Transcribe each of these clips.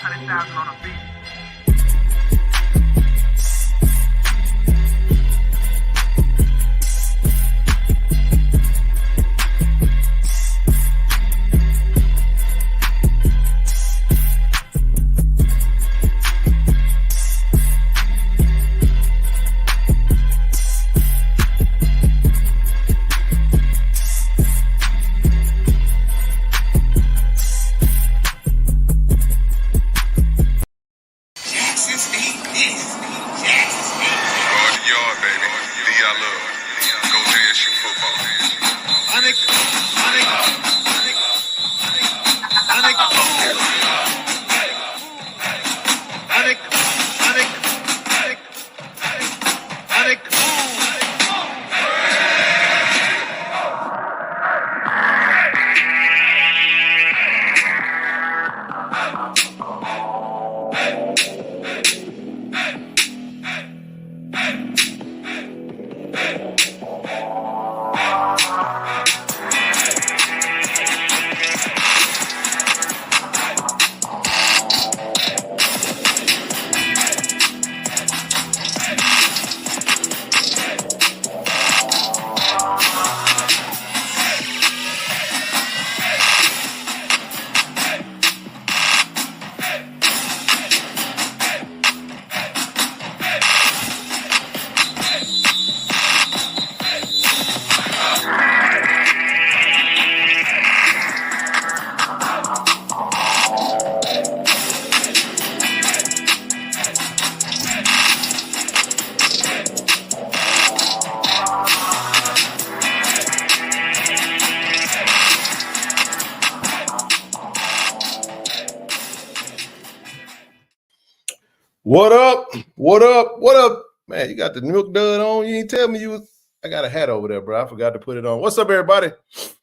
100,000 on a beat. What up? What up? What up? Man, you got the milk dud on. You ain't tell me you was. I got a hat over there, bro. I forgot to put it on. What's up, everybody?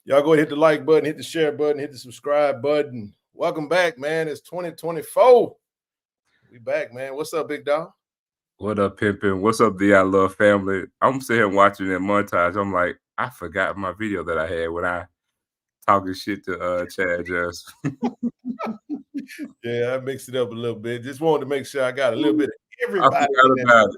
Y'all go ahead, hit the like button, hit the share button, hit the subscribe button. Welcome back, man. It's 2024. We back, man. What's up, big dog? What up, Pimpin'? What's up, the I Love family? I'm sitting here watching that montage. I'm like, I forgot my video that I had when I talking shit to Chad Just. Yeah, I mixed it up a little bit. Just wanted to make sure I got a little bit of everybody. I forgot about it.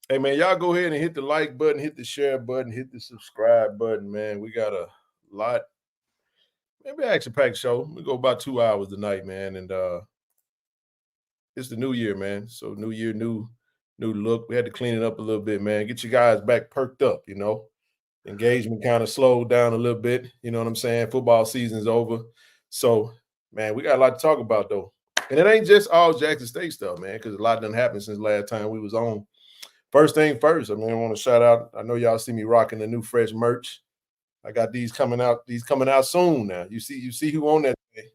Hey, man, y'all go ahead and hit the like button, hit the share button, hit the subscribe button, man. We got a lot. Maybe action-packed show. We go about 2 hours tonight, man. And it's the new year, man. So new year, new look. We had to clean it up a little bit, man. Get you guys back perked up, you know. Engagement kind of slowed down a little bit. You know what I'm saying? Football season's over. So, man, we got a lot to talk about, though. And it ain't just all Jackson State stuff, man, because a lot done happened since last time we was on. First thing first, I mean, I want to shout out. I know y'all see me rocking the new fresh merch. I got these coming out. These coming out soon now. You see who on that thing.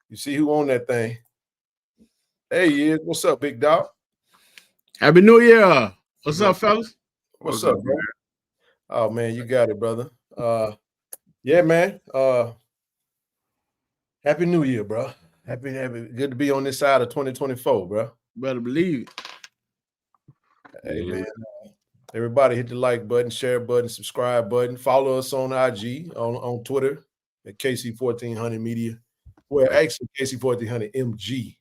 You see who on that thing. Hey, yeah. What's up, big dog? Happy New Year. What's up, fellas? What's up, bro? Oh, man, you got it, brother. Yeah, man. Happy New Year, bro. Happy. Good to be on this side of 2024, bro. Better believe it. Hey, man. Everybody hit the like button, share button, subscribe button. Follow us on IG, on Twitter at KC1400 Media. Well, actually, KC1400 MG.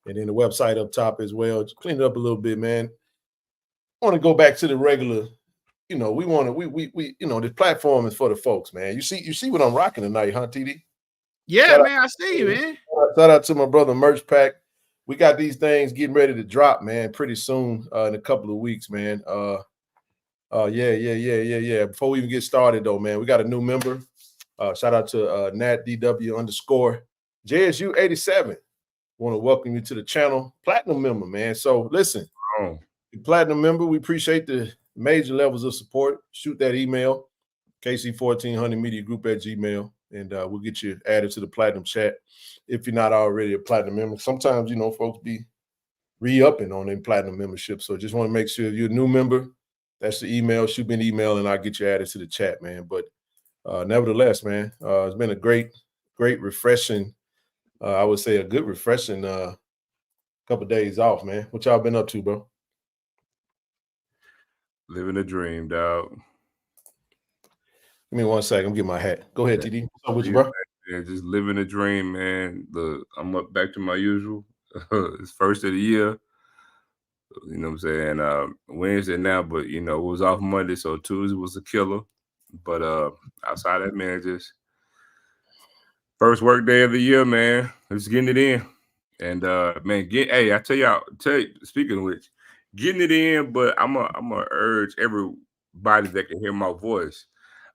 And then the website up top as well. Just clean it up a little bit, man. I want to go back to the regular. You know, we you know, this platform is for the folks, man. You see what I'm rocking tonight, huh, TD? Yeah, Shout man, I see you, man. Shout out to my brother Merch Pack. We got these things getting ready to drop, man, pretty soon, in a couple of weeks, man. Yeah. Before we even get started, though, man, we got a new member. Shout out to NatDW_ JSU 87. Want to welcome you to the channel, platinum member, man. So listen, platinum member, we appreciate the major levels of support. Shoot that email, KC1400 Media Group at Gmail, and we'll get you added to the platinum chat if you're not already a platinum member. Sometimes, you know, folks be re-upping on them platinum membership. So just want to make sure if you're a new member, that's the email. Shoot me an email and I'll get you added to the chat, man. But nevertheless, man, it's been a great refreshing, I would say a good refreshing couple of days off, man. What y'all been up to, bro? Living a dream, dog. Give me 1 second. I'm getting my hat. Go ahead, TD. What's up with you, bro? Yeah, just living a dream, man. I'm up back to my usual. It's first of the year. You know what I'm saying? Wednesday now, but it was off Monday, so Tuesday was a killer. But outside that, man, just first work day of the year, man. Just getting it in. And man, I tell you, speaking of which, getting it in, but I'm gonna urge everybody that can hear my voice.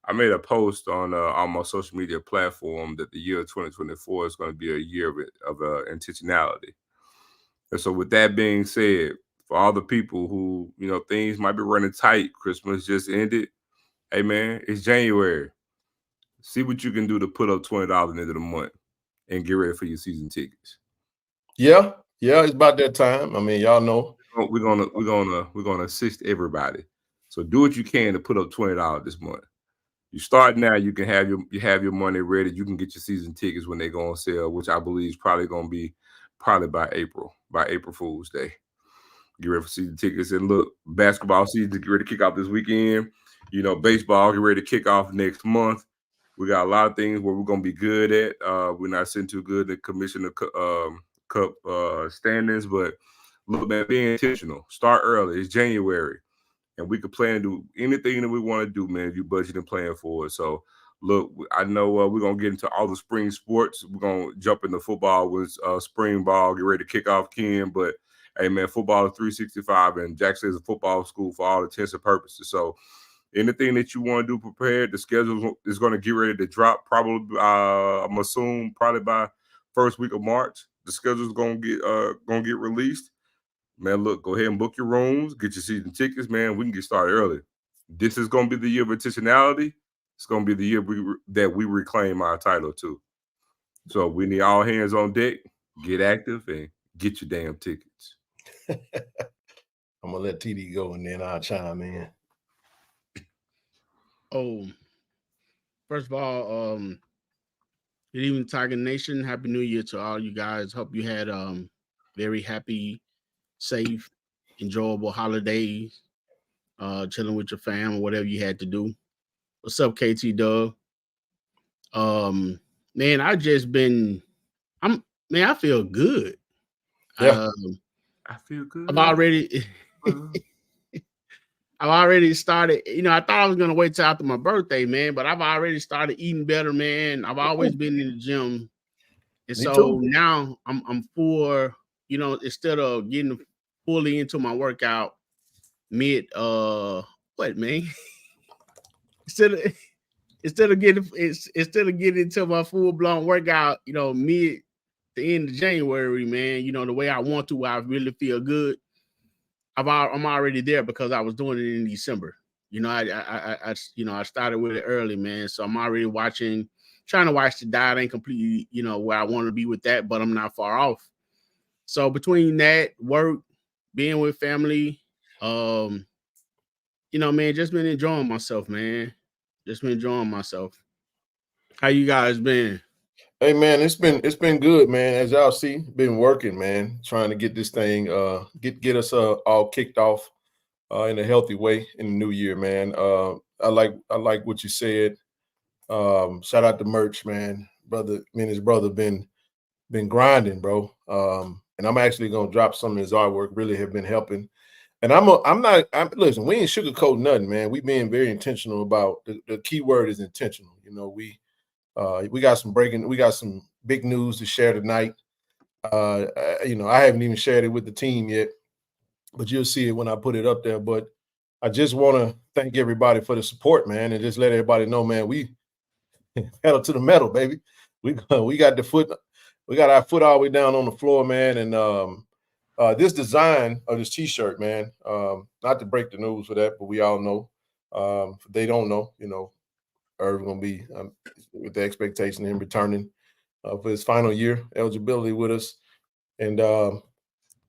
I made a post on my social media platform that the year 2024 is going to be a year of intentionality. And so with that being said, for all the people who, things might be running tight, Christmas just ended. Hey man, it's January. See what you can do to put up $20 at the end of the month and get ready for your season tickets. Yeah, it's about that time. I mean, y'all know. We're gonna assist everybody. So do what you can to put up $20 this month. You start now, you can have your money ready. You can get your season tickets when they go on sale, which I believe is probably gonna be by April Fool's Day. Get ready for season tickets. And look, basketball season get ready to kick off this weekend. Baseball get ready to kick off next month. We got a lot of things where we're gonna be good at. We're not sitting too good at Commissioner Cup standings, but look, man, be intentional. Start early. It's January, and we can plan to do anything that we want to do, man. If you budget and plan for it. So, look, I know we're gonna get into all the spring sports. We're gonna jump into football with spring ball. Get ready to kick off, Ken. But hey, man, football is 365, and Jackson is a football school for all intents and purposes. So, anything that you want to do prepared, the schedule is going to get ready to drop probably, I'm assuming, probably by first week of March. The schedule is going to get released. Man, look, go ahead and book your rooms, get your season tickets, man. We can get started early. This is going to be the year of intentionality. It's going to be the year that we reclaim our title too. So we need all hands on deck. Get active and get your damn tickets. I'm going to let TD go and then I'll chime in. Oh, first of all, good evening, Tiger Nation. Happy New Year to all you guys. Hope you had very happy, safe, enjoyable holidays, chilling with your fam or whatever you had to do. What's up, KT Dub? Man, I feel good. Yeah. I feel good. I've already started, I thought I was going to wait till after my birthday, man, but I've already started eating better, man. I've always been in the gym. And so now I'm full, instead of getting fully into my workout instead of getting into my full blown workout, mid the end of January, man, the way I want to, where I really feel good. I'm already there because I was doing it in December. I started with it early, man. So I'm already trying to watch the diet. Ain't completely, where I want to be with that, but I'm not far off. So between that, work, being with family, man, just been enjoying myself, man. Just been enjoying myself. How you guys been? Hey man, it's been good, man. As y'all see, been working, man, trying to get this thing get us all kicked off in a healthy way in the new year, man. I like what you said. Shout out to Merch, man. Me and his brother been grinding, bro. And I'm actually gonna drop some of his artwork. Really have been helping. And listen, we ain't sugarcoating nothing, man. We being very intentional about the key word is intentional. We got some big news to share tonight. I haven't even shared it with the team yet, but you'll see it when I put it up there. But I just want to thank everybody for the support, man, and just let everybody know, man, we pedal to the metal, baby. We got our foot all the way down on the floor, man. And this design of this T-shirt, man, not to break the news for that, but we all know. If they don't know, Irv going to be with the expectation of him returning for his final year eligibility with us. And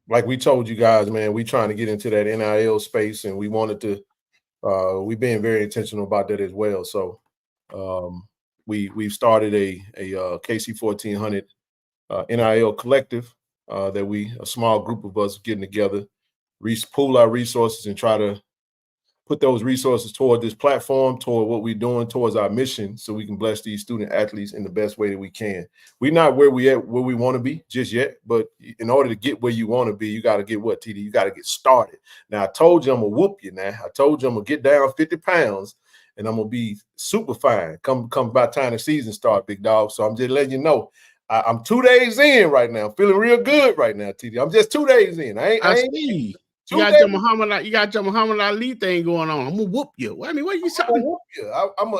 like we told you guys, man, we trying to get into that NIL space, and we wanted to we've been very intentional about that as well. So we've started a KC-1400 NIL collective that a small group of us getting together, pool our resources and try to put those resources toward this platform, toward what we're doing, towards our mission, so we can bless these student athletes in the best way that we can. We're not where we want to be just yet, but in order to get where you want to be, you got to get what, TD? You got to get started. Now, I told you I'm going to whoop you now. I told you I'm going to get down 50 pounds, and I'm going to be super fine come by the time the season starts, big dog. So I'm just letting you know, I'm 2 days in right now. Feeling real good right now, TD. I'm just 2 days in. I ain't see. You got your Muhammad Ali thing going on. I'm gonna whoop you. I mean, what are you talking? Whoop you.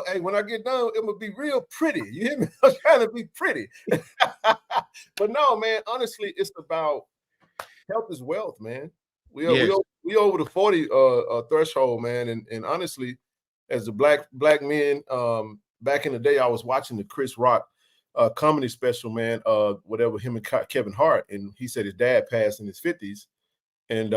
Hey, when I get done, it gonna be real pretty. You hear me? I'm trying to be pretty. But no, man. Honestly, it's about health is wealth, man. We over the 40 threshold, man. And honestly, as a black men, back in the day, I was watching the Chris Rock comedy special, man. Whatever, him and Kevin Hart, and he said his dad passed in his 50s. And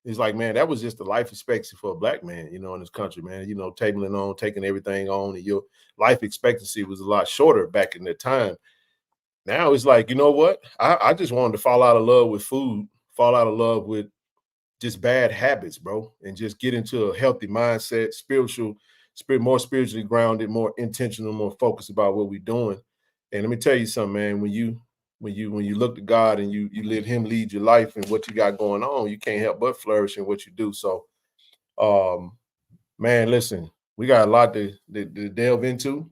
he's like, man, that was just the life expectancy for a black man, you know, in this country, man. You know, tabling on, taking everything on, and your life expectancy was a lot shorter back in that time. Now it's like, you know what? I just wanted to fall out of love with food, fall out of love with just bad habits, bro, and just get into a healthy mindset, more spiritually grounded, more intentional, more focused about what we're doing. And let me tell you something, man, when you look to God and you let him lead your life and what you got going on, you can't help but flourish in what you do. So, man, listen, we got a lot to delve into,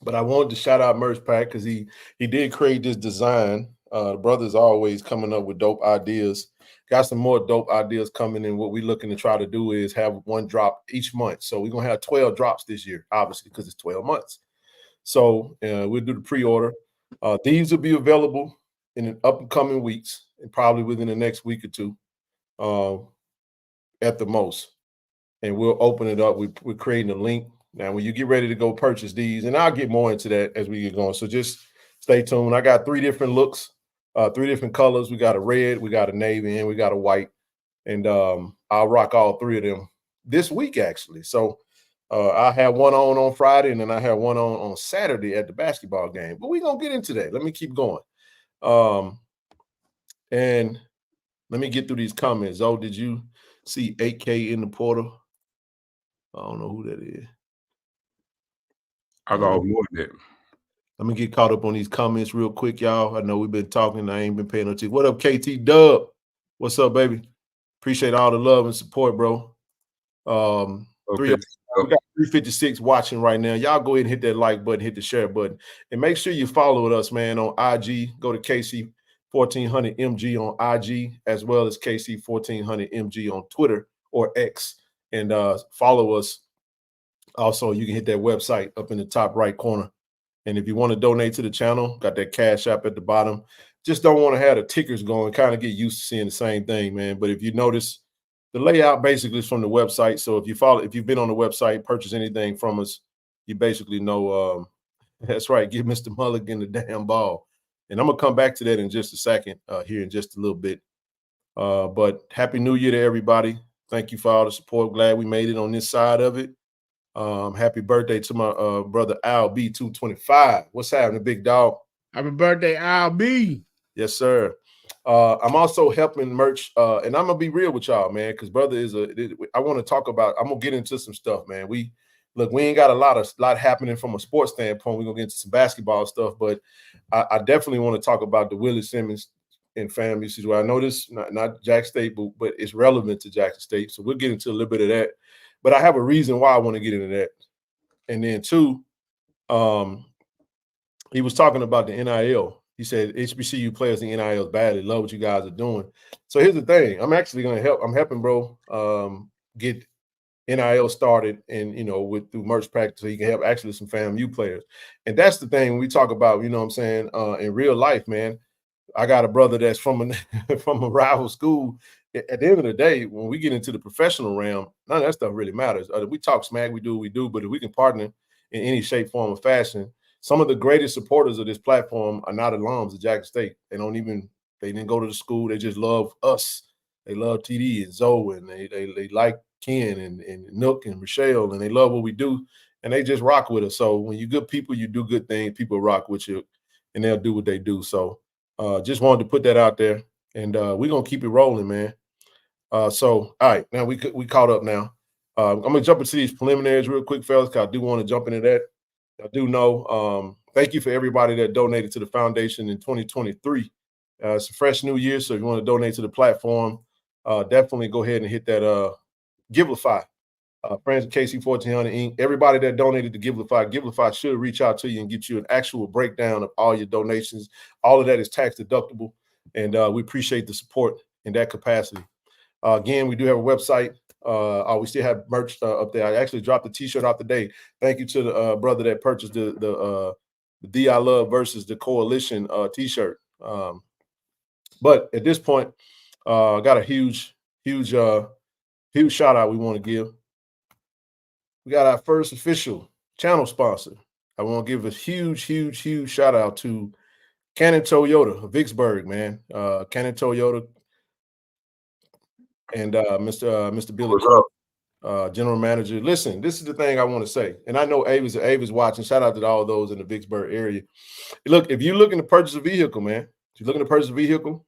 but I wanted to shout out Merch Pack because he did create this design. The brother's always coming up with dope ideas. Got some more dope ideas coming in. What we're looking to try to do is have one drop each month. So we're going to have 12 drops this year, obviously, because it's 12 months. So we'll do the pre-order. These will be available in the upcoming weeks and probably within the next week or two at the most. And we'll open it up. We're creating a link. Now, when you get ready to go purchase these, and I'll get more into that as we get going. So just stay tuned. I got 3 different looks, 3 different colors. We got a red, we got a navy, and we got a white. And I'll rock all 3 of them this week, actually. So I had one on Friday, and then I had one on Saturday at the basketball game. But we're going to get into that. Let me keep going. And let me get through these comments. Oh, did you see 8K in the portal? I don't know who that is. I got more than that. Let me get caught up on these comments real quick, y'all. I know we've been talking. I ain't been paying no attention. What up, KT Dub? What's up, baby? Appreciate all the love and support, bro. We got 356 watching right now. Y'all go ahead and hit that like button, hit the share button, and make sure you follow us, man, on IG. Go to KC-1400 MG on IG, as well as KC-1400 MG on Twitter or X, and follow us. Also, you can hit that website up in the top right corner. And if you want to donate to the channel, got that Cash App at the bottom. Just don't want to have the tickers going, kind of get used to seeing the same thing, man. But if you notice, the layout basically is from the website. So if you've been on the website, purchase anything from us, you basically know that's right, give Mr. Mulligan the damn ball. And I'm gonna come back to that in just a second, here in just a little bit. But Happy New Year to everybody. Thank you for all the support. Glad we made it on this side of it. Happy birthday to my brother Al B225. What's happening, big dog? Happy birthday, Al B. Yes, sir. I'm also helping Merch, and I'm gonna be real with y'all, man, because brother I want to talk about. I'm gonna get into some stuff, man. We ain't got a lot happening from a sports standpoint. We're gonna get into some basketball stuff, but I definitely want to talk about the Willie Simmons and family situation. I know this not Jack State, but it's relevant to Jackson State, so we'll get into a little bit of that. But I have a reason why I want to get into that. And then 2, he was talking about the NIL. He said HBCU players in NIL is badly. Love what you guys are doing. So here's the thing. I'm actually going to help. I'm helping bro get NIL started and, through Merch Practice so you can help actually some FAMU players. And that's the thing when we talk about, what I'm saying, in real life, man. I got a brother that's from a rival school. At the end of the day, when we get into the professional realm, none of that stuff really matters. We talk smack, we do what we do, but if we can partner in any shape, form, or fashion, some of the greatest supporters of this platform are not alums of Jackson State. They didn't go to the school. They just love us. They love TD and Zoe, and they like Ken and Nook and Rochelle, and they love what we do, and they just rock with us. So when you're good people, you do good things. People rock with you, and they'll do what they do. So just wanted to put that out there, and we're gonna keep it rolling, man. So all right, now we caught up now. I'm gonna jump into these preliminaries real quick, fellas, because I do want to jump into that. I do know. Thank you for everybody that donated to the foundation in 2023. It's a fresh new year, so if you want to donate to the platform, definitely go ahead and hit that Givelify. Friends of KC-1400 Inc. Everybody that donated to Givelify should reach out to you and get you an actual breakdown of all your donations. All of that is tax deductible, and we appreciate the support in that capacity. Again, we do have a website. We still have merch up there. I actually dropped a T-shirt out today. Thank you to the brother that purchased the D I Love versus the Coalition T-shirt. But at this point, I got a huge shout out we want to give. We got our first official channel sponsor. I want to give a huge shout out to Cannon Toyota of Vicksburg, man. Cannon Toyota and Mr. Billy, general manager. Listen, this is the thing I want to say, and I know Ava's watching. Shout out to all those in the Vicksburg area. Look, if you're looking to purchase a vehicle, man, if you're looking to purchase a vehicle,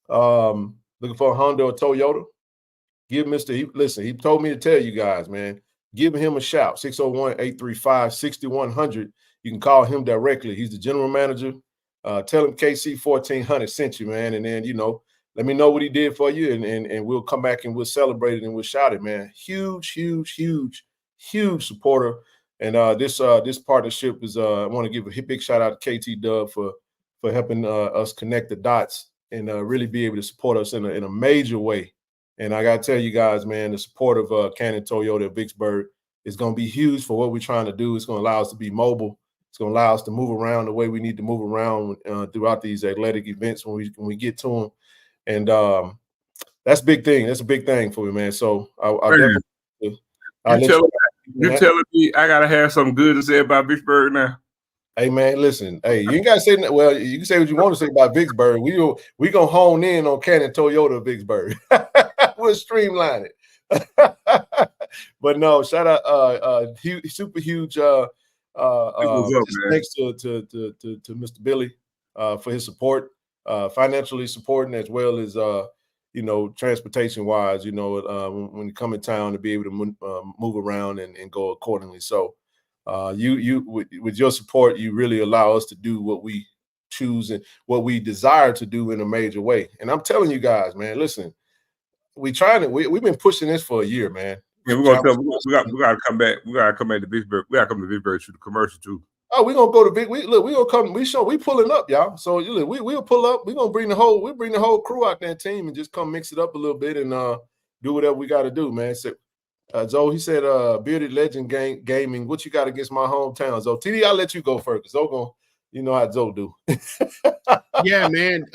looking for a Honda or Toyota, give listen, he told me to tell you guys, man, give him a shout, 601-835-6100. You can call him directly. He's the general manager. Tell him KC-1400 sent you, man, and then, let me know what he did for you, and we'll come back and we'll celebrate it and we'll shout it, man. Huge supporter. And this partnership is, I want to give a big shout out to KT Dub for helping us connect the dots and really be able to support us in a major way. And I got to tell you guys, man, the support of Cannon Toyota of Vicksburg is going to be huge for what we're trying to do. It's going to allow us to be mobile. It's going to allow us to move around the way we need to move around throughout these athletic events when we get to them. And that's a big thing. That's a big thing for me, man. So you're telling me I got to have something good to say about Vicksburg now? Hey, man, listen. Hey, you ain't got to say that. Well, you can say what you want to say about Vicksburg. We going to hone in on Cannon Toyota of Vicksburg. We'll streamline it. But no, shout out super huge thanks to Mr. Billy for his support, financially supporting, as well as transportation wise, when you come in town, to be able to move around and go accordingly. So with your support, you really allow us to do what we choose and what we desire to do in a major way. And I'm telling you guys, man, listen, we've been pushing this for a year, man. Yeah, we got to come back. We got to come back to Vicksburg. We got to come to Vicksburg to the commercial too. Oh, we're gonna go to Vic. We gonna come. We pulling up, y'all. So we'll pull up. We're gonna bring the whole crew out there, team, and just come mix it up a little bit and do whatever we got to do, man. So, Zoe, he said, Bearded Legend Gaming, what you got against my hometown? Zoe, TD, I'll let you go first. Zoe gonna, how Zoe do. Yeah, man.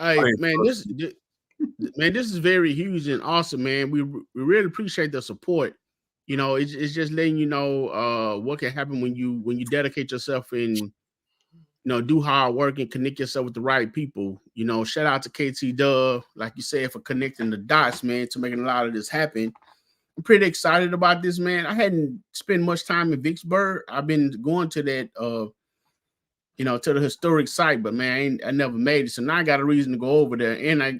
This is very huge and awesome, man. We really appreciate the support. It's just letting you know what can happen when you dedicate yourself and do hard work and connect yourself with the right people. Shout out to KT Dub, like you said, for connecting the dots, man, to making a lot of this happen. I'm pretty excited about this, man. I hadn't spent much time in Vicksburg. I've been going to that to the historic site, but man, I never made it. So now I got a reason to go over there, and I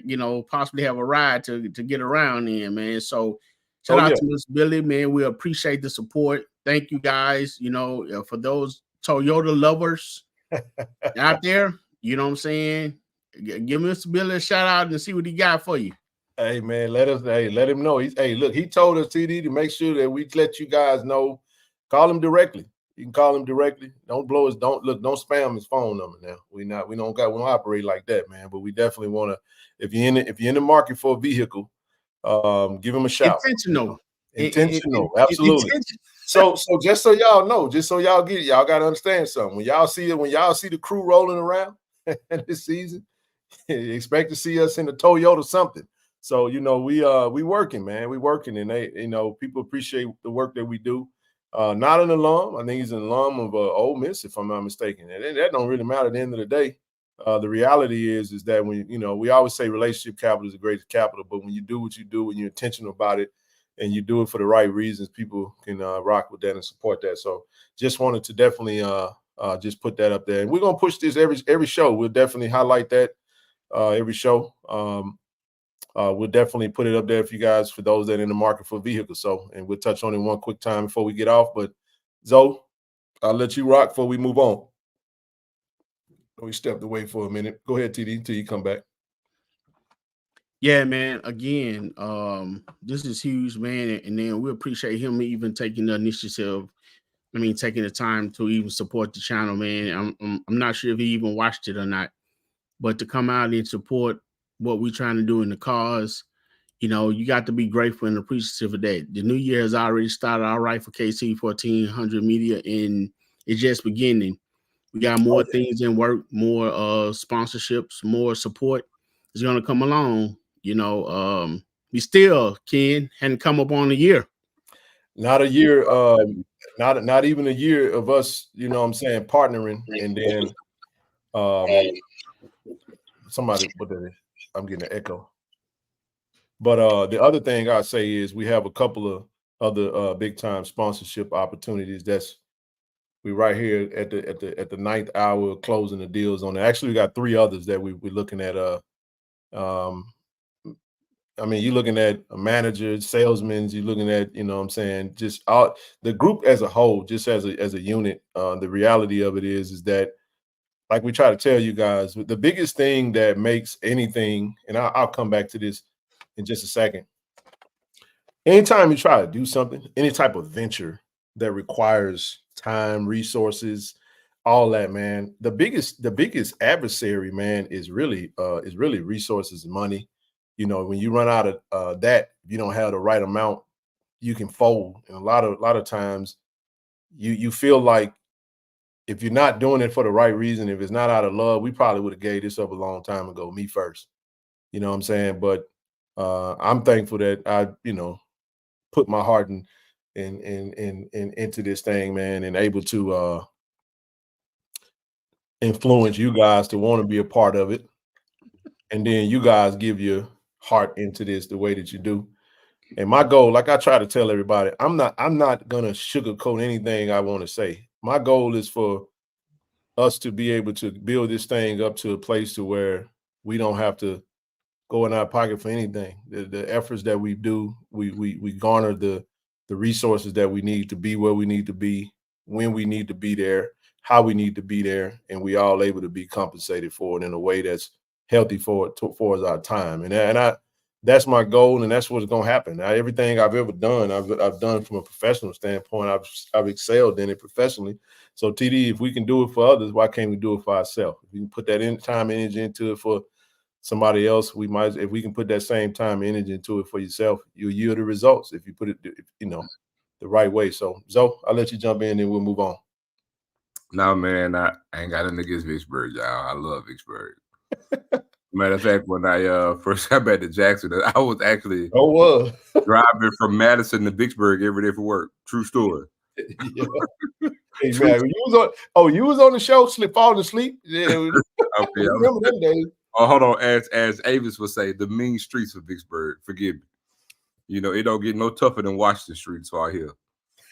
possibly have a ride to get around in, man. So shout out to Mr. Billy, man. We appreciate the support. Thank you guys, for those Toyota lovers out there, you know what I'm saying? Give Mr. Billy a shout out and see what he got for you. Hey, man, let him know. Look, he told us, TD, to make sure that we let you guys know. Call him directly. You can call him directly. Don't spam his phone number now. We don't operate like that, man. But we definitely want to, if you're in the market for a vehicle, give him a shout. Intentional, absolutely. So just so y'all know, just so y'all get it, y'all gotta understand something. When y'all see the crew rolling around this season, expect to see us in the Toyota something. So we working, man. We working, and people appreciate the work that we do. Not an alum. I think he's an alum of Ole Miss, if I'm not mistaken. And that don't really matter at the end of the day. The reality is that when we always say relationship capital is the greatest capital, but when you do what you do, when you're intentional about it, and you do it for the right reasons, people can rock with that and support that. So just wanted to definitely just put that up there. And we're gonna push this every show. We'll definitely highlight that every show. we'll definitely put it up there for you guys, for those that are in the market for vehicles. So, and we'll touch on it one quick time before we get off. But Zoe, I'll let you rock before we move on. We stepped away for a minute. Go ahead, TD, until you come back. Yeah, man. Again, this is huge, man. And then we appreciate him even taking the initiative. I mean, taking the time to even support the channel, man. I'm not sure if he even watched it or not, but to come out and support what we're trying to do in the cause, you know, you got to be grateful and appreciative of that. The new year has already started all right for KC-1400 Media, and it's just beginning. We got more things in work, more sponsorships, more support is going to come along. You know, we still, Ken, hadn't come up on a year. Not a year, not even a year of us, you know what I'm saying, partnering. And then somebody, what that is? I'm getting an echo. But the other thing I say is we have a couple of other big time sponsorship opportunities. We right here at the 9th hour closing the deals on it. Actually, we got 3 others that we're looking at. I mean, you're looking at a manager, salesmen, you're looking at, you know what I'm saying, just all the group as a whole, just as a unit. The reality of it is that, like we try to tell you guys, the biggest thing that makes anything, and I'll come back to this in just a second. Anytime you try to do something, any type of venture that requires time, resources, all that, man, the biggest adversary, man, is really resources and money. You know, when you run out of that, you don't have the right amount, you can fold. And a lot of times you feel like if you're not doing it for the right reason, if it's not out of love, we probably would have gave this up a long time ago, me first. You know what I'm saying? But I'm thankful that I, you know, put my heart into this thing, man, and able to influence you guys to want to be a part of it. And then you guys give your heart into this the way that you do. And my goal, like I try to tell everybody, I'm not gonna sugarcoat anything I want to say. My goal is for us to be able to build this thing up to a place to where we don't have to go in our pocket for anything. The efforts that we do, we garner the resources that we need to be where we need to be, when we need to be there, how we need to be there, and we all able to be compensated for it in a way that's healthy for our time. And that's my goal, and that's what's going to happen. Now, everything I've ever done, I've done from a professional standpoint. I've excelled in it professionally. So, TD, if we can do it for others, why can't we do it for ourselves? If we can put that time, energy into it for somebody else, we might. If we can put that same time, energy into it for yourself, you'll yield the results if you put it, you know, the right way. So, Zoe, I'll let you jump in, and we'll move on. No, man, I ain't got nothing against Vicksburg, y'all. I love Vicksburg. Matter of fact, when I first got back to Jackson, I was actually driving from Madison to Vicksburg every day for work. True story. Yeah. Hey, man, you was on the show, falling asleep. Yeah, okay, remember them days. Oh, hold on. As Avis would say, the mean streets of Vicksburg. Forgive me. You know, it don't get no tougher than Washington Street, so I hear.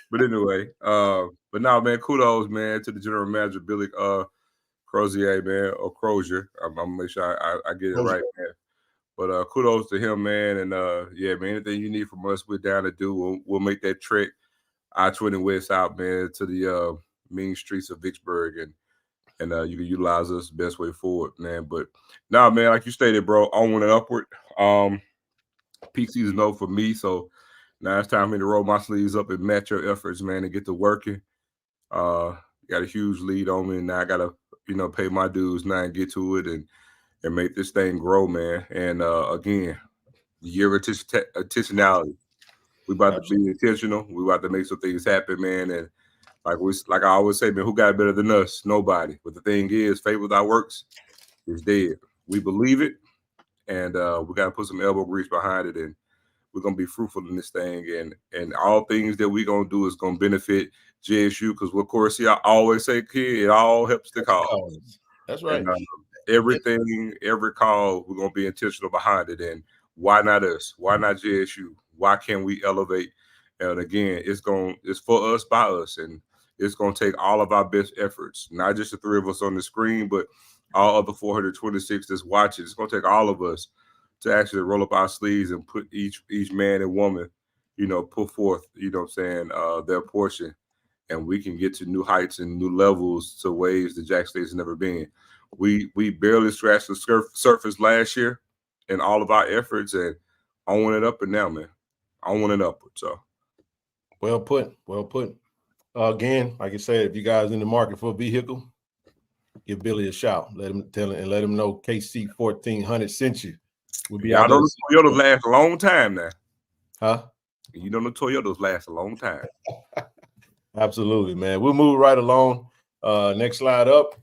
But anyway, but now, man, kudos, man, to the general manager, Billy Crozier, man, or Crozier. I'm gonna make sure I get it right, man. But kudos to him, man. And yeah, man, anything you need from us, we're down to do. We'll make that trek I-20 West out, man, to the mean streets of Vicksburg, and you can utilize us the best way forward, man. But now, man, like you stated, bro, onward and upward. Peak season over for me, so now it's time for me to roll my sleeves up and match your efforts, man, and get to working. Got a huge lead on me, and now I gotta, you know, pay my dues now and get to it and make this thing grow, man. And again, the year of intentionality. We about to be intentional. We about to make some things happen, man. And like I always say, man, who got better than us? Nobody. But the thing is, faith without works is dead. We believe it, and we got to put some elbow grease behind it, and we're gonna be fruitful in this thing. And all things that we're gonna do is gonna benefit JSU, because of course, I always say, kid, it all helps the cause. That's right. And, everything, every call, we're gonna be intentional behind it. And why not us? Why not JSU? Why can't we elevate? And again, it's for us, by us, and it's gonna take all of our best efforts, not just the 3 of us on the screen, but all other 426 that's watching. It's gonna take all of us to actually roll up our sleeves and put each man and woman, put forth, their portion, and we can get to new heights and new levels to ways that Jack State has never been. We barely scratched the surface last year in all of our efforts, and on it up and now, man. On and upward. So, well put. Again, like I said, if you guys in the market for a vehicle, give Billy a shout. Let him know KC-1400 sent you. We'll be out there. there. Toyotas last a long time now. Huh? You know the Toyotas last a long time. Absolutely, man. We'll move right along. Next slide up.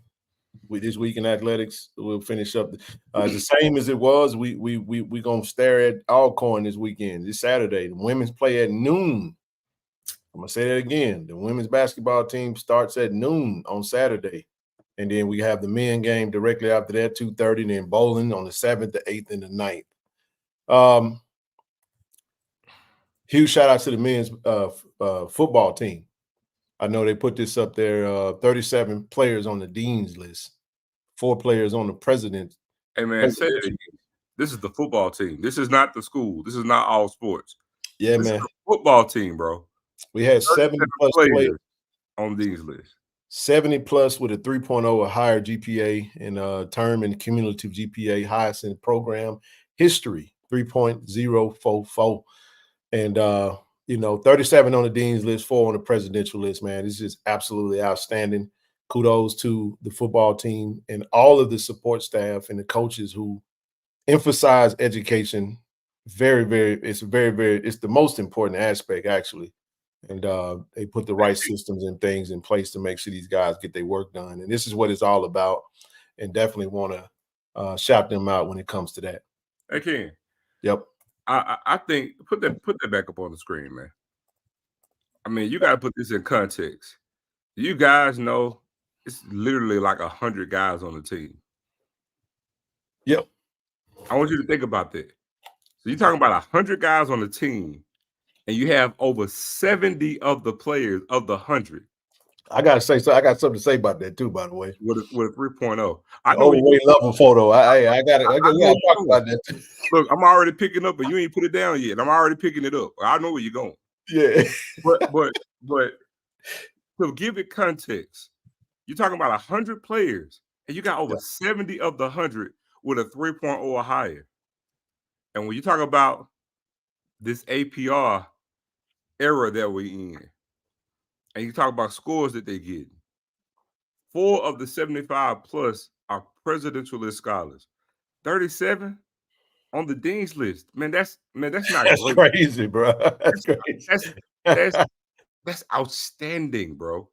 With this week in athletics, we'll finish up the same as it was. We gonna stare at Alcorn this weekend, this Saturday. The women's play at noon. I'm gonna say that again. The women's basketball team starts at noon on Saturday, and then we have the men game directly after that, 2:30. And then bowling on the 7th, the 8th, and the 9th. Huge shout out to the men's football team. I know they put this up there. 37 players on the dean's list. 4 players on the president. Hey man, say it again. This is the football team. This is not the school. This is not all sports. Yeah, this man. Is the football team, bro. We had 70 plus players on these lists. 70 plus with a 3.0 or higher GPA and term and cumulative GPA, highest in the program history, 3.044. And 37 on the dean's list, 4 on the presidential list, man. It's just absolutely outstanding. Kudos to the football team and all of the support staff and the coaches who emphasize education. It's the most important aspect, actually. And they put the right systems and things in place to make sure these guys get their work done. And this is what it's all about. And definitely want to shout them out when it comes to that. Hey, Ken. Yep. I think put that back up on the screen, man. I mean, you got to put this in context. You guys know it's literally like 100 guys on the team. Yep. I want you to think about that. So you're talking about 100 guys on the team, and you have over 70 of the players of the 100. I gotta say, so I got something to say about that too. By the way, with a 3.0, I know overweight level photo. I got to talk about that too. Look, I'm already picking up, but you ain't put it down yet. I'm already picking it up. I know where you're going. Yeah, but to give it context, you're talking about 100 players, and you got over 70 of the 100 with a 3.0 or higher. And when you talk about this APR era that we're in, and you talk about scores that they get, 4 of the 75 plus are presidential list scholars. 37 on the dean's list. Man, that's not great. Crazy, bro. That's crazy. That's outstanding, bro.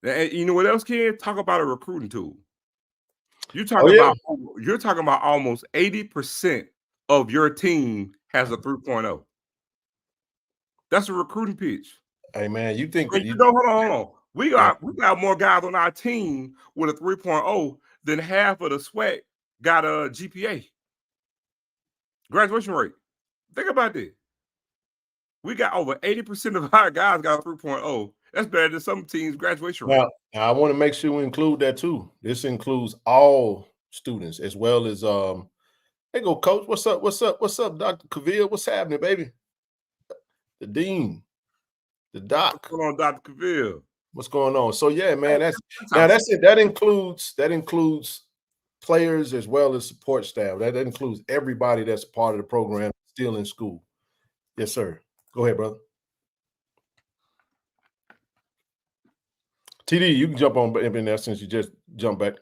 And you know what else, Ken? Talk about a recruiting tool. You're talking about almost 80% of your team has a 3.0. That's a recruiting pitch. Hey man, you think hold on. We got more guys on our team with a 3.0 than half of the Swac got a GPA. Graduation rate. Think about that. We got over 80% of our guys got a 3.0. That's better than some teams' graduation rate. Now, I want to make sure we include that too. This includes all students as well as hey go coach. What's up, Dr. Cavill? What's happening, baby? The dean, the doc. What's going on, Dr. Cavill? What's going on? So yeah, man, that's it. That includes players as well as support staff. That includes everybody that's part of the program still in school. Yes, sir. Go ahead, brother. TD, you can jump on in there since you just jumped back.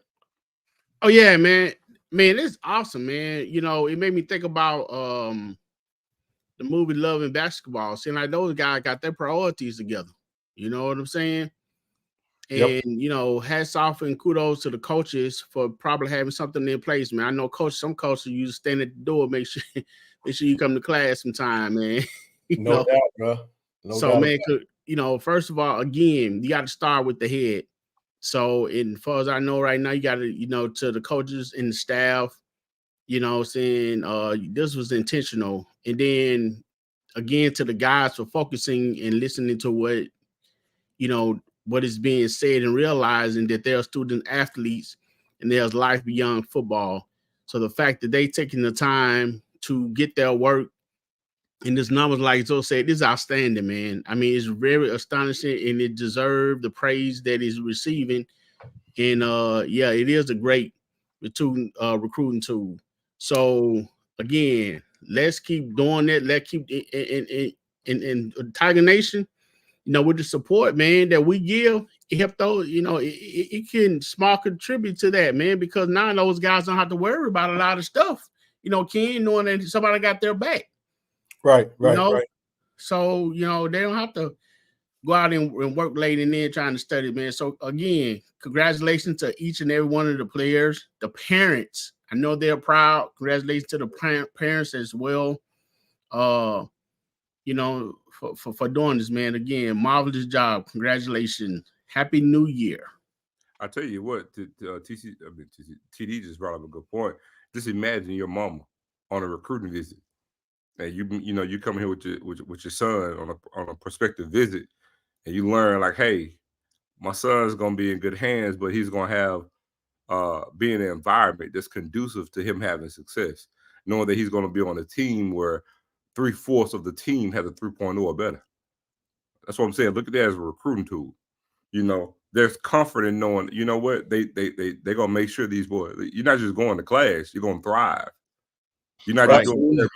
Oh yeah, man. Man, it's awesome, man. You know, it made me think about the movie Love and Basketball. Seeing like those guys got their priorities together. You know what I'm saying? And you know, hats off and kudos to the coaches for probably having something in place, man. I know some coaches you stand at the door, make sure you come to class sometime, man. No doubt, bro. No so doubt. man, you know, first of all, again, you got to start with the head. So, as far as I know right now, you got to, you know, to the coaches and the staff, you know, saying this was intentional. And then again, to the guys for focusing and listening to what, you know, what is being said and realizing that there are student athletes and there's life beyond football. So the fact that they taking the time to get their work and this numbers, like Joe said, this is outstanding, man. I mean, it's very astonishing, and it deserves the praise that it's receiving. And yeah, it is a great recruiting tool. So again, let's keep doing that. Let's keep in Tiger Nation, you know, with the support, man, that we give, it help those, you know, it can small contribute to that, man, because now those guys don't have to worry about a lot of stuff. You know, Ken, knowing that somebody got their back. Right. You know? So, you know, they don't have to go out and work late and then trying to study, man. So again, congratulations to each and every one of the players, the parents. I know they're proud. Congratulations to the parents as well. You know, for doing this, man. Again, marvelous job. Congratulations. Happy New Year. I tell you what, TD just brought up a good point. Just imagine your mama on a recruiting visit, and you know you come here with your son on a prospective visit, and you learn like, hey, my son's gonna be in good hands, but he's gonna have be in an environment that's conducive to him having success, knowing that he's gonna be on a team where 3/4 of the team has a 3.0 or better. That's what I'm saying. Look at that as a recruiting tool. You know, there's comfort in knowing, you know what, they're gonna make sure these boys, you're not just going to class, you're gonna thrive. You're not just doing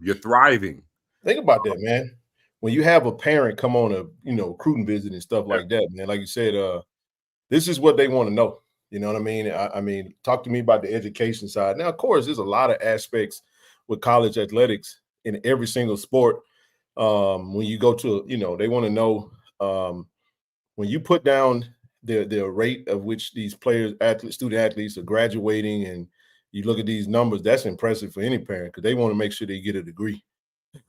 you're thriving. Think about that, man. When you have a parent come on a recruiting visit and stuff like that, man, like you said, this is what they want to know. You know what I mean? I mean, talk to me about the education side. Now, of course, there's a lot of aspects with college athletics in every single sport. When you go to, they want to know when you put down the rate of which these student athletes are graduating, and you look at these numbers, that's impressive for any parent because they want to make sure they get a degree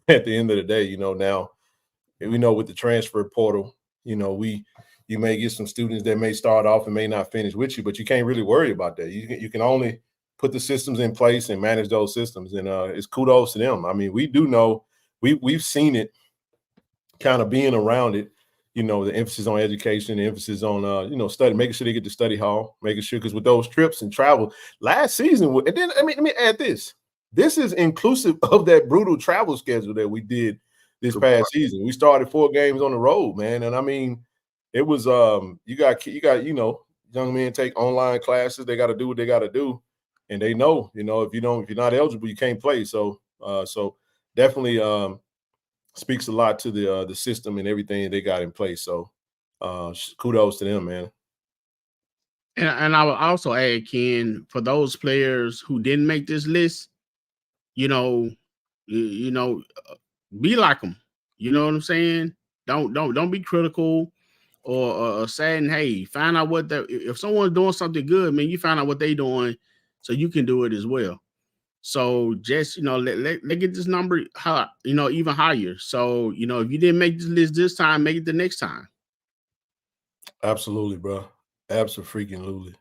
at the end of the day. Now we know with the transfer portal, you may get some students that may start off and may not finish with you, but you can't really worry about that. You can only put the systems in place and manage those systems, and it's kudos to them. I mean, we do know we've seen it, kind of being around it. The emphasis on education, the emphasis on study, making sure they get to study hall, making sure, because with those trips and travel last season, and then let me add this. This is inclusive of that brutal travel schedule that we did this past season. We started 4 games on the road, man, and I mean, it was you got young men take online classes. They got to do what they got to do, and they know if you're not eligible, you can't play. So definitely speaks a lot to the system and everything they got in place. So kudos to them, man. And I would also add, Ken, for those players who didn't make this list, be like them. You know what I'm saying? Don't be critical or saying, hey, find out if someone's doing something good, man, you find out what they're doing so you can do it as well. So just, let get this number high, even higher. So, if you didn't make this list this time, make it the next time. Absolutely, bro. Absolutely.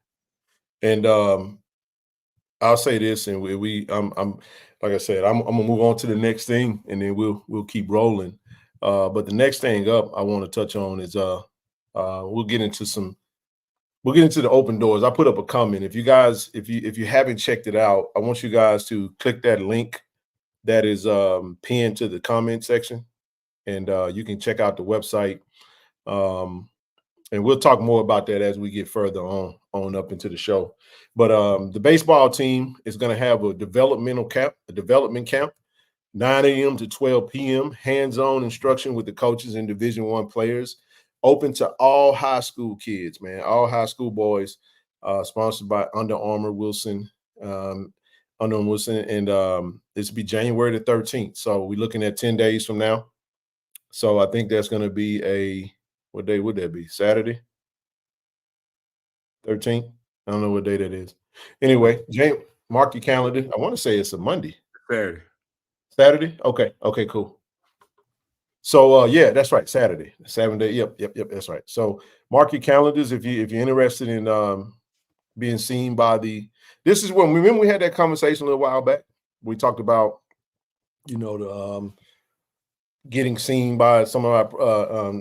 And I'll say this, and I'm like I said, I'm gonna move on to the next thing, and then we'll keep rolling. But the next thing up I want to touch on is we'll get into the open doors. I put up a comment. If you haven't checked it out, I want you guys to click that link that is pinned to the comment section, and you can check out the website. And we'll talk more about that as we get further on up into the show. But the baseball team is going to have a development camp, 9 a.m. to 12 p.m. Hands-on instruction with the coaches and Division I players. Open to all high school kids, man, all high school boys, sponsored by Under Armour Wilson, and this will be January the 13th. So we're looking at 10 days from now. So I think that's going to be what day would that be? Saturday? 13th? I don't know what day that is. Anyway, James, mark your calendar. I want to say it's a Monday. Saturday? Okay, cool. So yeah, that's right. Saturday, 7 day. Yep. That's right. So mark your calendars if you're interested in being seen by this is when remember we had that conversation a little while back. We talked about getting seen by some of our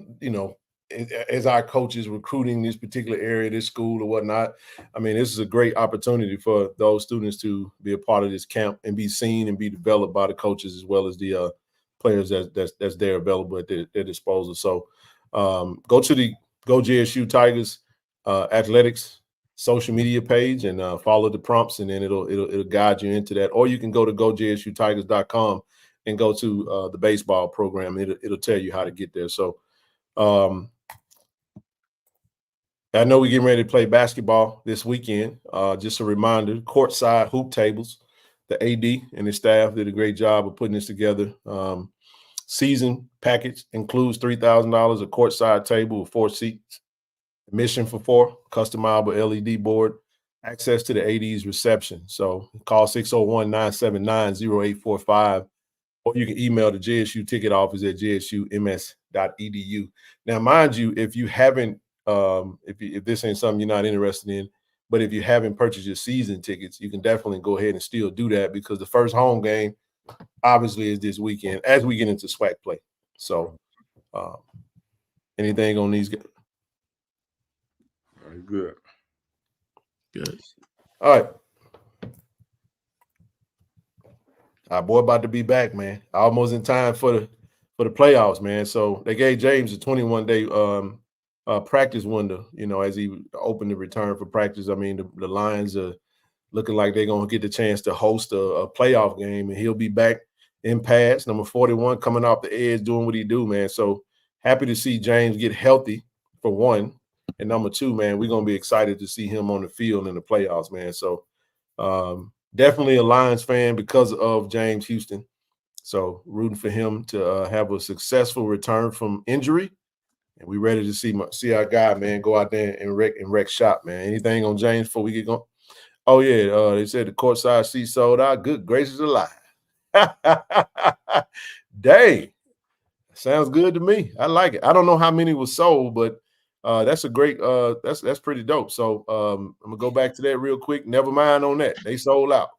as our coaches recruiting this particular area, this school or whatnot. I mean, this is a great opportunity for those students to be a part of this camp and be seen and be developed by the coaches as well as the players that's there available at their disposal. So go to the Go JSU Tigers athletics social media page and follow the prompts, and then it'll guide you into that. Or you can go to gojsutigers.com and go to the baseball program. It'll tell you how to get there. So I know we're getting ready to play basketball this weekend. Just a reminder, Courtside hoop tables. The AD and his staff did a great job of putting this together. Season package includes $3,000, a courtside table with 4 seats, admission for 4, customizable LED board, access to the AD's reception. So call 601-979-0845, or you can email the JSU ticket office at jsums.edu. Now, mind you, if you haven't, if this ain't something you're not interested in, but if you haven't purchased your season tickets, you can definitely go ahead and still do that, because the first home game obviously is this weekend as we get into Swac play. So anything on these guys? All right, good. All right. Our boy about to be back, man. Almost in time for the playoffs, man. So they gave James a 21-day practice window, as he opened the return for practice. I mean, the Lions are looking like they're going to get the chance to host a playoff game, and he'll be back in pads, number 41, coming off the edge, doing what he do, man. So happy to see James get healthy, for one. And number 2, man, we're going to be excited to see him on the field in the playoffs, man. So definitely a Lions fan because of James Houston. So rooting for him to have a successful return from injury. And we ready to see our guy, man, go out there and wreck shop, man. Anything on James before we get going? Oh, yeah, they said the courtside seat sold out. Good gracious alive. Dang. Sounds good to me. I like it. I don't know how many was sold, but that's a great that's pretty dope. So I'm gonna go back to that real quick. Never mind on that. They sold out.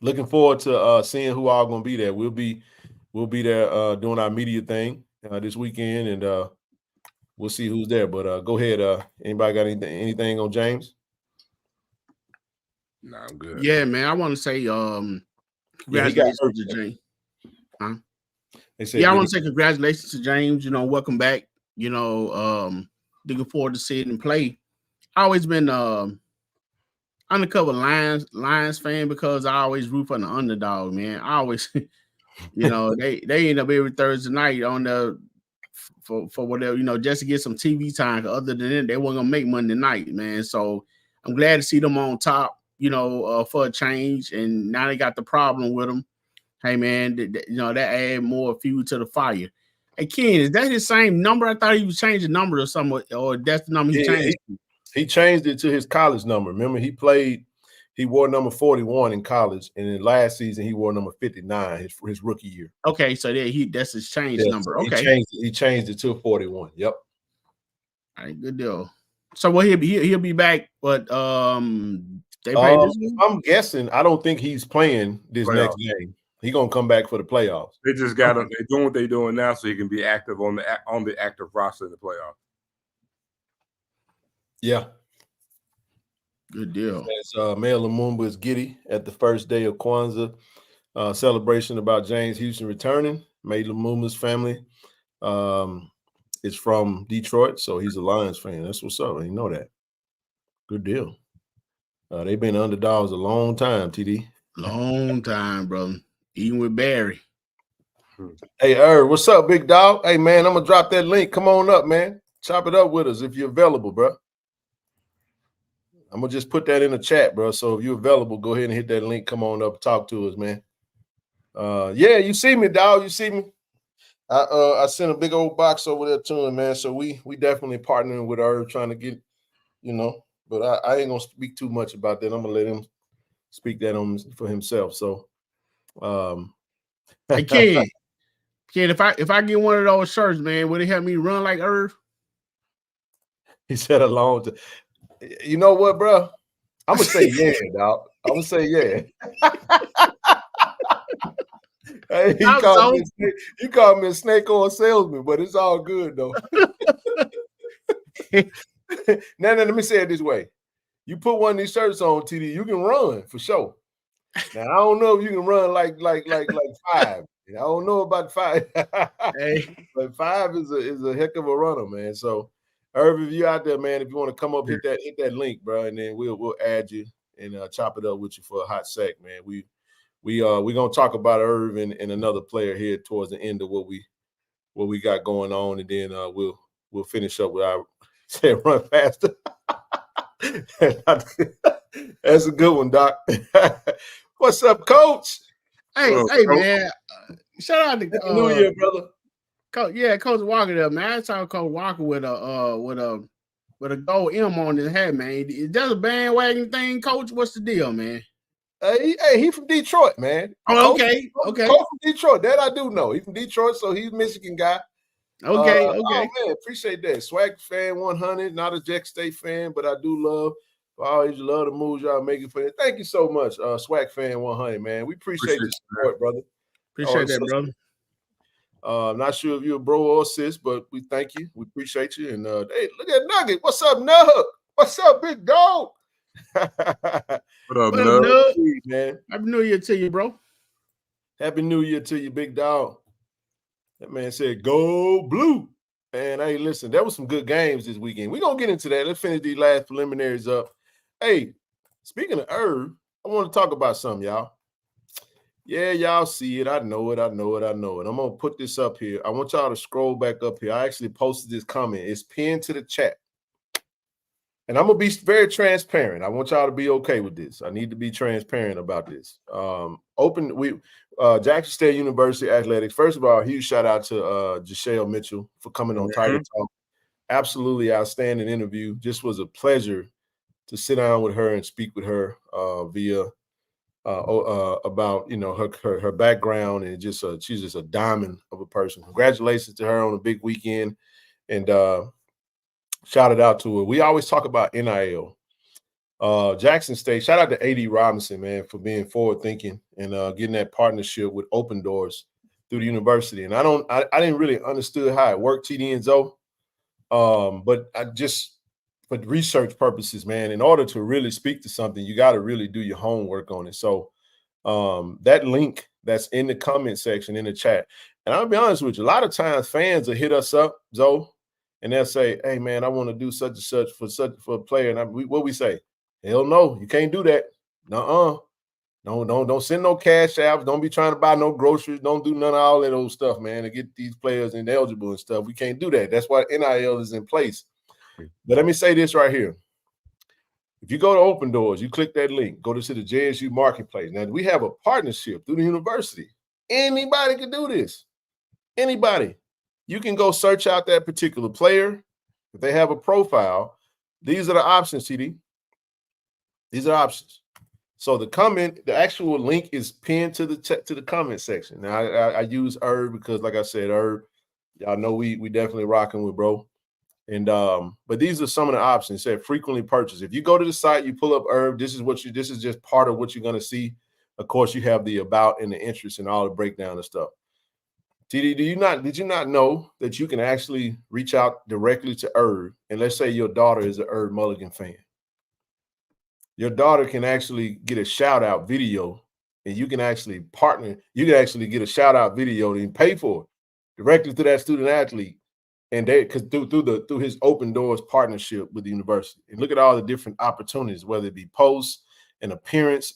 Looking forward to seeing who all gonna be there. We'll be there doing our media thing this weekend, and we'll see who's there. But go ahead. Anybody got anything on James? No, I'm good. Yeah, man. I want to say congratulations to James. Huh? I want to say congratulations to James. Welcome back. Looking forward to seeing him play. I always been undercover Lions fan because I always root for the underdog, man. I always, they end up every Thursday night on the for whatever, just to get some TV time. Other than that, they weren't gonna make Monday night, man. So I'm glad to see them on top, for a change. And now they got the problem with them. Hey, man, that add more fuel to the fire. Hey, Ken, is that his same number? I thought he was changing the number or something, or that's the number he changed. He changed it to his college number. Remember, he wore number 41 in college, and in last season he wore number 59, his rookie year. Okay, so that's his changed number. So okay, he changed it to 41. Yep. All right, good deal. So he'll be back, but they play this game? I'm guessing. I don't think he's playing this next game. He's gonna come back for the playoffs. They just got him. They're doing what they're doing now, so he can be active on the active roster in the playoffs. Yeah, good deal. As Mayor Lumumba is giddy at the first day of Kwanzaa celebration about James Houston returning. Mayor Lumumba's family is from Detroit, so he's a Lions fan. That's what's up. You know that. Good deal. They've been underdogs a long time, TD. Long time, brother. Even with Barry. Hey, what's up, big dog? Hey, man, I'm gonna drop that link. Come on up, man. Chop it up with us if you're available, bro. I'm gonna just put that in the chat, bro. So if you're available, go ahead and hit that link. Come on up, talk to us, man. Yeah, you see me, dog. You see me. I sent a big old box over there to him, man. So we definitely partnering with Herb, trying to get, but I ain't gonna speak too much about that. I'm gonna let him speak that on for himself. So hey, Ken, if I get one of those shirts, man, would it help me run like Irv? He said a long time. You know what, bro? I'm gonna say yeah, dog. I'm gonna say yeah. Hey, I'm so you called me a snake oil salesman, but it's all good though. Now, let me say it this way. You put one of these shirts on, TD, you can run for sure. Now, I don't know if you can run like 5. I don't know about 5. hey. But 5 is a heck of a runner, man. So, Irv, if you out there, man, if you want to come up, hit that link, bro, and then we'll add you and chop it up with you for a hot sec, man. We're gonna talk about Irv and another player here towards the end of what we got going on, and then we'll finish up with our say run faster. That's a good one, Doc. What's up, Coach? Hey, Coach. man. Shout out to Happy New Year, brother. Coach Walker there, man. I saw Coach Walker with a gold M on his head, man. Is that a bandwagon thing, Coach? What's the deal, man? He from Detroit, man. Oh, okay. Coach from Detroit. That I do know. He's from Detroit, so he's a Michigan guy. Okay. Oh man, appreciate that. Swac fan 100, not a Jack State fan, but I do love. I always love the moves y'all making for it. Thank you so much, Swac fan 100, man. We appreciate the support, brother. Appreciate that, brother. I'm not sure if you're a bro or sis, but we thank you. We appreciate you. And hey, look at Nugget. What's up, Nug? What's up, big dog? What up, Nug? Man. Happy New Year to you, bro. Happy New Year to you, big dog. That man said, go blue. And hey, listen, there was some good games this weekend. We're going to get into that. Let's finish these last preliminaries up. Hey, speaking of Irv, I want to talk about something, y'all. Yeah, y'all see it. I know it. I'm going to put this up here. I want y'all to scroll back up here. I actually posted this comment. It's pinned to the chat. And I'm going to be very transparent. I want y'all to be okay with this. I need to be transparent about this. Jackson State University Athletics. First of all, a huge shout out to Jashelle Mitchell for coming on Tiger Talk. Absolutely outstanding interview. Just was a pleasure to sit down with her and speak with her via about her background, and just she's just a diamond of a person. Congratulations to her on a big weekend, and shout it out to her. We always talk about NIL. Jackson State, shout out to A.D. Robinson, man, for being forward thinking and getting that partnership with Open Doors through the university. And I didn't really understood how it worked, TD and Zoe, but I just, for research purposes, man, in order to really speak to something, you got to really do your homework on it. So that link that's in the comment section in the chat, and I'll be honest with you, a lot of times fans will hit us up, Zoe, and they'll say, "Hey, man, I want to do such and such for a player," and what we say. Hell no, you can't do that. Nuh-uh. Don't send no cash apps. Don't be trying to buy no groceries. Don't do none of all that old stuff, man, to get these players ineligible and stuff. We can't do that. That's why NIL is in place. But let me say this right here. If you go to Open Doors, you click that link, go to the JSU Marketplace. Now, we have a partnership through the university. Anybody can do this. Anybody. You can go search out that particular player. If they have a profile, these are the options, TD. These are options. So the actual link is pinned to the comment section. Now I use Irv because, like I said, Irv, y'all know we definitely rocking with bro. And but these are some of the options. It said frequently purchased. If you go to the site, you pull up Irv. This is just part of what you're gonna see. Of course, you have the about and the interest and all the breakdown and stuff. TD, did you not know that you can actually reach out directly to Irv? And let's say your daughter is an Irv Mulligan fan. Your daughter can actually get a shout out video, and you can actually partner. You can actually get a shout out video and pay for it directly to that student athlete, and because through his Open Doors partnership with the university. And look at all the different opportunities, whether it be posts, an appearance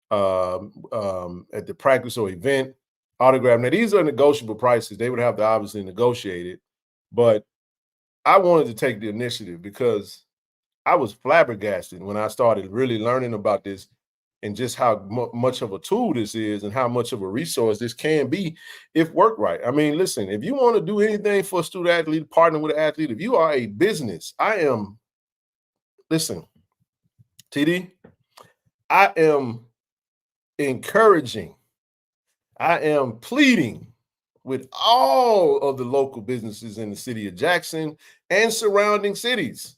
at the practice or event, autograph. Now these are negotiable prices. They would have to obviously negotiate it, but I wanted to take the initiative because I was flabbergasted when I started really learning about this and just how much of a tool this is and how much of a resource this can be if worked right. I mean, listen, if you want to do anything for a student athlete, partner with an athlete, if you are a business, listen, TD, I am encouraging, I am pleading with all of the local businesses in the city of Jackson and surrounding cities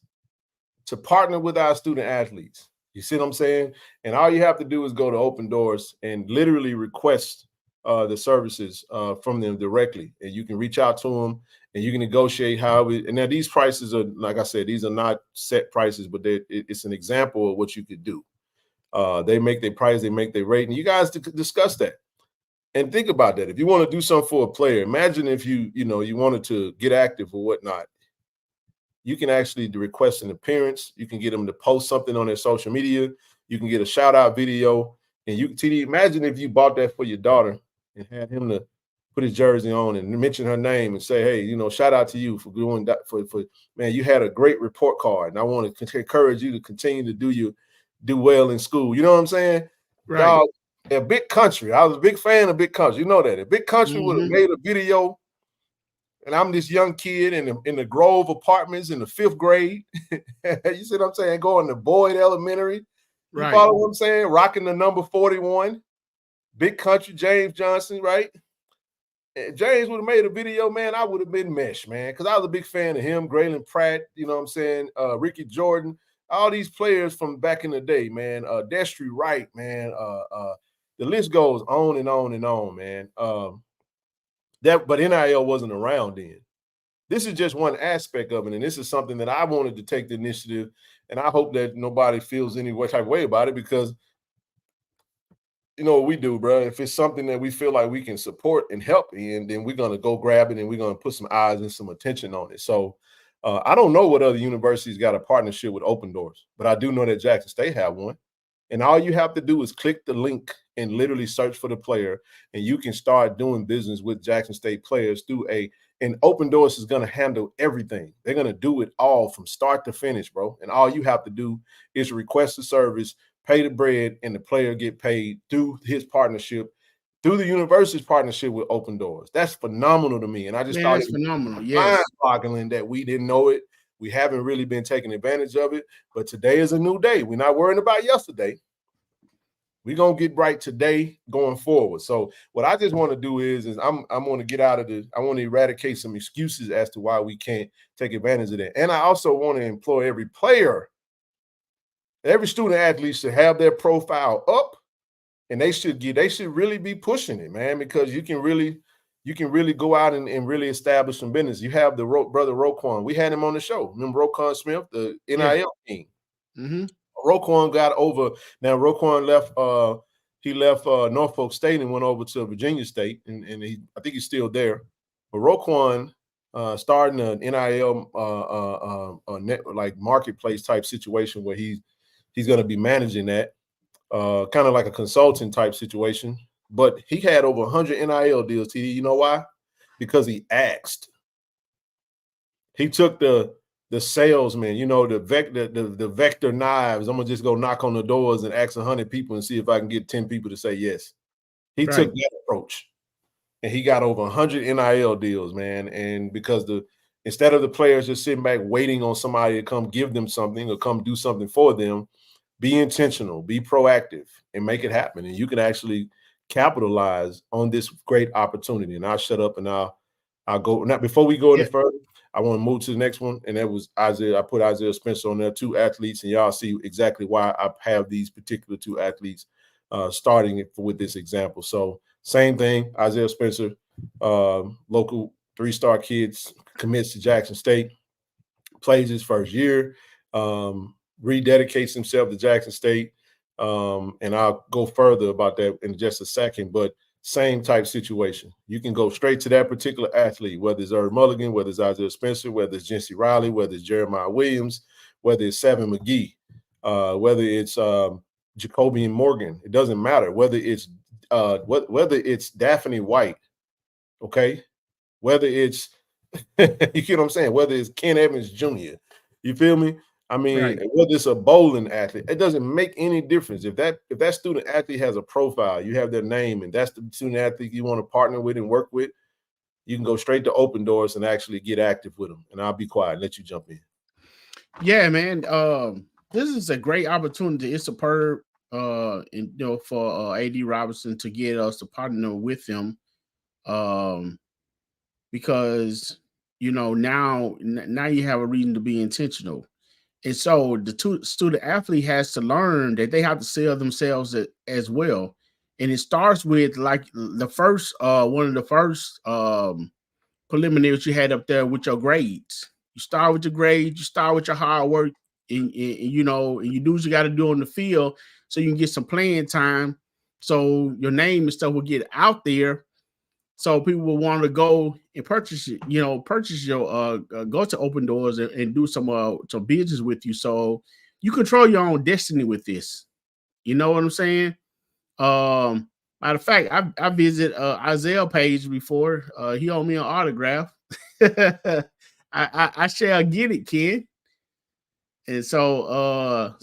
to partner with our student athletes. You see what I'm saying? And all you have to do is go to Open Doors and literally request the services from them directly, and you can reach out to them and you can negotiate how and now these prices are, like I said, these are not set prices, but it's an example of what you could do. They make their price, they make their rate, and you guys discuss that. And think about that. If you want to do something for a player, imagine if you wanted to get active or whatnot. You can actually request an appearance. You can get them to post something on their social media. You can get a shout out video. And you, TD, imagine if you bought that for your daughter and had him to put his jersey on and mention her name and say, hey, shout out to you for doing that. For man, you had a great report card, and I want to encourage you to continue to do well in school. You know what I'm saying? Right. Dog, a big country. I was a big fan of Big Country. You know that. A Big Country would have made a video. And I'm this young kid in the Grove Apartments in the 5th grade. You see what I'm saying? Going to Boyd Elementary. You follow what I'm saying? Rocking the number 41. Big Country, James Johnson, right? And James would have made a video, man. I would have been mesh, man, because I was a big fan of him. Graylin Pratt, you know what I'm saying? Ricky Jordan, all these players from back in the day, man. Destry Wright, man. The list goes on and on and on, man. But NIL wasn't around then. This is just one aspect of it, and this is something that I wanted to take the initiative, and I hope that nobody feels any type of way about it, because you know what we do, bro. If it's something that we feel like we can support and help in, then we're going to go grab it and we're going to put some eyes and some attention on it. So I don't know what other universities got a partnership with Open Doors, but I do know that Jackson State have one. And all you have to do is click the link and literally search for the player, and you can start doing business with Jackson State players through and Open Doors is going to handle everything. They're going to do it all from start to finish, bro. And all you have to do is request the service, pay the bread, and the player get paid through his partnership, through the university's partnership with Open Doors. That's phenomenal to me. And I just thought it was phenomenal. Yes. mind-boggling that we didn't know it. We haven't really been taking advantage of it, but today is a new day. We're not worrying about yesterday. We're going to get right today going forward. So what I just want to do is I'm going to get out of this. I want to eradicate some excuses as to why we can't take advantage of that. And I also want to employ every player, every student athlete should have their profile up, and they should really be pushing it, man, because you can really go out and really establish some business. You have the brother Roquan. We had him on the show. Remember Roquan Smith, the NIL team. Mm-hmm. Roquan got over. Now Roquan left. He left Norfolk State and went over to Virginia State, and I think he's still there. But Roquan starting an NIL like marketplace type situation where he's going to be managing that, kind of like a consultant type situation. But he had over 100 NIL deals, TD. You know why? Because he asked. He took the salesman, the vector knives. I'm going to just go knock on the doors and ask 100 people and see if I can get 10 people to say yes. He took that approach, and he got over 100 NIL deals, man. And because instead of the players just sitting back waiting on somebody to come give them something or come do something for them, be intentional, be proactive, and make it happen. And you can actually capitalize on this great opportunity. And I'll shut up and I'll go. Now, before we go any further, I want to move to the next one. And that was Isaiah. I put Isaiah Spencer on there, 2 athletes, and y'all see exactly why I have these particular 2 athletes starting with this example. So same thing, Isaiah Spencer, local 3-star kids, commits to Jackson State, plays his first year, rededicates himself to Jackson State. And I'll go further about that in just a second, but same type situation. You can go straight to that particular athlete, whether it's Irv Mulligan, whether it's Isaiah Spencer, whether it's Jency Riley, whether it's Jeremiah Williams, whether it's Savin McGee, whether it's Jacobian Morgan. It doesn't matter whether it's Daphne White, okay? Whether it's you get what I'm saying, whether it's Ken Evans Jr. You feel me? I mean, whether it's a bowling athlete, it doesn't make any difference. If that student athlete has a profile, you have their name, and that's the student athlete you want to partner with and work with, you can go straight to Open Doors and actually get active with them. And I'll be quiet and let you jump in. Yeah, man. This is a great opportunity. It's superb, for AD Robinson to get us to partner with him, because now you have a reason to be intentional. And so the student athlete has to learn that they have to sell themselves as well. And it starts with like the first one of the first preliminaries you had up there with your grades. You start with your grades, you start with your hard work, and you know, and you do what you got to do on the field so you can get some playing time. So your name and stuff will get out there. So people will want to go and purchase it, you know, purchase your go to Open Doors and do some business with you. So you control your own destiny with this. You know what I'm saying? Matter of fact, I visit Isaiah page before. He owed me an autograph. I shall get it, Ken. And so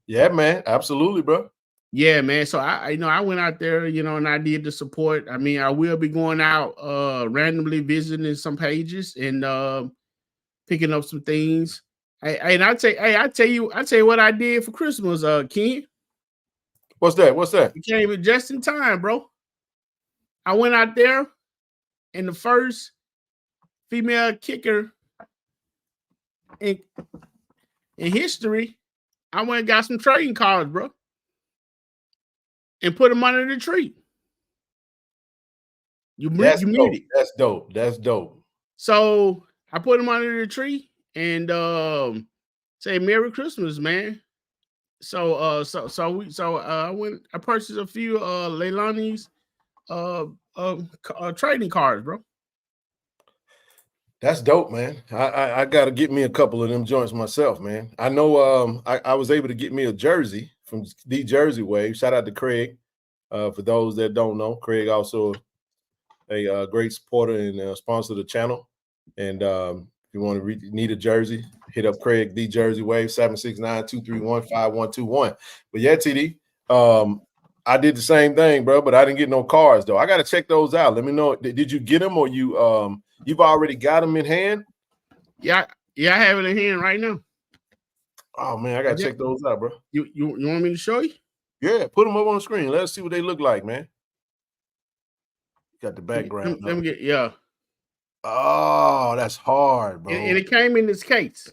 yeah, man, absolutely, bro. yeah, man. So I went out there, you know, and I did the support. I mean, I will be going out randomly visiting some pages and picking up some things. And I tell you what I did for Christmas, Ken. What's that? What's that? You came in just in time, bro. I went out there, and the first female kicker in history, I went and got some trading cards, bro, and put them under the tree. You muted. That's dope. That's dope. So I put them under the tree and say Merry Christmas, man. So I went. I purchased a few Leilani's trading cards, bro. That's dope, man. I got to get me a couple of them joints myself, man. I know I was able to get me a jersey from the Jersey Wave. Shout out to Craig. For those that don't know, Craig also a great supporter and sponsor of the channel. And if you want to need a jersey, hit up Craig, the Jersey Wave, 769-231-5121. But yeah, TD, I did the same thing, bro, but I didn't get no cards, though. I got to check those out. Let me know. Did you get them or you've already got them in hand? Yeah, I have it in hand right now. Oh, man, I got to check those out, bro. You want me to show you? Yeah, put them up on the screen. Let us see what they look like, man. Got the background. Let me get, yeah. Oh, that's hard, bro. And it came in this case.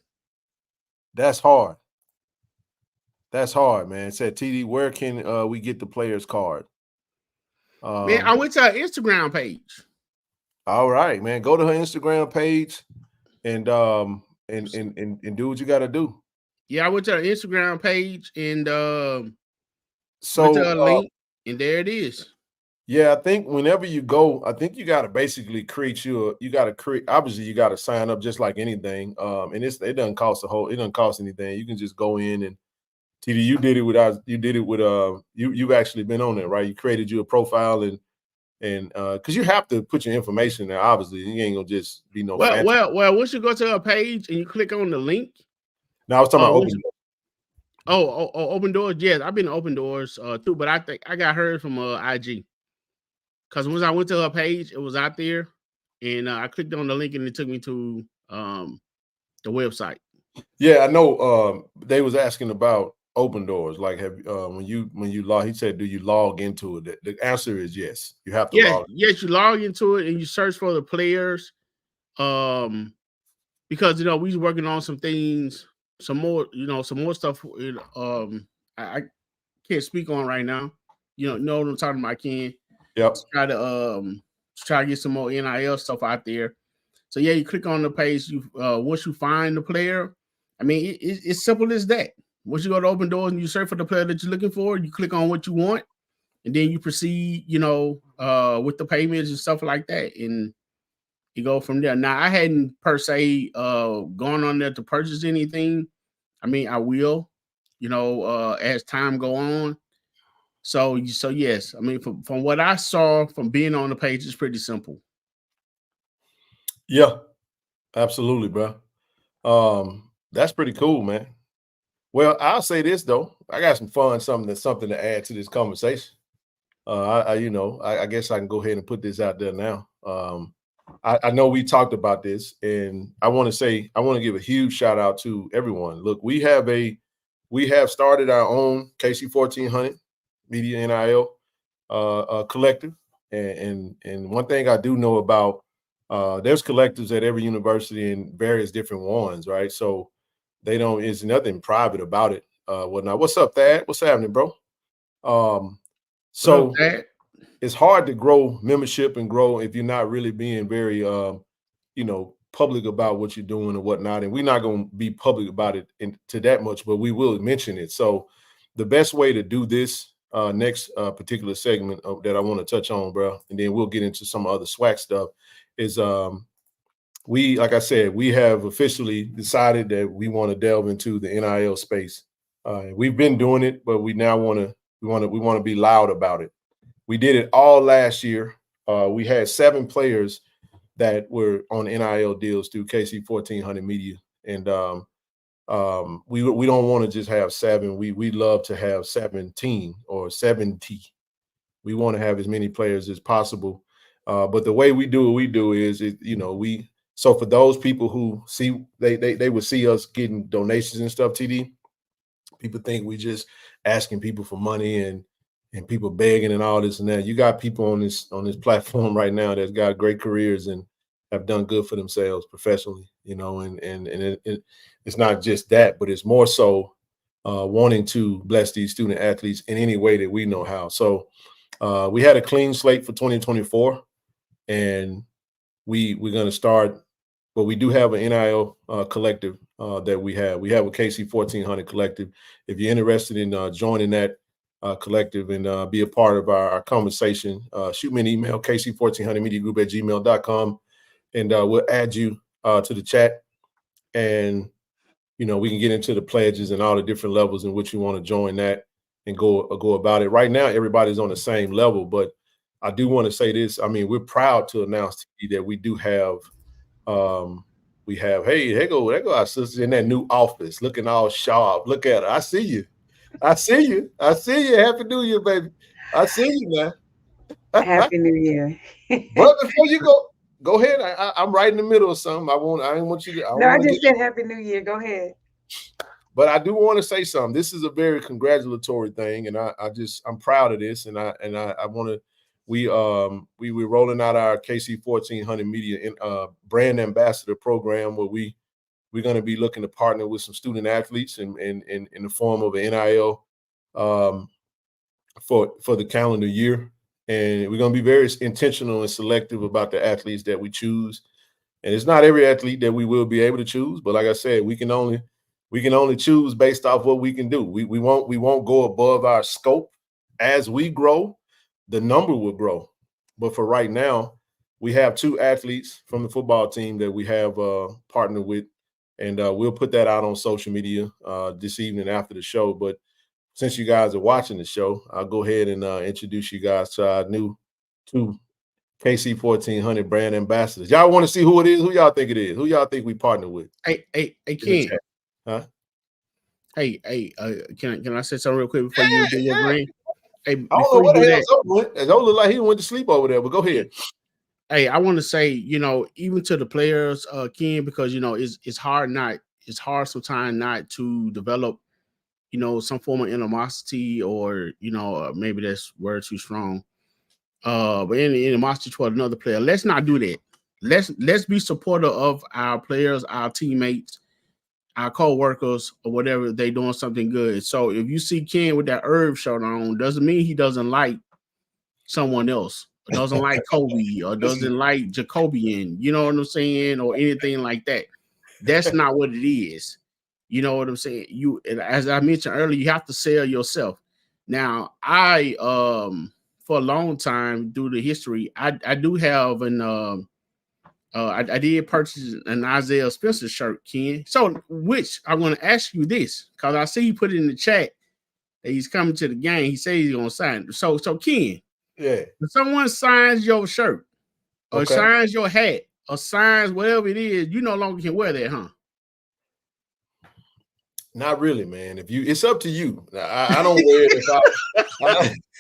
That's hard. That's hard, man. It said, TD, where can we get the player's card? Man, I went to her Instagram page. All right, man. Go to her Instagram page and do what you got to do. Yeah, I went to her Instagram page and so went to her link, and there it is. Yeah, I think whenever you go, I think you got to basically create obviously you got to sign up just like anything. And it doesn't cost it doesn't cost anything. You can just go in and TD, you've actually been on there, right? You created you a profile and because you have to put your information there, obviously. You ain't gonna just be no fancy. Well, once you go to her page and you click on the link. No, I was talking about Open Doors. Open Doors. Yes, I've been to Open Doors too, but I think I got hers from IG. Because once I went to her page, it was out there, and I clicked on the link, and it took me to the website. Yeah, I know. They was asking about Open Doors. Like, have when you log, he said, do you log into it? The answer is yes. You have to log. Yes, you log into it and you search for the players. Because we was working on some things, some more stuff. I can't speak on right now. Know what I'm talking about. I can. Yep. Try to get some more NIL stuff out there. So yeah, you click on the page. You once you find the player, I mean it's simple as that. Once you go to Open Doors and you search for the player that you're looking for, you click on what you want, and then you proceed, with the payments and stuff like that, and you go from there. Now I hadn't per se gone on there to purchase anything. I mean I will, as time go on. So yes, I mean from what I saw from being on the page, it's pretty simple. Yeah, absolutely, bro. That's pretty cool, man. Well, I'll say this though, I got some fun, something to add to this conversation. I guess I can go ahead and put this out there now. I know we talked about this, and I want to give a huge shout out to everyone. Look, we have started our own KC-1400 Media NIL collective, and one thing I do know about there's collectives at every university in various different ones, right? So it's nothing private about it. Whatnot. What's up, Thad? What's happening, bro? So it's hard to grow membership and grow if you're not really being very, public about what you're doing and whatnot. And we're not going to be public about it to that much, but we will mention it. So the best way to do this next particular segment that I want to touch on, bro, and then we'll get into some other Swac stuff, is like I said, we have officially decided that we want to delve into the NIL space. We've been doing it, but we now want to be loud about it. We did it all last year. We had 7 players that were on NIL deals through KC-1400 Media, and we don't want to just have 7. We love to have 17 or 70. We want to have as many players as possible. But the way we do is so for those people who see they would see us getting donations and stuff, TD, people think we just asking people for money and people begging and all this and that. You got people on this platform right now that's got great careers and have done good for themselves professionally, and it's not just that, but it's more so wanting to bless these student athletes in any way that we know how. So we had a clean slate for 2024, and we're going to start. But we do have an NIL collective that we have. We have a KC-1400 collective. If you're interested in joining that collective and be a part of our conversation, shoot me an email, kc1400mediagroup@gmail.com, and we'll add you to the chat. And, we can get into the pledges and all the different levels in which you want to join that and go about it. Right now, everybody's on the same level, but I do want to say this. I mean, we're proud to announce to you that we do have there go our sister in that new office looking all sharp. Look at her. I see you. Happy New Year, baby. I see you, man. Happy New Year. But before you go ahead. I'm right in the middle of something. I didn't want you to. I just said Happy New Year. Go ahead. But I do want to say something. This is a very congratulatory thing, and I'm proud of this, and I want to. We were rolling out our KC-1400 Media brand ambassador program, where we're going to be looking to partner with some student athletes in the form of an NIL for the calendar year, and we're going to be very intentional and selective about the athletes that we choose. And it's not every athlete that we will be able to choose, but like I said, we can only choose based off what we can do. We won't go above our scope. As we grow, the number will grow. But for right now, we have 2 athletes from the football team that we have partnered with, and we'll put that out on social media this evening after the show. But since you guys are watching the show, I'll go ahead and introduce you guys to our new 2 KC-1400 brand ambassadors. Y'all want to see who it is? Who y'all think it is? Who y'all think we partner with? Hey, Ken. Huh? Hey, can I say something real quick before you do your brand? Hey, I don't know what the hell's up with. It don't look like he went to sleep over there, but go ahead. Hey, I want to say, even to the players, Ken, because it's hard sometimes not to develop, some form of animosity, or maybe that's word too strong. But animosity toward another player. Let's not do that. Let's be supportive of our players, our teammates, our co-workers, or whatever, they doing something good. So if you see Ken with that herb shirt on, doesn't mean he doesn't like someone else, or doesn't like Kobe, or doesn't like Jacobian, you know what I'm saying, or anything like that. That's not what it is. You know what I'm saying? As I mentioned earlier, you have to sell yourself. Now, I for a long time, due to history, I do have an I did purchase an Isaiah Spencer shirt, Ken. So, which I'm going to ask you this, because I see you put it in the chat that he's coming to the game. He says he's going to sign. So Ken, yeah, if someone signs your shirt, or signs your hat, or signs whatever it is, you no longer can wear that, huh? Not really, man. It's up to you. I don't wear it.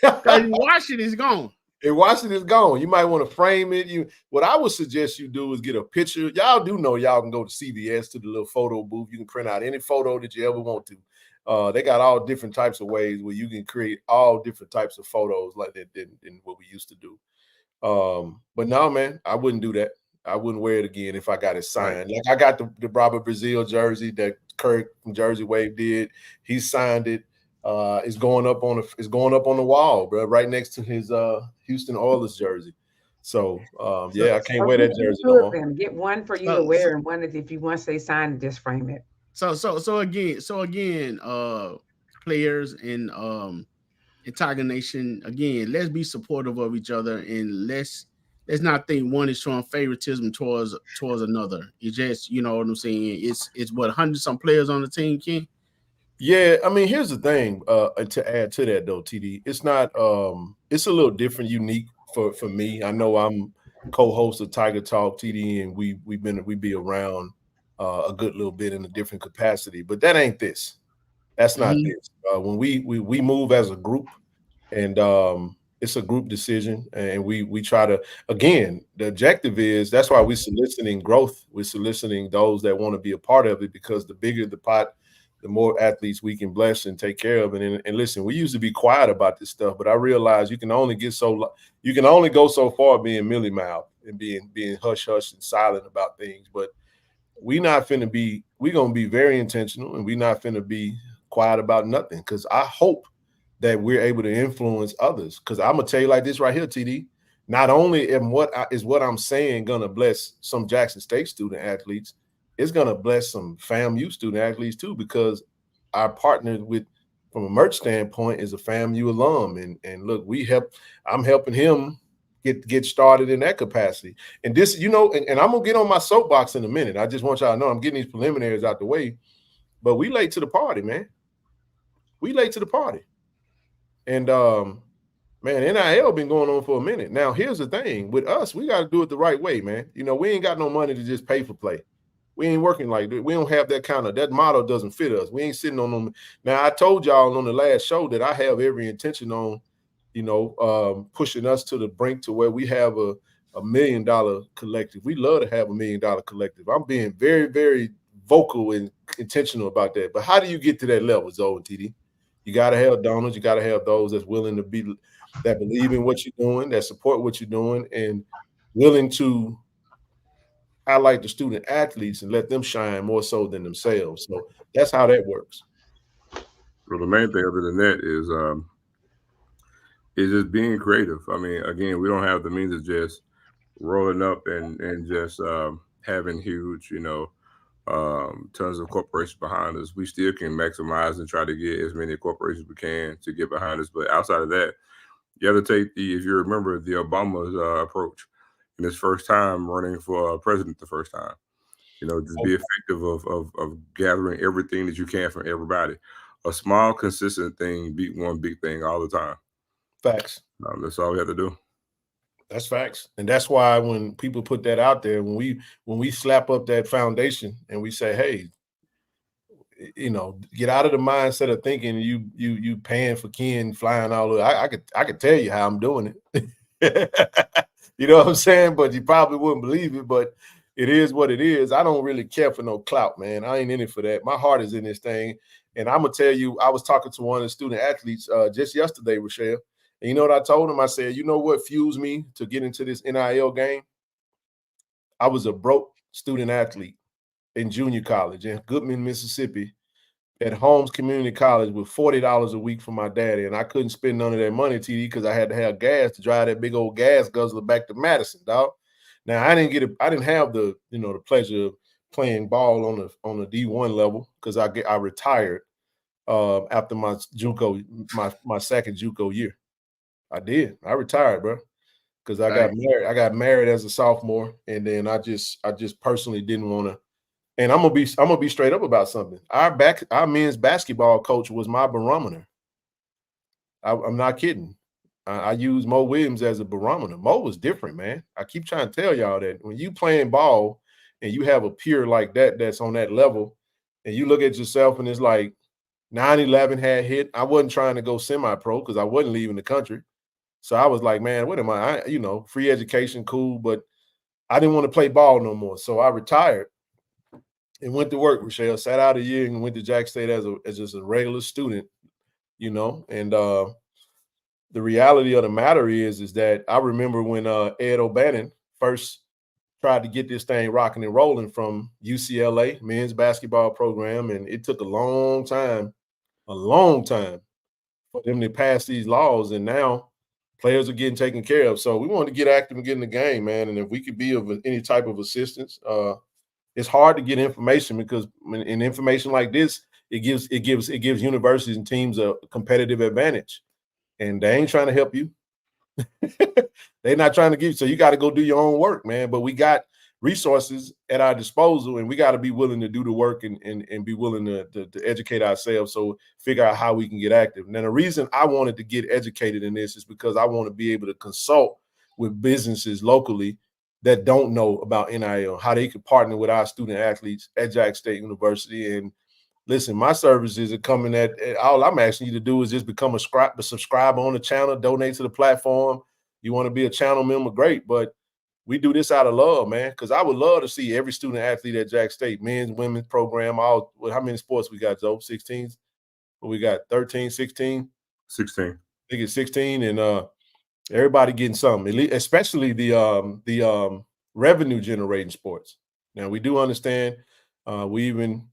Because you wash it, it's gone. And washing is gone. You might want to frame it. What I would suggest you do is get a picture. Y'all do know y'all can go to CVS, to the little photo booth. You can print out any photo that you ever want to. They got all different types of ways where you can create all different types of photos like that than what we used to do. But no, man, I wouldn't do that. I wouldn't wear it again if I got it signed. Like I got the Robert Brazil jersey that Kirk from Jersey Wave did. He signed it. It's going up on the wall, bro, right next to his Houston Oilers jersey. So yeah, I can't wear that jersey no more. Then get one for you to wear, and one if you once they sign it, just frame it. So again, players and Tiger Nation, again, let's be supportive of each other, and let's not think one is showing favoritism towards another. It's just, you know what I'm saying, it's what, 100-some players on the team, Ken? Yeah, I mean, here's the thing, to add to that though, TD, it's not it's a little different, unique for me. I know I'm co-host of Tiger Talk, TD, and we be around a good little bit in a different capacity, but that ain't this. That's not this. When we move as a group, and it's a group decision, and we try to, again, the objective is, that's why we're soliciting growth. We're soliciting those that want to be a part of it, because the bigger the pot, the more athletes we can bless and take care of. And listen, we used to be quiet about this stuff, but I realize you can only go so far being mealy mouthed and being hush hush and silent about things. But we're gonna be very intentional, and we're not finna be quiet about nothing, because I hope that we're able to influence others. Because I'm gonna tell you like this right here, TD. Not only is what I'm saying gonna bless some Jackson State student athletes, it's gonna bless some FAMU student athletes too, because our partner from a merch standpoint is a FAMU alum, and look, I'm helping him get started in that capacity. And this, and I'm gonna get on my soapbox in a minute. I just want y'all to know I'm getting these preliminaries out the way, but we late to the party, man. We late to the party. And man, NIL been going on for a minute. Now, here's the thing with us, we got to do it the right way, man. We ain't got no money to just pay for play. We ain't working like that. We don't have that model doesn't fit us. We ain't sitting on them. Now, I told y'all on the last show that I have every intention on, pushing us to the brink to where we have a $1 million collective. We love to have $1 million collective. I'm being very, very vocal and intentional about that. But how do you get to that level, Zoe and TD? You got to have donors. You got to have those that's willing to that believe in what you're doing, that support what you're doing, and willing to highlight the student athletes and let them shine more so than themselves. So that's how that works. Well, the main thing other than that is just being creative. I mean, again, we don't have the means of just rolling up and just having huge, tons of corporations behind us. We still can maximize and try to get as many corporations as we can to get behind us. But outside of that, you have to take if you remember the Obama's approach in his first time running for president the first time, just be effective of gathering everything that you can from everybody. A small, consistent thing beat one big thing all the time. Facts. That's all we have to do. That's facts. And that's why when people put that out there, when we slap up that foundation and we say, hey, get out of the mindset of thinking you paying for Ken flying all over. I could tell you how I'm doing it. You know what I'm saying? But you probably wouldn't believe it, but it is what it is. I don't really care for no clout, man. I ain't in it for that. My heart is in this thing. And I'm going to tell you, I was talking to one of the student athletes just yesterday, Rochelle. And you know what I told him? I said, you know what fuels me to get into this NIL game? I was a broke student athlete in junior college in Goodman, Mississippi, at Holmes Community College with $40 a week for my daddy. And I couldn't spend none of that money, TD, because I had to have gas to drive that big old gas guzzler back to Madison, dog. Now, I didn't have the pleasure of playing ball on the D1 level, because I retired after my JUCO, my second JUCO year. I did. I retired, bro, because I got married. I got married as a sophomore, and then I just personally didn't want to. And I'm gonna be straight up about something. Our men's basketball coach was my barometer. I'm not kidding. I use Mo Williams as a barometer. Mo was different, man. I keep trying to tell y'all that when you playing ball and you have a peer like that that's on that level, and you look at yourself and it's like 9/11 had hit. I wasn't trying to go semi-pro because I wasn't leaving the country. So I was like, man, what am I? Free education, cool, but I didn't want to play ball no more. So I retired and went to work, Rochelle. Sat out a year and went to Jack State as just a regular student, And the reality of the matter is that I remember when Ed O'Bannon first tried to get this thing rocking and rolling from UCLA men's basketball program, and it took a long time for them to pass these laws, and now players are getting taken care of. So we want to get active and get in the game, man. And if we could be of any type of assistance, it's hard to get information because in information like this, it gives universities and teams a competitive advantage, and they ain't trying to help you. They're not trying to give you, so you got to go do your own work, man. But we got resources at our disposal, and we got to be willing to do the work and be willing to educate ourselves. So figure out how we can get active. And then the reason I wanted to get educated in this is because I want to be able to consult with businesses locally that don't know about NIL, how they could partner with our student athletes at Jackson State University. And listen, my services are coming at all I'm asking you to do is just become a subscriber on the channel, donate to the platform. You want to be a channel member, great, but we do this out of love, man, because I would love to see every student athlete at Jack State, men's, women's program, how many sports we got, Joe? 16? But we got 13, 16? 16. I think it's 16, and everybody getting something, especially the revenue generating sports. Now, we do understand I won't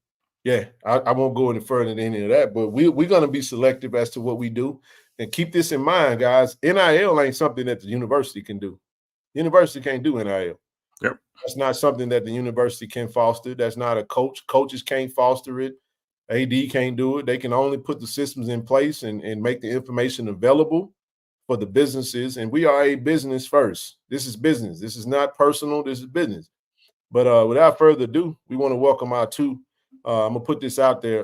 go any further than any of that, but we're going to be selective as to what we do. And keep this in mind, guys. NIL ain't something that the university can do. University can't do NIL. Yep. That's not something that the university can foster. That's not a coach. Coaches can't foster it. AD can't do it. They can only put the systems in place and make the information available for the businesses. And we are a business first. This is business. This is not personal. This is business. But without further ado, we want to welcome our two. I'm going to put this out there.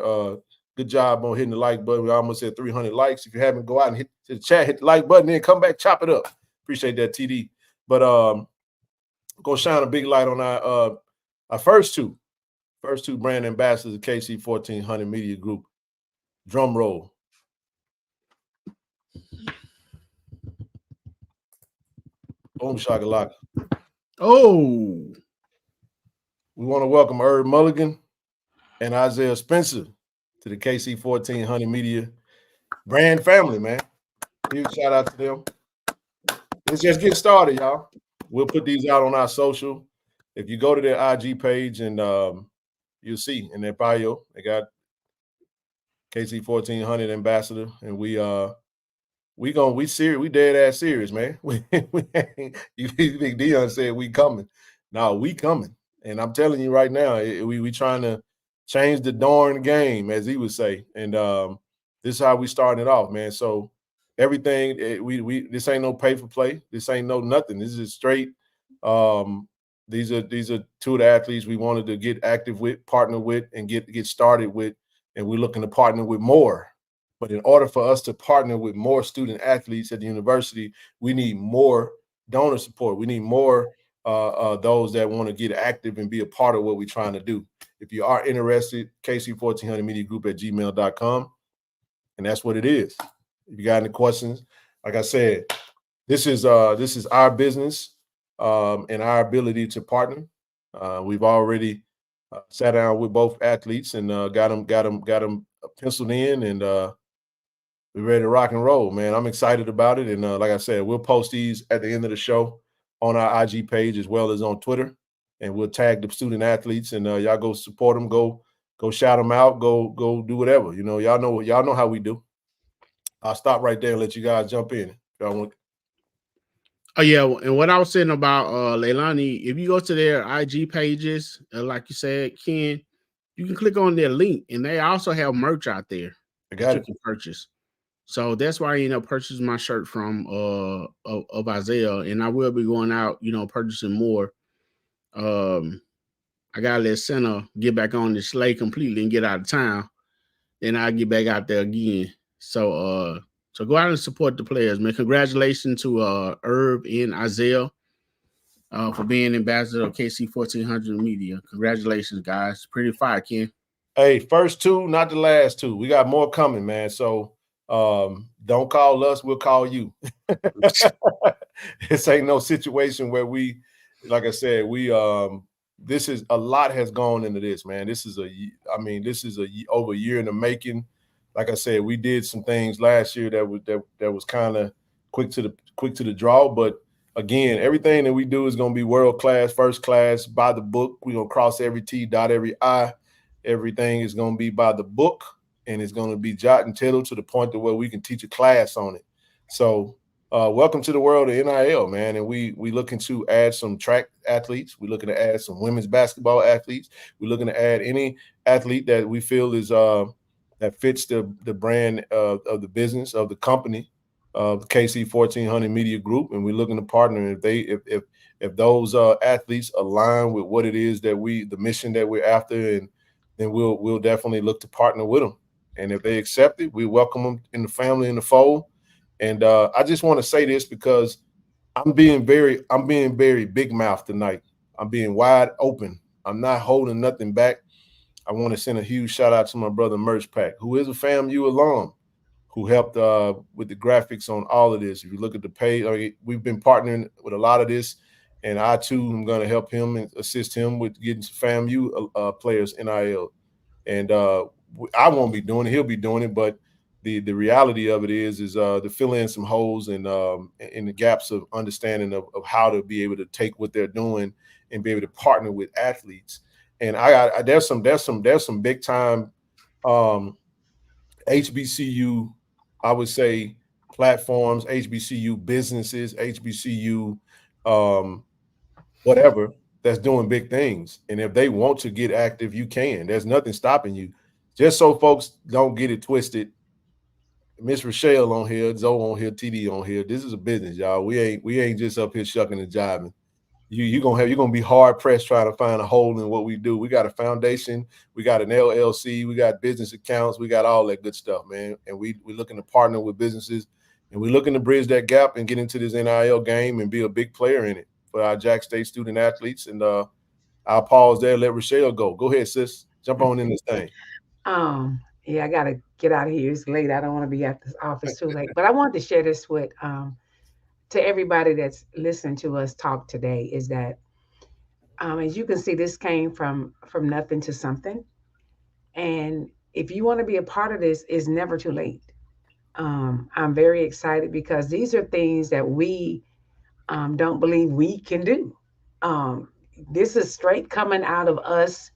Good job on hitting the like button. We almost hit 300 likes. If you haven't, go out and hit the chat, hit the like button, then come back, chop it up. Appreciate that, TD. But go shine a big light on our first two brand ambassadors of KC-1400 Media Group. Drum roll. Boom shakalaka. Oh. We want to welcome Herb Mulligan and Isaiah Spencer to the KC-1400 Media brand family, man. Huge shout out to them. Let's just get started, y'all. We'll put these out on our social. If you go to their IG page and you'll see in their bio, they got KC-1400 ambassador, and we dead ass serious, man. You think Dion said we coming? No, we coming. And I'm telling you right now, we trying to change the darn game, as he would say. And this is how we starting it off, man. So everything this ain't no pay for play. This ain't no nothing. This is straight. These are two of the athletes we wanted to get active with, partner with, and get started with. And we're looking to partner with more. But in order for us to partner with more student athletes at the university, we need more donor support. We need more those that want to get active and be a part of what we're trying to do. If you are interested, KC1400 Media Group at gmail.com. And that's what it is. If you got any questions, like I said, this is our business and our ability to partner. We've already sat down with both athletes and got them penciled in, and we're ready to rock and roll, man. I'm excited about it. And like I said, we'll post these at the end of the show on our IG page as well as on Twitter. And we'll tag the student athletes, and y'all go support them, go shout them out, go do whatever. You know, y'all know how we do. I'll stop right there and let you guys jump in. Y'all want. Oh yeah, and what I was saying about Leilani, if you go to their IG pages, like you said, Ken, you can click on their link, and they also have merch out there that you can purchase. So that's why I ended up purchasing my shirt from of Isaiah, and I will be going out, purchasing more. I gotta let Senna get back on the sleigh completely and get out of town. Then I'll get back out there again. So go out and support the players, man. Congratulations to Herb and Isaiah for being ambassador of KC-1400 Media. Congratulations, guys. Pretty fire, Ken. Hey, first two, not the last two. We got more coming, man. So don't call us, we'll call you. This ain't no situation where we, like I said, this is a lot has gone into this, man. This is over a year in the making. Like I said, we did some things last year that was kind of quick to the draw. But again, everything that we do is going to be world class, first class, by the book. We're going to cross every T, dot every I. Everything is going to be by the book. and it's going to be jot and tittle to the point to where we can teach a class on it. So welcome to the world of NIL, man. And we looking to add some track athletes. We're looking to add some women's basketball athletes. We're looking to add any athlete that we feel is that fits the brand of the business of the company, the KC-1400 Media Group. And we're looking to partner. If those athletes align with what it is that the mission that we're after, and then we'll definitely look to partner with them. And if they accept it, we welcome them in the family, in the fold. And I just want to say this because I'm being very big mouth tonight. I'm being wide open. I'm not holding nothing back. I want to send a huge shout out to my brother Merch Pack, who is a FAMU alum, who helped with the graphics on all of this. If you look at the page, we've been partnering with a lot of this, and I too am going to help him and assist him with getting some FAMU players NIL. And I won't be doing it; he'll be doing it, but the reality of it is to fill in some holes and in the gaps of understanding of how to be able to take what they're doing and be able to partner with athletes. And there's some big time HBCU, I would say, platforms, HBCU businesses, HBCU whatever, that's doing big things. And if they want to get active, you can. There's nothing stopping you. Just so folks don't get it twisted. Miss Rochelle on here, Zoe on here, TD on here. This is a business, y'all. We ain't just up here shucking and jiving. You're gonna be hard pressed trying to find a hole in what we do. We got a foundation, we got an LLC, we got business accounts, we got all that good stuff, man. And we're looking to partner with businesses, and we're looking to bridge that gap and get into this NIL game and be a big player in it for our Jack State student athletes. And I'll pause there, let Rochelle go. Go ahead, sis. Jump on in this thing. Yeah, I gotta get out of here. It's late. I don't want to be at this office too late. But I wanted to share this with to everybody that's listening to us talk today, is that as you can see, this came from nothing to something. And if you want to be a part of this, it's never too late. I'm very excited because these are things that we don't believe we can do. This is straight coming out of us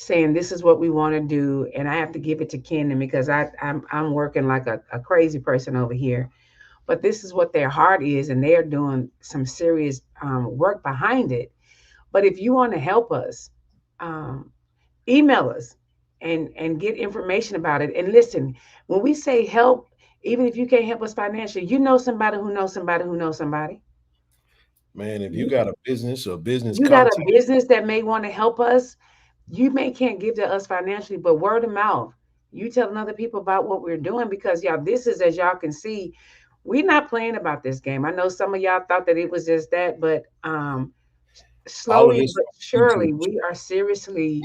saying this is what we want to do. And I have to give it to Kenan because I'm working like a crazy person over here. But this is what their heart is, and they're doing some serious work behind it. But if you want to help us, email us and get information about it. And listen, when we say help, even if you can't help us financially, you know somebody who knows somebody who knows somebody. Man, if you got a business or business, you got a business that may want to help us. You can't give to us financially, but word of mouth. You telling other people about what we're doing, because y'all, this is, as y'all can see, we're not playing about this game. I know some of y'all thought that it was just that, but slowly but surely we are seriously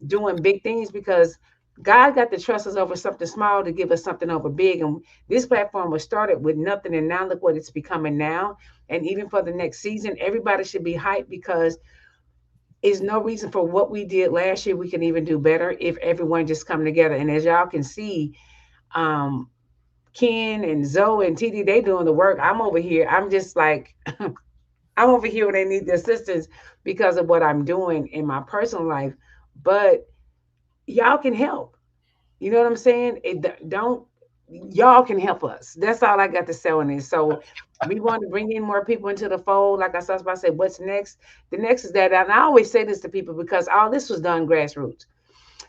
doing big things, because God got to trust us over something small to give us something over big. And this platform was started with nothing, and now look what it's becoming now. And even for the next season, everybody should be hyped, because is no reason for what we did last year we can even do better if everyone just come together. And as y'all can see, Ken and Zoe and TD, they doing the work. I'm over here. I'm just like, I'm over here when they need the assistance because of what I'm doing in my personal life. But y'all can help. You know what I'm saying? Y'all can help us. That's all I got to say on this. So we want to bring in more people into the fold. Like I was about to say, what's next? The next is that, and I always say this to people because all this was done grassroots.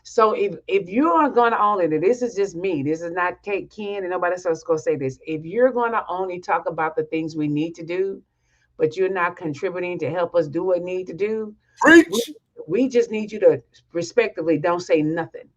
So if you are going to own it, and this is just me, this is not Kate Ken and nobody else going to say this. If you're going to only talk about the things we need to do, but you're not contributing to help us do what we need to do, we just need you to respectively don't say nothing.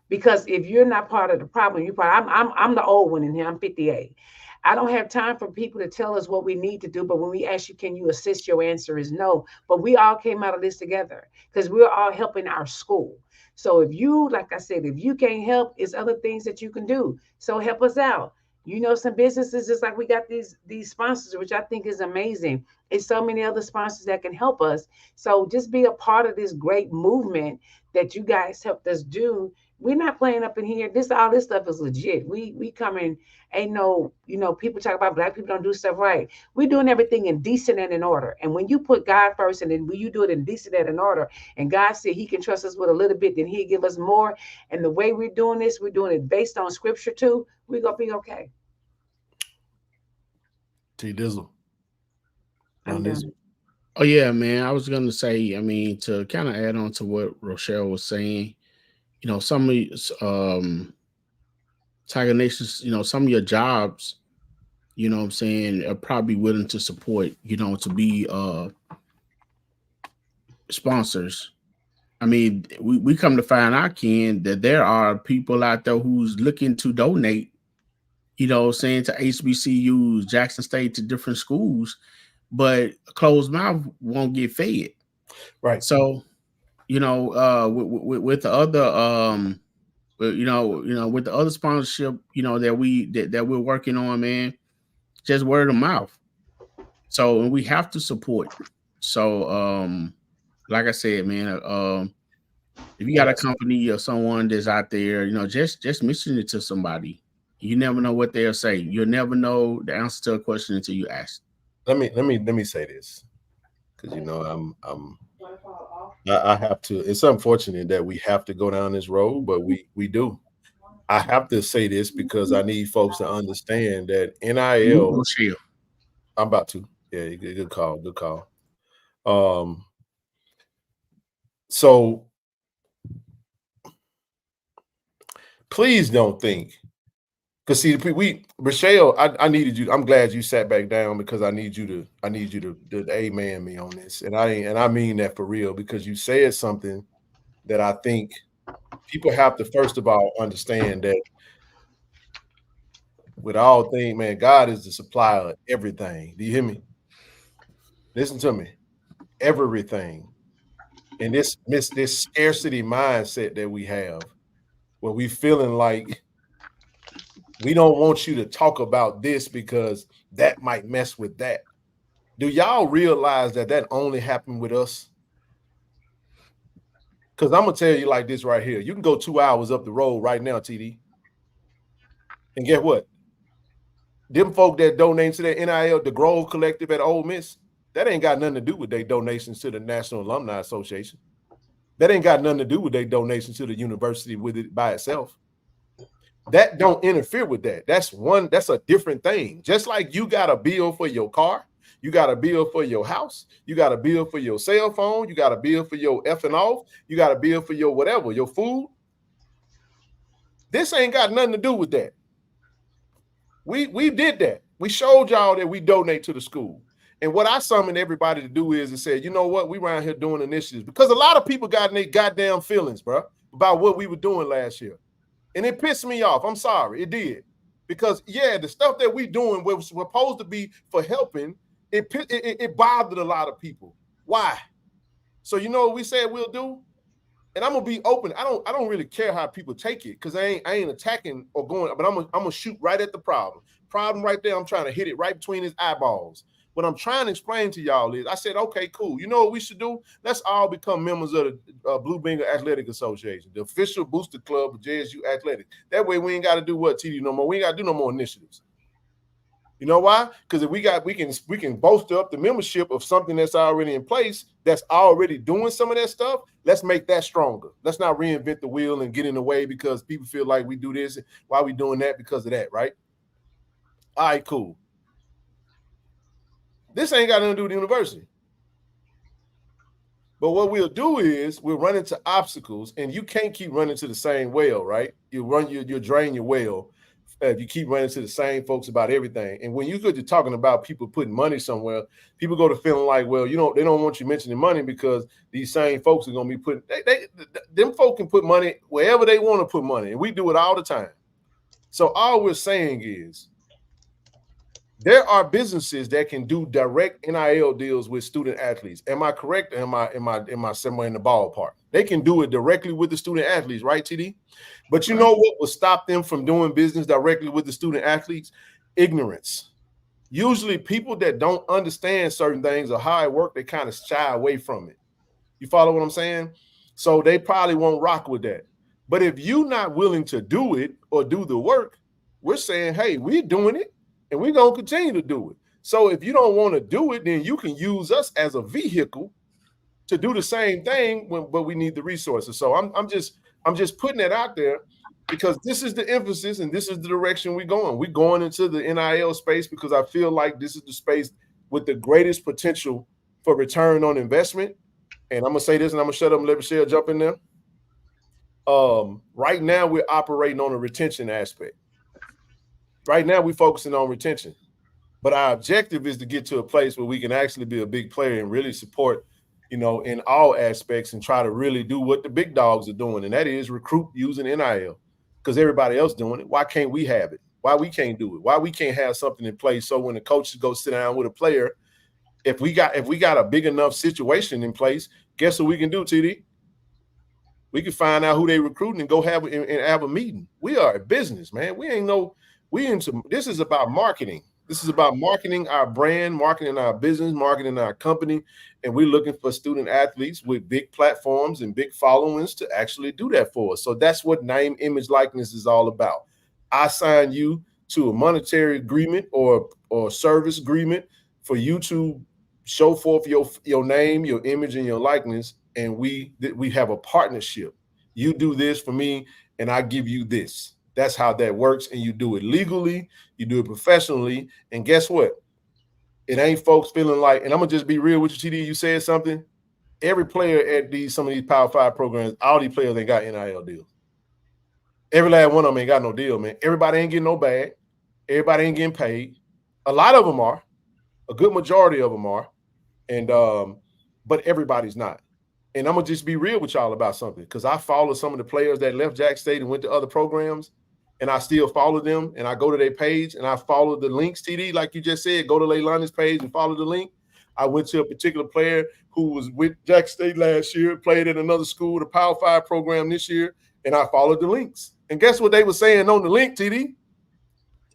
Because if you're not part of the problem, I'm the old one in here. I'm 58. I don't have time for people to tell us what we need to do. But when we ask you, can you assist? Your answer is no. But we all came out of this together because we're all helping our school. So if you, like I said, if you can't help, it's other things that you can do. So help us out. You know, some businesses, just like we got these sponsors, which I think is amazing. It's so many other sponsors that can help us. So just be a part of this great movement that you guys helped us do. We're not playing up in here. All this stuff is legit. We coming, ain't no, people talk about black people don't do stuff right. We're doing everything in decent and in order. And when you put God first, and then when you do it in decent and in order, and God said he can trust us with a little bit, then he'll give us more. And the way we're doing this, we're doing it based on scripture too. We're gonna be okay. T Dizzle. I'm done. Oh yeah, man. I was gonna say, I mean, to kind of add on to what Rochelle was saying, some of Tiger Nations, some of your jobs, what I'm saying, are probably willing to support, to be sponsors. I mean, we come to find out, Ken, that there are people out there who's looking to donate, saying to HBCUs, Jackson State, to different schools, but a closed mouth won't get fed. Right. So, with the other with the other sponsorship, that we're working on, man, just word of mouth. So we have to support. So like I said, man, if you got a company or someone that's out there, just mention it to somebody. You never know what they'll say. You'll never know the answer to a question until you ask. Let me say this, because I have to. It's unfortunate that we have to go down this road, but we do. I have to say this because I need folks to understand that NIL. I'm about to. Yeah, good call. Good call. So please don't think, because see, Rochelle, I needed you. I'm glad you sat back down, because I need you to amen me on this, and I mean that for real, because you said something that I think people have to first of all understand, that with all things, man, God is the supplier of everything. Do you hear me? Listen to me. Everything. And this scarcity mindset that we have, where we feeling like we don't want you to talk about this because that might mess with that. Do y'all realize that only happened with us? Because I'm gonna tell you like this right here. You can go 2 hours up the road right now, TD. And get what? Them folk that donate to that NIL, the Grove Collective at Ole Miss, that ain't got nothing to do with their donations to the National Alumni Association. That ain't got nothing to do with their donations to the university with it by itself. That don't interfere with that. That's a different thing. Just like you got a bill for your car, you got a bill for your house, you got a bill for your cell phone, you got a bill for your F and off, you got a bill for your whatever, your food. This ain't got nothing to do with that. We did that. We showed y'all that we donate to the school. And what I summoned everybody to do is to say, you know what, we around here doing initiatives, because a lot of people got in their goddamn feelings, bro, about what we were doing last year. And it pissed me off. I'm sorry, it did. Because, yeah, the stuff that we doing was supposed to be for helping, it bothered a lot of people. Why? So you know what we said we'll do? And I'm gonna be open. I don't really care how people take it, because I ain't attacking or going, but I'm gonna shoot right at the problem. Problem right there, I'm trying to hit it right between his eyeballs. What I'm trying to explain to y'all is, I said, okay, cool. You know what we should do? Let's all become members of the Blue Bingo Athletic Association, the official booster club of JSU Athletics. That way we ain't got to do what, TD, no more. We ain't got to do no more initiatives. You know why? Because if we can bolster up the membership of something that's already in place, that's already doing some of that stuff. Let's make that stronger. Let's not reinvent the wheel and get in the way because people feel like we do this. Why we doing that? Because of that, right? All right, cool. This ain't got nothing to do with the university. But what we'll do is we'll run into obstacles, and you can't keep running to the same well, right? You'll drain your well if you keep running to the same folks about everything. And when you go to talking about people putting money somewhere, people go to feeling like, well, they don't want you mentioning money because these same folks are going to be putting, them folk can put money wherever they want to put money. And we do it all the time. So all we're saying is, there are businesses that can do direct NIL deals with student athletes. Am I correct? Am I somewhere in the ballpark? They can do it directly with the student athletes, right, TD? But you know what will stop them from doing business directly with the student athletes? Ignorance. Usually people that don't understand certain things or how it works, they kind of shy away from it. You follow what I'm saying? So they probably won't rock with that. But if you're not willing to do it or do the work, we're saying, hey, we're doing it and we're going to continue to do it. So if you don't want to do it, then you can use us as a vehicle to do the same thing, but we need the resources. So I'm just putting it out there because this is the emphasis and this is the direction we're going. We're going into the NIL space because I feel like this is the space with the greatest potential for return on investment. And I'm gonna say this, and I'm gonna shut up and let Michelle jump in there. Right now we're operating on a retention aspect. Right now we're focusing on retention, but our objective is to get to a place where we can actually be a big player and really support, in all aspects and try to really do what the big dogs are doing, and that is recruit using NIL. Because everybody else doing it, why can't we have it? Why we can't do it? Why we can't have something in place so when the coaches go sit down with a player, if we got a big enough situation in place, guess what we can do, TD? We can find out who they recruiting and go have a meeting. We are a business, man. This is about marketing. This is about marketing our brand, marketing our business, marketing our company. And we're looking for student athletes with big platforms and big followings to actually do that for us. So that's what name, image, likeness is all about. I sign you to a monetary agreement or service agreement for you to show forth your name, your image, and your likeness. And we have a partnership. You do this for me, and I give you this. That's how that works. And you do it legally, you do it professionally. And guess what? It ain't folks feeling like, and I'm gonna just be real with you, TD. You said something. Every player at some of these Power 5 programs, all these players ain't got NIL deals. Every last one of them ain't got no deal, man. Everybody ain't getting no bag. Everybody ain't getting paid. A lot of them are. A good majority of them are. And but everybody's not. And I'm gonna just be real with y'all about something, because I follow some of the players that left Jack State and went to other programs, and I still follow them, and I go to their page and I follow the links, TD, like you just said, go to Leilani's page and follow the link. I went to a particular player who was with Jack State last year, played at another school, the Power 5 program this year, and I followed the links. And guess what they were saying on the link, TD?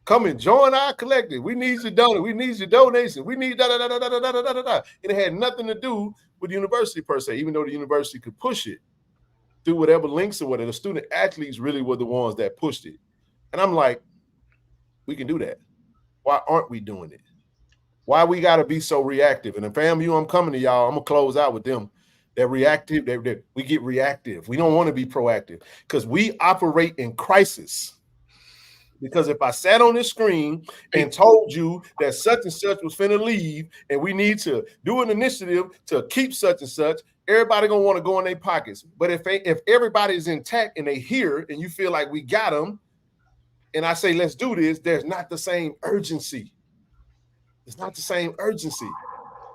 Come and join our collective. We need your donation. We need your donation. We need da-da-da-da-da-da-da-da-da. And it had nothing to do with the university per se, even though the university could push it through whatever links or whatever. The student athletes really were the ones that pushed it. And I'm like, we can do that. Why aren't we doing it? Why we got to be so reactive? And if FAMU, I'm coming to y'all, I'm going to close out with them. They're reactive. We get reactive. We don't want to be proactive because we operate in crisis. Because if I sat on this screen and told you that such and such was finna leave and we need to do an initiative to keep such and such, everybody gonna want to go in their pockets. But if everybody's intact and they here and you feel like we got them, and I say let's do this, there's not the same urgency. It's not the same urgency.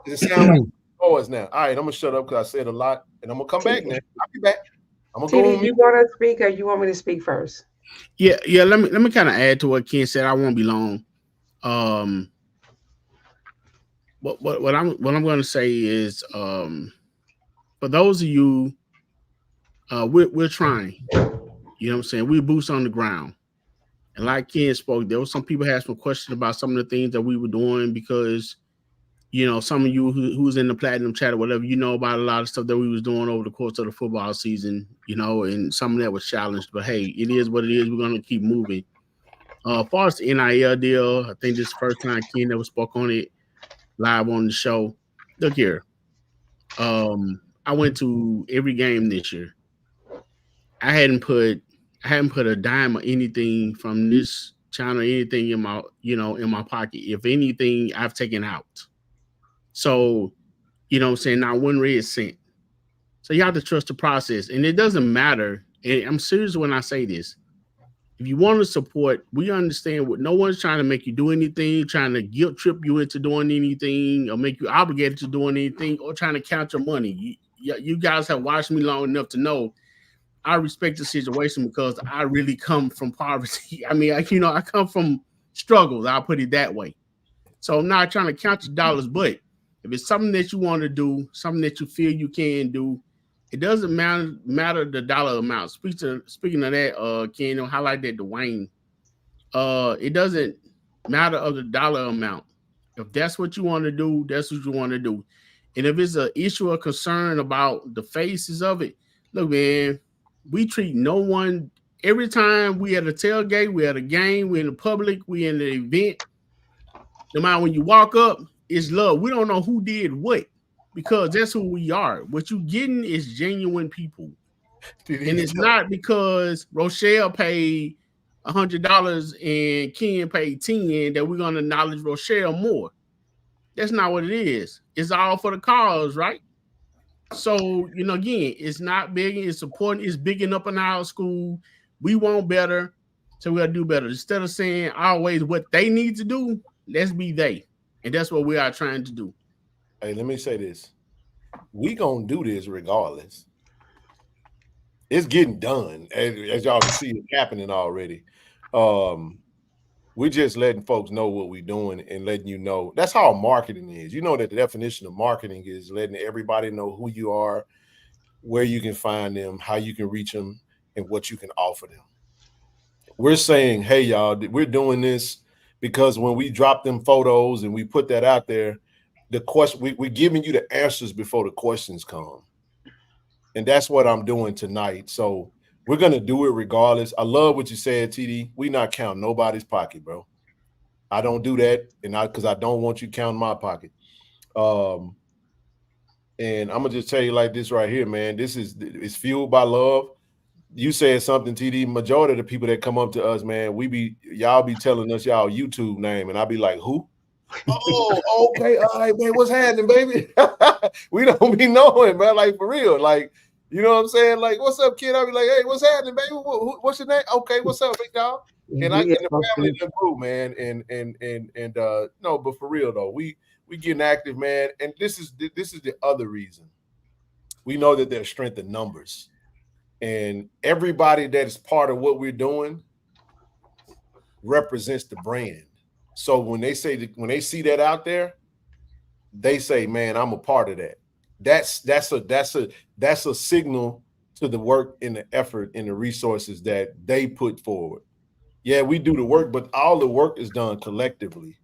It sounds like noise now. All right, I'm gonna shut up because I said a lot, and I'm gonna come back now. I'll be back. I'm gonna go on. You want to speak, or you want me to speak first? Yeah. Let me kind of add to what Ken said. I won't be long. What I'm going to say is, for those of you, we're trying. You know what I'm saying? We're boots on the ground. And like Ken spoke, there was some people had some questions about some of the things that we were doing because, some of you who's in the platinum chat or whatever, about a lot of stuff that we was doing over the course of the football season, and some of that was challenged. But hey, it is what it is. We're going to keep moving. As far as the NIL deal, I think this is the first time Ken ever spoke on it live on the show. Look here. I went to every game this year. I hadn't put a dime or anything from this channel, anything in my, in my pocket. If anything, I've taken out. So, I'm saying, not one red cent. So you have to trust the process. And it doesn't matter. And I'm serious when I say this. If you want to support, we understand what no one's trying to make you do anything, trying to guilt trip you into doing anything or make you obligated to doing anything or trying to count your money. You guys have watched me long enough to know I respect the situation because I really come from poverty. I mean, I come from struggles. I'll put it that way. So I'm not trying to count your dollars, but if it's something that you want to do, something that you feel you can do, it doesn't matter the dollar amount. Speaking of that, Ken, highlight that Dwayne. It doesn't matter of the dollar amount. If that's what you want to do, that's what you want to do. And if it's an issue or concern about the faces of it, look, man, We treat no one. Every time we at a tailgate, we at a game, we in the public, we in the event. No matter when you walk up, it's love. We don't know who did what because that's who we are. What you getting is genuine people. And it's not because Rochelle paid $100 and Ken paid 10 that we're gonna acknowledge Rochelle more. That's not what it is. It's all for the cause, right? So, you know, again, it's not big, it's important, it's bigging up in our school. We want better, so we gotta do better. Instead of saying always what they need to do, let's be they. And that's what we are trying to do. Hey, let me say this. We gonna do this regardless. It's getting done, as y'all can see, it's happening already. We're just letting folks know what we're doing and letting you know. That's how marketing is. You know that the definition of marketing is letting everybody know who you are, where you can find them, how you can reach them, and what you can offer them. We're saying, hey, y'all, we're doing this because when we drop them photos and we put that out there, the question we're giving you the answers before the questions come. And that's what I'm doing tonight. So we're going to do it regardless. I love what you said, TD. We not counting nobody's pocket, bro. I don't do that. And because I don't want you counting my pocket. And I'm going to just tell you like this right here, man. It's fueled by love. You said something, TD. Majority of the people that come up to us, man, y'all be telling us y'all YouTube name. And I'll be like, who? Oh, okay. All right, man. What's happening, baby? We don't be knowing, bro. Like, for real. Like, you know what I'm saying? Like, what's up, kid? I'll be like, hey, what's happening, baby? What's your name? Okay, what's up, big dog? And the family done grew, man. And no, but for real though, we getting active, man. And this is the other reason. We know that there's strength in numbers. And everybody that is part of what we're doing represents the brand. So when they see that out there, they say, man, I'm a part of that. That's a signal to the work and the effort and the resources that they put forward. Yeah, we do the work, but all the work is done collectively.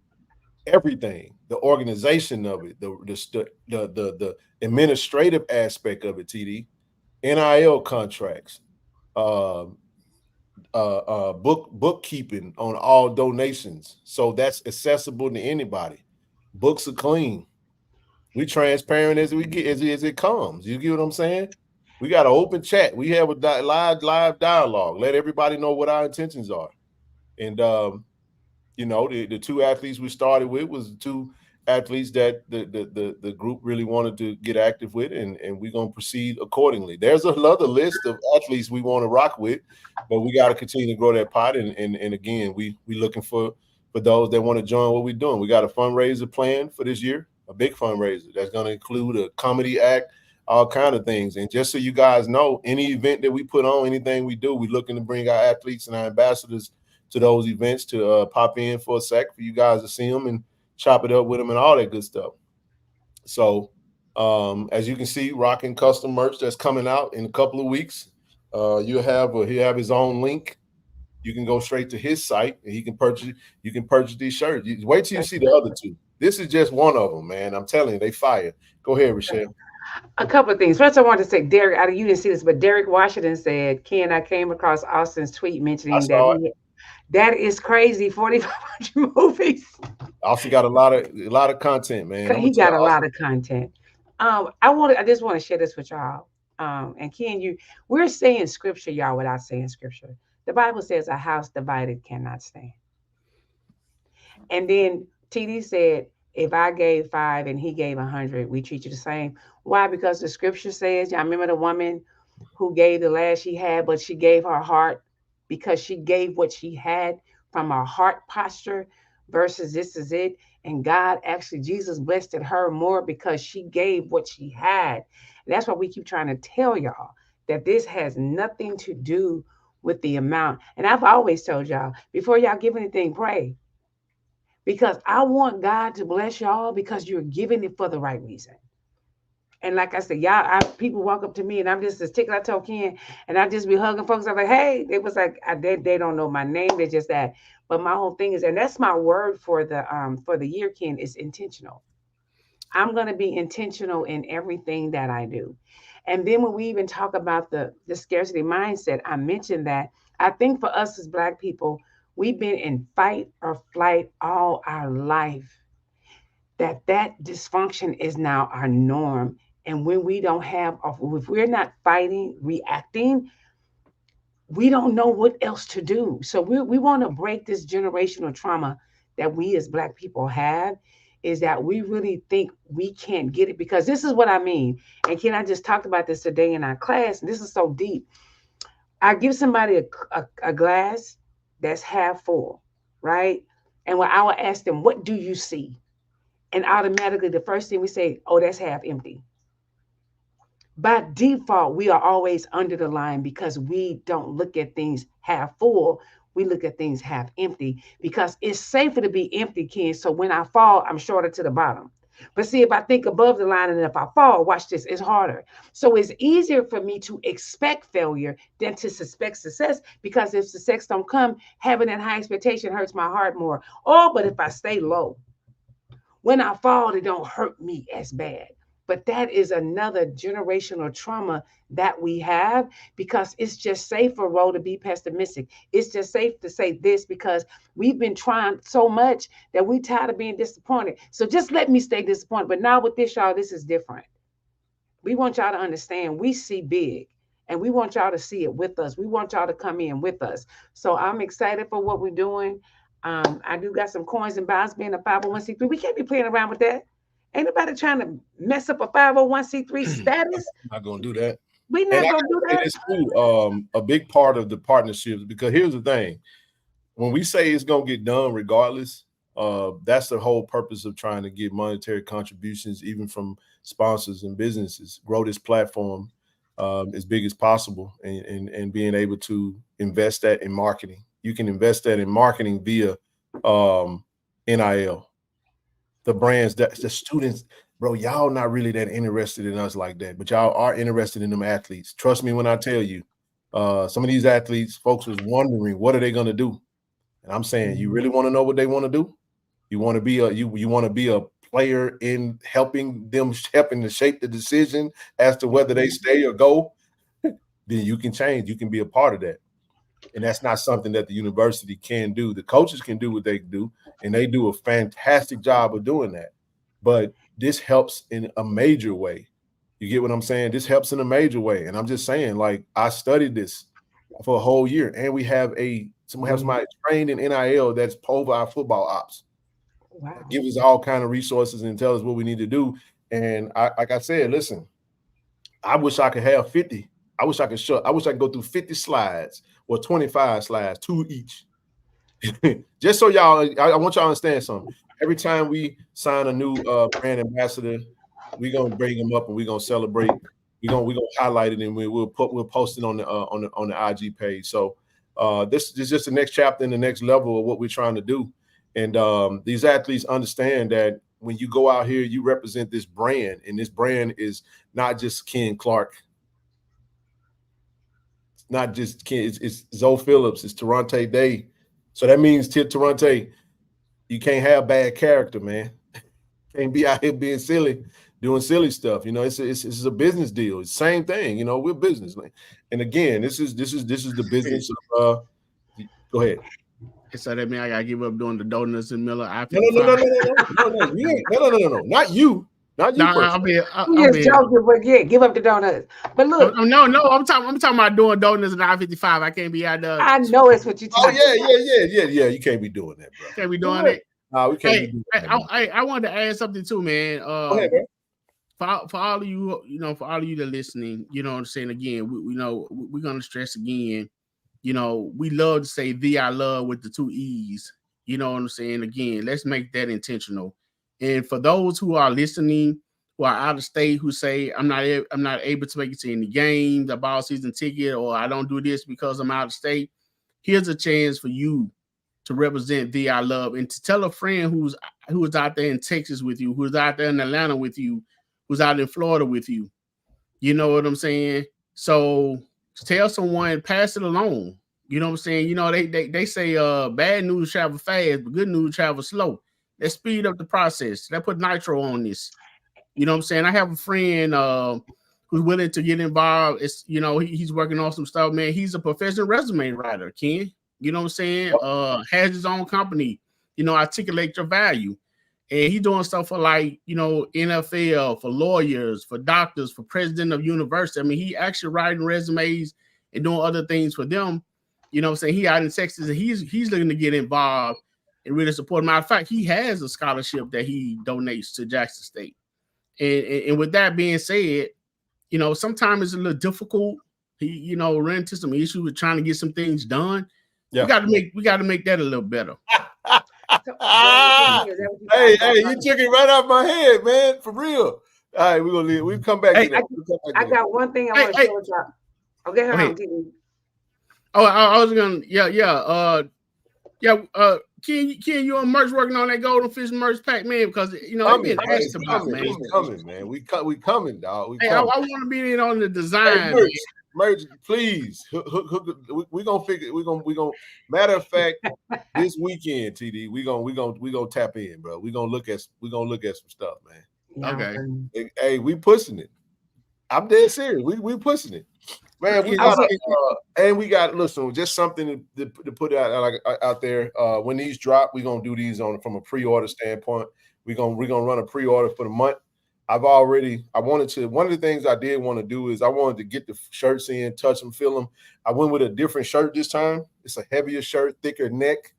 Everything, the organization of it, the administrative aspect of it, TD, NIL contracts, bookkeeping on all donations, so that's accessible to anybody. Books are clean. We transparent as we get as it comes. You get what I'm saying? We got an open chat. We have a live dialogue. Let everybody know what our intentions are. And you know, the two athletes we started with was two athletes that the group really wanted to get active with, and we're gonna proceed accordingly. There's another list of athletes we want to rock with, but we got to continue to grow that pot. And again, we looking for those that want to join what we're doing. We got a fundraiser plan for this year, a big fundraiser that's going to include a comedy act, all kind of things. And just so you guys know, any event that we put on, anything we do, we're looking to bring our athletes and our ambassadors to those events to pop in for a sec for you guys to see them and chop it up with them and all that good stuff. So as you can see, rocking custom merch that's coming out in a couple of weeks. He'll have his own link. You can go straight to his site and you can purchase these shirts. Wait till you see the other two. This is just one of them, man. I'm telling you, they fire. Go ahead, Rochelle. A couple of things. First, I want to say, Derek, you didn't see this, but Derek Washington said, Ken, I came across Austin's tweet mentioning that is crazy. 4,500 movies. Austin got a lot of content, man. He got a lot of content. I just want to share this with y'all. And Ken, we're saying scripture, y'all, without saying scripture. The Bible says a house divided cannot stand. And then TD said, if I gave 5 and he gave 100, we treat you the same. Why? Because the scripture says, y'all remember the woman who gave the last she had, but she gave her heart because she gave what she had from her heart posture versus this is it. And God actually, Jesus blessed her more because she gave what she had. And that's why we keep trying to tell y'all that this has nothing to do with the amount. And I've always told y'all, before y'all give anything, pray. Because I want God to bless y'all because you're giving it for the right reason. And like I said, people walk up to me and I'm just as tickled. I told Ken, and I just be hugging folks. I'm like, hey, it was like they don't know my name. They're just that. But my whole thing is, and that's my word for the year, Ken, is intentional. I'm going to be intentional in everything that I do. And then when we even talk about the scarcity mindset, I mentioned that I think for us as Black people, we've been in fight or flight all our life. That dysfunction is now our norm. And when we don't have, if we're not fighting, reacting, we don't know what else to do. So we want to break this generational trauma that we as Black people have, is that we really think we can't get it, because this is what I mean. And Ken, I just talked about this today in our class, and this is so deep. I give somebody a glass that's half full, right? And when I will ask them, what do you see? And automatically the first thing we say, oh, that's half empty. By default, we are always under the line because we don't look at things half full. We look at things half empty because it's safer to be empty, Ken. So when I fall, I'm shorter to the bottom. But see, if I think above the line and if I fall, watch this, it's harder. So it's easier for me to expect failure than to suspect success, because if success don't come, having that high expectation hurts my heart more. Oh, but if I stay low, when I fall, it don't hurt me as bad. But that is another generational trauma that we have, because it's just safer, Ro, to be pessimistic. It's just safe to say this because we've been trying so much that we tired of being disappointed. So just let me stay disappointed. But now with this, y'all, this is different. We want y'all to understand we see big, and we want y'all to see it with us. We want y'all to come in with us. So I'm excited for what we're doing. I do got some coins and bonds being a 501c3. We can't be playing around with that. Ain't nobody trying to mess up a 501c3 status. Not gonna do that. We not gonna do that. It's too, a big part of the partnerships, because here's the thing: when we say it's gonna get done regardless, that's the whole purpose of trying to get monetary contributions, even from sponsors and businesses, grow this platform as big as possible, and being able to invest that in marketing. You can invest that in marketing via NIL. The brands, that the students, bro, y'all not really that interested in us like that, but y'all are interested in them athletes. Trust me when I tell you, some of these athletes, folks was wondering, what are they going to do? And I'm saying, you really want to know what they want to do? You want to be you want to be a player in helping to shape the decision as to whether they stay or go? Then you can change. You can be a part of that. And that's not something that the university can do. The coaches can do what they do, and they do a fantastic job of doing that. But this helps in a major way. You get what I'm saying? This helps in a major way. And I'm just saying, like, I studied this for a whole year, and we have somebody trained in NIL that's over our football ops. Wow. Give us all kind of resources and tell us what we need to do. And like I said, listen, I wish I could have 50. I wish I could go through 50 slides or 25 slides, 2 each. Just so y'all, I want y'all to understand something. Every time we sign a new brand ambassador, we're gonna bring them up and we're gonna celebrate. We're gonna highlight it, and we'll post it on the IG page. So this is just the next chapter and the next level of what we're trying to do. And these athletes understand that when you go out here, you represent this brand, and this brand is not just Ken Clark. It's not just Ken. It's Zoe Phillips. It's Terrante Day. So that means Terrante, you can't have bad character, man. Can't be out here being silly, doing silly stuff. You know, it's a business deal. It's the same thing. You know, we're business. And again, this is the business of. Go ahead. So that means I gotta give up doing the donuts and Miller. No, not you. Not you. I'm joking, but yeah, give up the donuts. But look, no, I'm talking about doing donuts in I-55. I can't be out there. I know it's what you talking. Yeah. You can't be doing that, bro. Can't be doing it. No, we can't be doing that. I wanted to add something too, man. Go ahead, bro. For all of you, for all of you that are listening, you know what I'm saying. Again, we're gonna stress again. We love to say I love with the 2 E's. You know what I'm saying? Again, let's make that intentional. And for those who are listening, who are out of state, who say, I'm not able to make it to any games, I bought a season ticket, or I don't do this because I'm out of state, here's a chance for you to represent I love, and to tell a friend who's out there in Texas with you, who's out there in Atlanta with you, who's out in Florida with you. You know what I'm saying? So tell someone, pass it along. You know what I'm saying? They say bad news travel fast, but good news travel slow. Let's speed up the process. Let's put nitro on this. You know what I'm saying? I have a friend who's willing to get involved. It's, you know, he's working on some stuff, man. He's a professional resume writer, Ken. You know what I'm saying? Has his own company, you know, articulate your value. And he's doing stuff for, like, you know, NFL, for lawyers, for doctors, for president of university. I mean, he actually writing resumes and doing other things for them. You know what I'm saying? He out in Texas, and he's looking to get involved and really support. Matter of fact, he has a scholarship that he donates to Jackson State. And with that being said, you know, sometimes it's a little difficult. He, you know, ran into some issues with trying to get some things done. Yeah. We got to make that a little better. Hey, you took it right off my head, man. For real. All right, we're gonna leave. We come back to that. I got one thing I want to share with y'all. Okay, hold on, TV. Oh, I was gonna, Ken, you on merch working on that Golden Fish merch pack, man? Because, you know, I've been asked about, man. It's coming, man. We coming, dog. I want to be in on the design. Hey, merch, please. We gonna figure. We gonna. Matter of fact, this weekend, TD, we gonna tap in, bro. We gonna look at some stuff, man. Okay. Hey, we pushing it. I'm dead serious. We pushing it, man. We got listen, just something to put out there. When these drop, we gonna do these from a pre-order standpoint. We're gonna run a pre-order for the month. One of the things I did want to do is I wanted to get the shirts in, touch them, feel them. I went with a different shirt this time. It's a heavier shirt, thicker neck.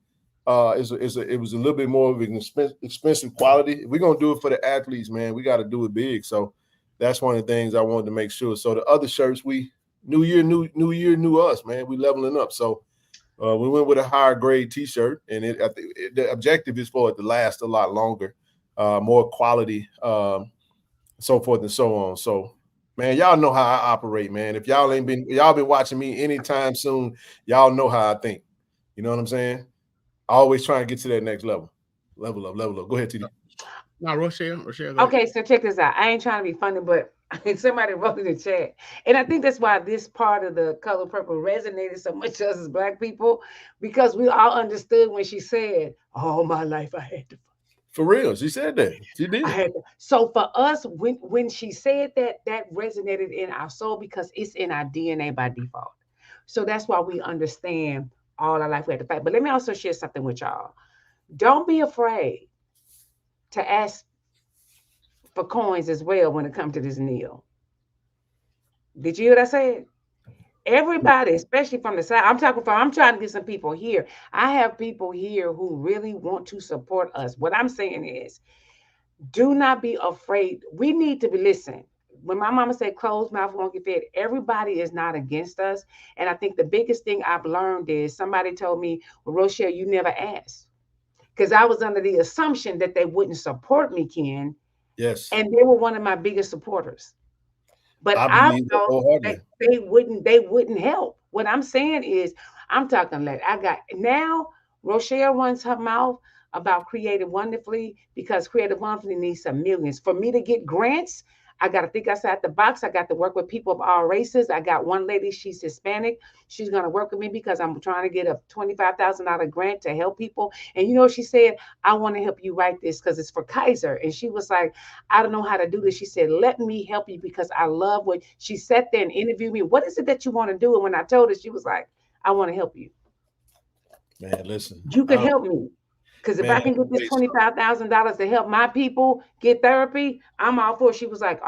It was a little bit more of an expensive quality. If we're gonna do it for the athletes, man, we got to do it big. So that's one of the things I wanted to make sure. So the other shirts, new year, new us, man. We leveling up. So we went with a higher grade T-shirt, and the objective is for it to last a lot longer, more quality. So forth and so on. So, man, y'all know how I operate, man. If y'all been watching me anytime soon, y'all know how I think. You know what I'm saying? Always trying to get to that next level. Level up. Go ahead, TD. No, Rochelle. Okay, so check this out. I ain't trying to be funny, but somebody wrote in the chat. And I think that's why this part of the color purple resonated so much to us as Black people, because we all understood when she said, all my life I had to. For real, she said that. She did. So for us, when she said that resonated in our soul because it's in our DNA by default. So that's why we understand all our life we had to fight. But let me also share something with y'all. Don't be afraid to ask for coins as well when it comes to this NIL. Did you hear what I said? Everybody, especially from the side, I'm trying to get some people here. I have people here who really want to support us. What I'm saying is, do not be afraid. We need to be listening. When my mama said closed mouth won't get fed, everybody is not against us. And I think the biggest thing I've learned is somebody told me, well, Rochelle, you never asked. Because I was under the assumption that they wouldn't support me, Ken. Yes. And they were one of my biggest supporters. But I thought they wouldn't help. What I'm saying is, I'm talking like now Rochelle runs her mouth about Creative Wonderfully because Creative Wonderfully needs some millions. For me to get grants, I got to think outside the box. I got to work with people of all races. I got one lady, she's Hispanic. She's going to work with me because I'm trying to get a $25,000 grant to help people. And you know, she said, I want to help you write this because it's for Kaiser. And she was like, I don't know how to do this. She said, let me help you because I love what she sat there and interviewed me. What is it that you want to do? And when I told her, she was like, I want to help you. Man, listen. You can help me. Because if I can get this $25,000 to help my people get therapy, I'm all for it. She was like,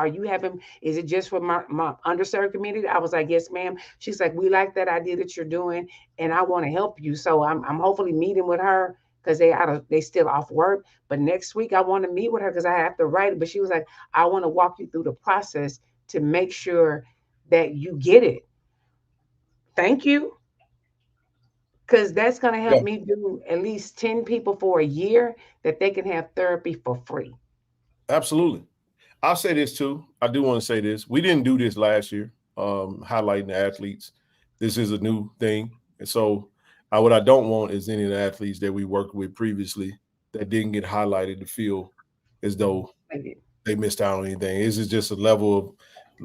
is it just for my underserved community? I was like, yes, ma'am. She's like, we like that idea that you're doing, and I want to help you. So I'm hopefully meeting with her because they still off work. But next week I want to meet with her because I have to write it. But she was like, I want to walk you through the process to make sure that you get it. Thank you. Because that's going to help me do at least 10 people for a year that they can have therapy for free. Absolutely. I'll say this too. I do want to say this. We didn't do this last year, highlighting the athletes. This is a new thing. And so what I don't want is any of the athletes that we worked with previously that didn't get highlighted to feel as though they missed out on anything. This is just a level of,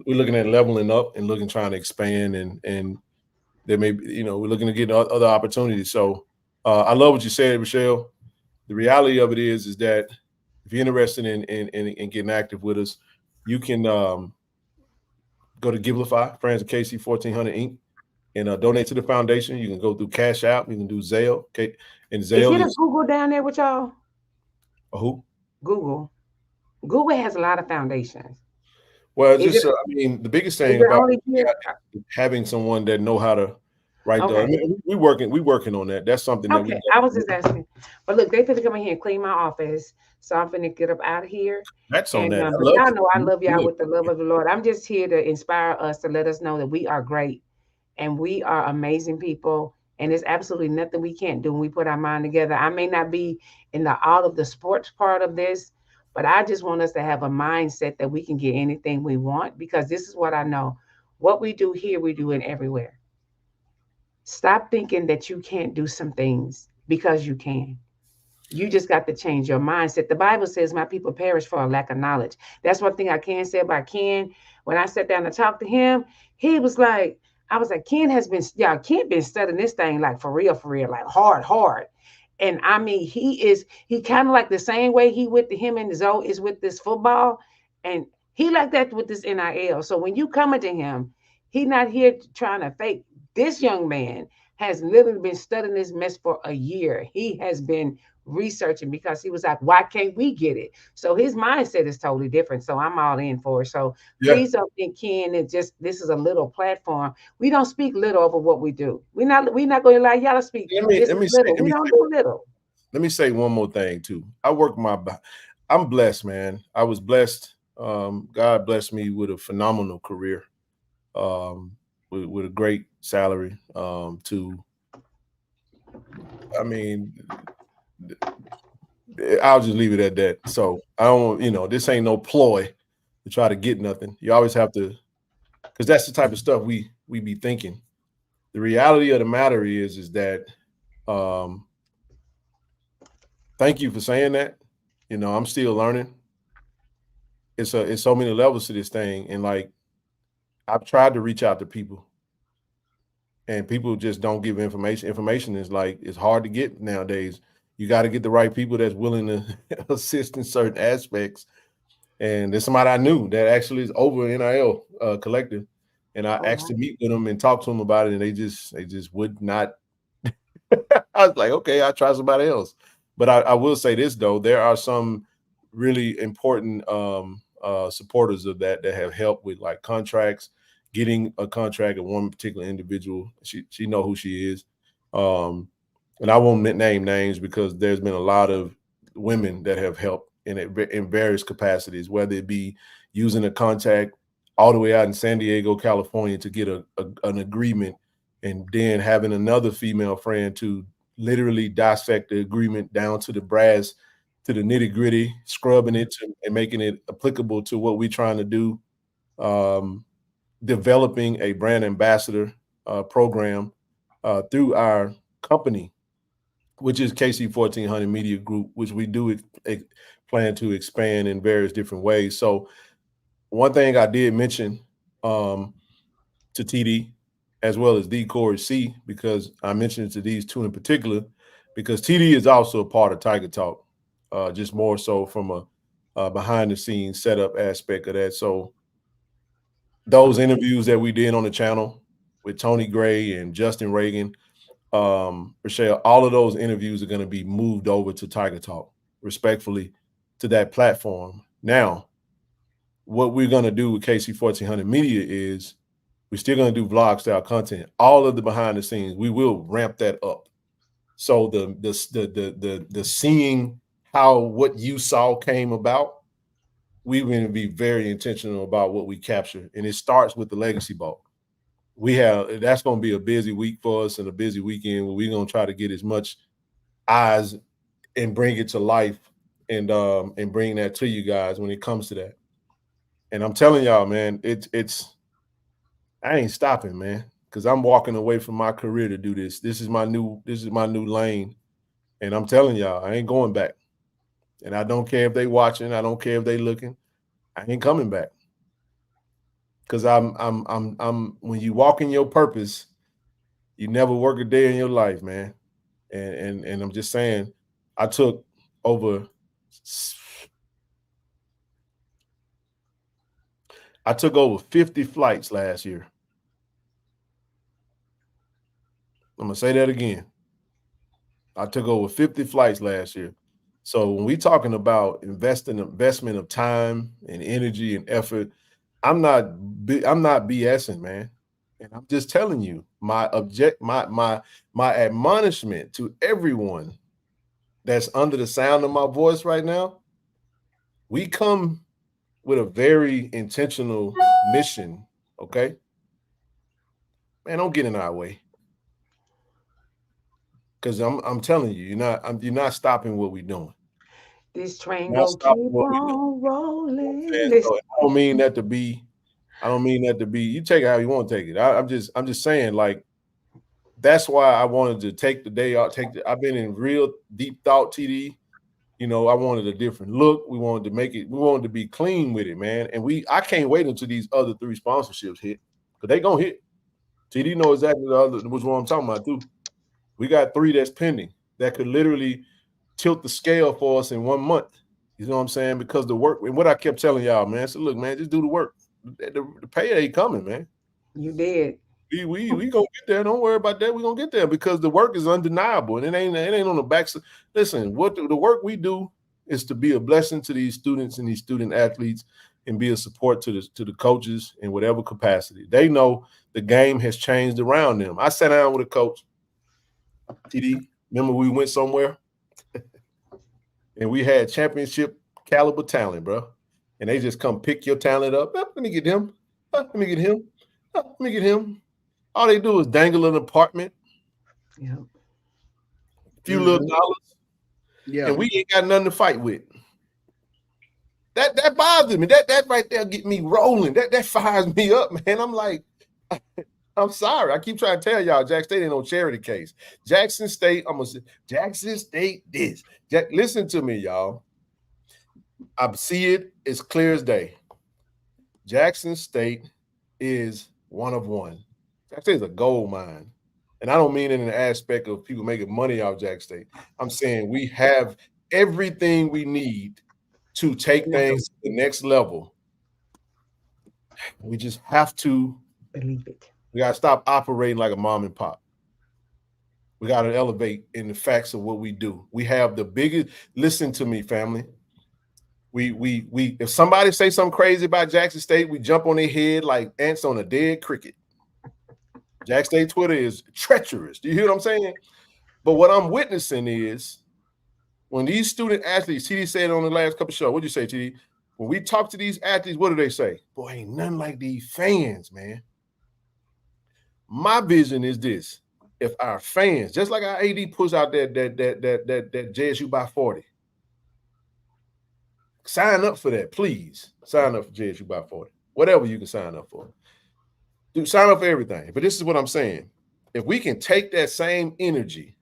we're looking at leveling up and trying to expand and there may be, we're looking to get other opportunities. So I love what you said, Michelle. The reality of it is that if you're interested in getting active with us, you can go to Givelify, friends of KC-1400 Inc., and donate to the foundation. You can go through Cash App. You can do Zelle. Okay, and Is Zelle it a is Google down there with y'all? who? Google. Google has a lot of foundations. Well, Is it just I mean, the biggest is thing it about only here? having someone that know how to write the. I Okay. mean, we working on that. That's something that we. Okay. I was just asking. But look, they finna come in here and clean my office. So I'm finna get up out of here. That's on And that. I but love y'all it. know I love y'all Good. with the love of the Lord. I'm just here to inspire us to let us know that we are great and we are amazing people. And there's absolutely nothing we can't do when we put our mind together. I may not be in the all of the sports part of this, but I just want us to have a mindset that we can get anything we want because this is what I know. What we do here, we do it everywhere. Stop thinking that you can't do some things because you can. You just got to change your mindset. The Bible says, my people perish for a lack of knowledge. That's one thing I can say about Ken. When I sat down to talk to him, he was like, I was like, Ken been studying this thing like for real, like hard, hard. And I mean, he kind of like the same way he with him and Zoe is with this football. And he like that with this NIL. So when you coming to him, he not here trying to fake. This young man has literally been studying this mess for a year. He has been researching because he was like, why can't we get it? So his mindset is totally different. So I'm all in for it. So Yeah. please don't think Ken is just this is a little platform. We don't speak little over what we do. We're not going to allow y'all to speak. This is little. We don't do little. Let me say one more thing too. I'm blessed, man. I was blessed. God blessed me with a phenomenal career, with a great salary. I mean, I'll just leave it at that. So I don't, this ain't no ploy to try to get nothing. You always have to, because that's the type of stuff we be thinking. The reality of the matter is that, thank you for saying that. I'm still learning. It's so many levels to this thing, and like I've tried to reach out to people, and people just don't give information. Information is like it's hard to get nowadays. You got to get the right people that's willing to assist in certain aspects. And there's somebody I knew that actually is over NIL collective, and I Oh, asked wow. to meet with them and talk to them about it, and they just would not. I was like, okay, I'll try somebody else. But I will say this though, there are some really important supporters of that have helped with like contracts, getting a contract of one particular individual. She know who she is. And I won't name names because there's been a lot of women that have helped in various capacities, whether it be using a contact all the way out in San Diego, California to get an agreement, and then having another female friend to literally dissect the agreement down to the brass, to the nitty gritty, scrubbing it and making it applicable to what we're trying to do. Developing a brand ambassador program through our company, which is KC-1400 Media Group, which we do plan to expand in various different ways. So one thing I did mention to TD as well as D Corey C, because I mentioned it to these two in particular, because TD is also a part of Tiger Talk, just more so from a behind the scenes setup aspect of that. So those interviews that we did on the channel with Tony Gray and Justin Reagan, Rochelle, all of those interviews are going to be moved over to Tiger Talk, respectfully, to that platform. Now, what we're going to do with KC-1400 Media is we're still going to do vlog style content. All of the behind the scenes, we will ramp that up. So the seeing how what you saw came about, we're going to be very intentional about what we capture, and it starts with the Legacy Ball. That's going to be a busy week for us and a busy weekend where we're going to try to get as much eyes and bring it to life and bring that to you guys when it comes to that. And I'm telling y'all, man, it's I ain't stopping, man, because I'm walking away from my career to do this. This is my new lane, and I'm telling y'all, I ain't going back. And I don't care if they watching, I don't care if they looking, I ain't coming back. Because I'm when you walk in your purpose, you never work a day in your life, man. And I'm just saying, I took over I took over 50 flights last year. I'm going to say that again. I took over 50 flights last year. So when we talking about investment of time and energy and effort, I'm not BSing, man. And I'm just telling you, my admonishment to everyone that's under the sound of my voice right now, we come with a very intentional mission, okay? Man, don't get in our way. Because I'm telling you, you're not stopping what we're doing. This train Not go keep stopping what we're doing. on rolling. So I don't mean that to be. You take it how you want to take it. I'm just saying, like, that's why I wanted to take the day out. I've been in real deep thought, TD. You know, I wanted a different look. We wanted to be clean with it, man. And I can't wait until these other 3 sponsorships hit, because they gonna hit. TD know exactly which one I'm talking about too. We got 3 that's pending that could literally tilt the scale for us in 1 month. You know what I'm saying? Because the work, and what I kept telling y'all, man, so look, man, just do the work. The pay ain't coming, man. You did. We gonna get there. Don't worry about that. We gonna get there because the work is undeniable, and it ain't on the back. Listen, what the work we do is to be a blessing to these students and these student athletes, and be a support to the coaches in whatever capacity. They know the game has changed around them. I sat down with a coach, TD. Remember we went somewhere, and we had championship caliber talent, bro. And they just come pick your talent up. Let me get him. Let me get him. Let me get him. All they do is dangle an apartment, Yeah, a few little dollars, and we ain't got nothing to fight with. That bothers me. That right there get me rolling. That fires me up, man. I'm like, I'm sorry. I keep trying to tell y'all, Jackson State ain't no charity case. Jackson State, I'm gonna say, Jackson State this. Listen to me, y'all. I see it as clear as day. Jackson State is one of one. Jackson State is a gold mine. And I don't mean it in the aspect of people making money off Jackson State. I'm saying we have everything we need to take things to the next level. We just have to believe it. We got to stop operating like a mom and pop. We got to elevate in the facts of what we do. We have the biggest, listen to me, family. We if somebody say something crazy about Jackson State, we jump on their head like ants on a dead cricket. Jackson State Twitter is treacherous. Do you hear what I'm saying? But what I'm witnessing is when these student athletes, TD said on the last couple of shows, what'd you say, TD? When we talk to these athletes, what do they say? Boy, ain't nothing like these fans, man. My vision is this. If our fans, just like our AD puts out that JSU by 40, sign up for that, please. Sign up for JSU by 40. Whatever you can sign up for. Dude, sign up for everything. But this is what I'm saying. If we can take that same energy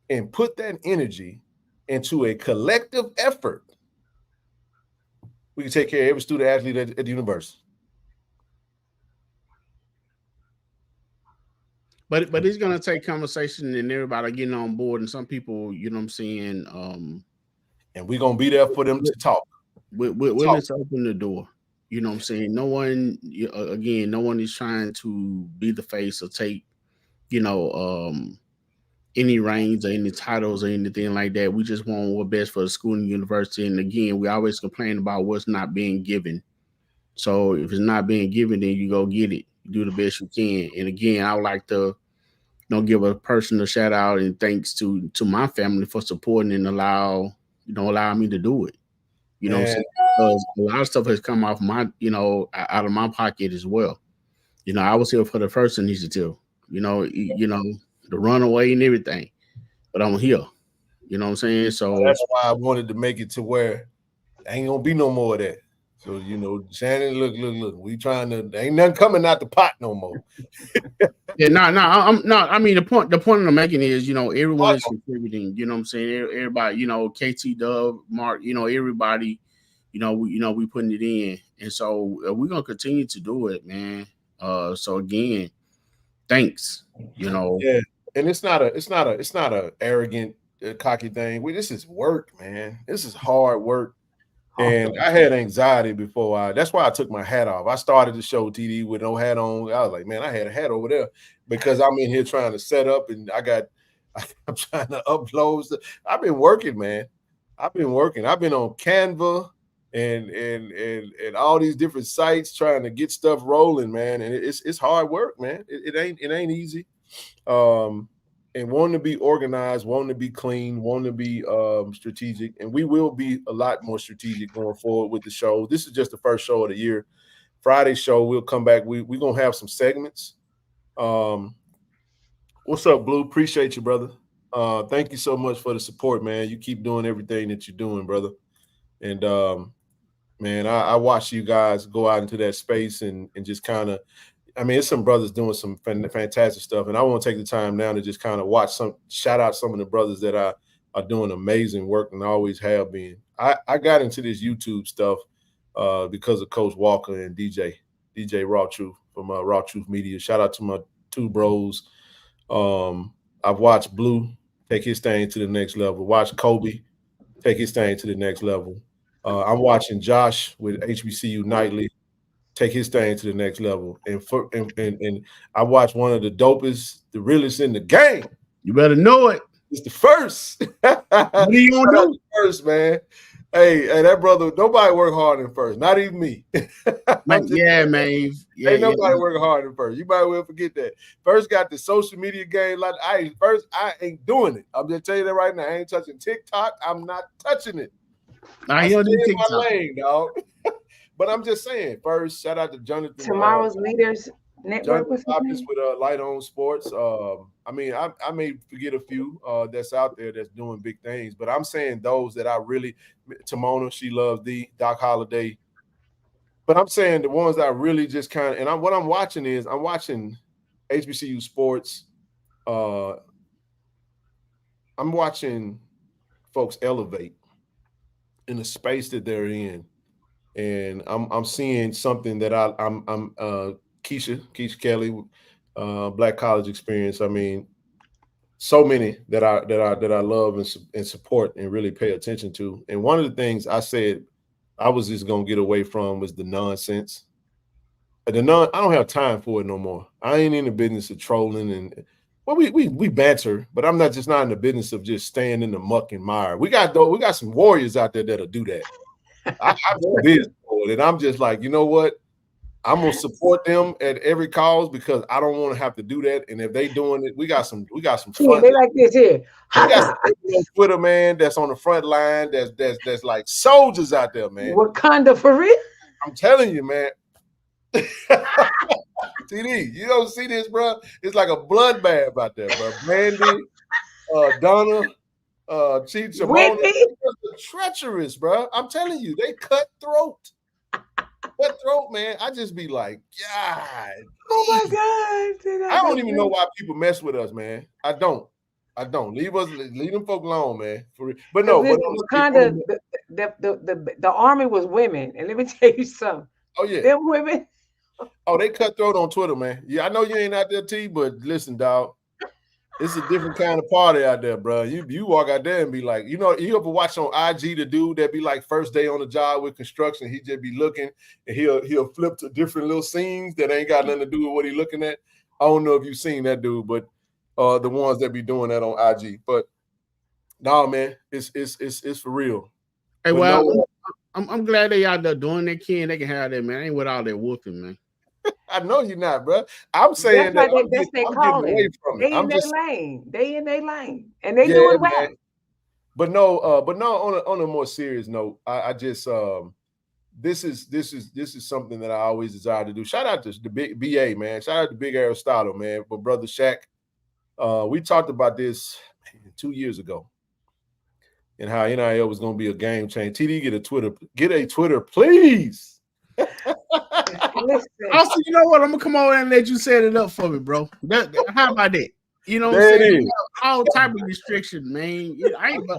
and put that energy into a collective effort, we can take care of every student athlete at the university. But it's gonna take conversation and everybody getting on board, and some people, you know what I'm saying, and we're gonna be there for them to talk. Let's open the door. You know what I'm saying? No one is trying to be the face or take, any reins or any titles or anything like that. We just want what's best for the school and university. And again, we always complain about what's not being given. So if it's not being given, then you go get it. You do the best you can. And again, I would like to give a personal shout out and thanks to my family for supporting and allow me to do it. You know what I'm saying? Because a lot of stuff has come off my, out of my pocket as well. I was here for the first initiative, the runaway and everything. But I'm here. You know what I'm saying? So that's why I wanted to make it to where ain't gonna be no more of that. So, Shannon, look, we trying to, ain't nothing coming out the pot no more. Yeah, I mean, the point I'm making is, everyone is contributing, you know what I'm saying? Everybody, KT, Dove, Mark, everybody, we putting it in. And so we're going to continue to do it, man. So again, thanks, Yeah. And it's not a arrogant, cocky thing. This is work, man. This is hard work. And I had anxiety before that's why I took my hat off. I started the show TD with no hat on. I was like, man, I had a hat over there because I'm in here trying to set up and I'm trying to upload. I've been working, man. I've been working. I've been on Canva and all these different sites trying to get stuff rolling, man. And it's hard work, man. It ain't easy. And wanting to be organized, wanting to be clean, wanting to be strategic. And we will be a lot more strategic going forward with the show. This is just the first show of the year. Friday's show, we'll come back. We're going to have some segments. What's up, Blue? Appreciate you, brother. Thank you so much for the support, man. You keep doing everything that you're doing, brother. And, man, I watch you guys go out into that space and just kind of, I mean, it's some brothers doing some fantastic stuff, and I want to take the time now to just kind of shout out some of the brothers that are doing amazing work and always have been. I got into this YouTube stuff because of Coach Walker and DJ Raw Truth from Raw Truth Media. Shout out to my two bros. I've watched Blue take his thing to the next level. Watch Kobe take his thing to the next level. I'm watching Josh with HBCU Nightly take his thing to the next level. And I watched one of the dopest, the realest in the game. You better know it. It's the first. What are you gonna do? First, man. Hey, that brother, nobody work hard in first, not even me. Man, yeah, man. Yeah, ain't nobody working hard in first. You might well forget that. First got the social media game. Like I ain't doing it. I'm just telling you that right now. I ain't touching TikTok. I'm not touching it. I stay do in TikTok. my lane, dog. But I'm just saying, first, shout out to Jonathan. Tomorrow's Leaders Network with Light On Sports. I mean, I may forget a few that's out there that's doing big things, but I'm saying those that I really, Timona, she loves Doc Holliday. But I'm saying the ones that I really just kind of, and what I'm watching is I'm watching HBCU sports. I'm watching folks elevate in the space that they're in. And I'm seeing something that I'm Keisha Kelly, Black College Experience. I mean, so many that I love and support and really pay attention to. And one of the things I said I was just gonna get away from was the nonsense. I don't have time for it no more. I ain't in the business of trolling and we banter, but I'm not in the business of just staying in the muck and mire. We got some warriors out there that'll do that. I'm business for it, and I'm just like, you know what? I'm gonna support them at every cause because I don't want to have to do that. And if they doing it, we got some fun. Yeah, they like this here. We got some people on Twitter, man, that's on the front line. That's like soldiers out there, man. Wakanda for real. I'm telling you, man. TD, you don't see this, bro? It's like a bloodbath out there, bro. Brandy, Donna. Chief Simone, treacherous, bro. I'm telling you, they cutthroat, man. I just be like, God. Oh my God. I don't even know why people mess with us, man. I don't. Leave them folk alone, man. But no, Wakanda, the army was women, and let me tell you something. Oh yeah, them women. Oh, they cutthroat on Twitter, man. Yeah, I know you ain't out there, T, but listen, dog. It's a different kind of party out there, bro. You walk out there and be like, you ever watch on IG the dude that be like first day on the job with construction, he just be looking and he'll flip to different little scenes that ain't got nothing to do with what he looking at. I don't know if you've seen that dude, but the ones that be doing that on IG. But no, man, it's for real. Hey, well, I'm glad they out there doing that, Ken. They can have that, man. I ain't with all that whooping, man. I know you're not, bro. I'm saying that's that that's their calling. They in their lane. They in their lane, and they do it well. Man. But no. On a more serious note, I just this is something that I always desire to do. Shout out to the big BA, man. Shout out to Big Aristotle, man. But brother Shaq, we talked about this 2 years ago, and how NIL was going to be a game changer. TD, get a Twitter, please. Also, you know what? I'm gonna come over and let you set it up for me, bro. How about that? You know what I'm saying? All type of restrictions, man. I ain't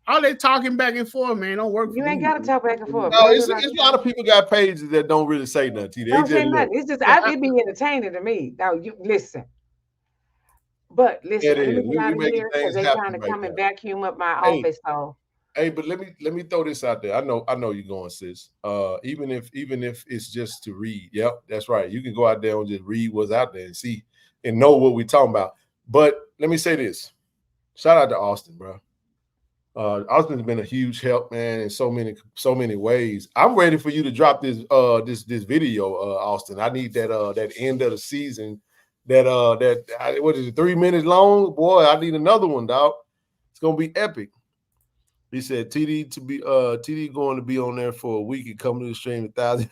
all that talking back and forth, man. Don't work. You ain't gotta talk back and forth. No, it's a lot of people got pages that don't really say nothing. Don't say nothing. It's just it be entertaining to me. Now you listen. But listen, let me get out of here because they trying to come and vacuum up my office. So Hey, but let me throw this out there. I know you're going, sis. Even if it's just to read, yep, that's right. You can go out there and just read what's out there and see and know what we're talking about. But let me say this: shout out to Austin, bro. Austin's been a huge help, man, in so many ways. I'm ready for you to drop this this video, Austin. I need that end of the season. What is it, 3 minutes long? Boy, I need another one, dog. It's gonna be epic. He said TD going to be on there for a week and come to the stream 1,000.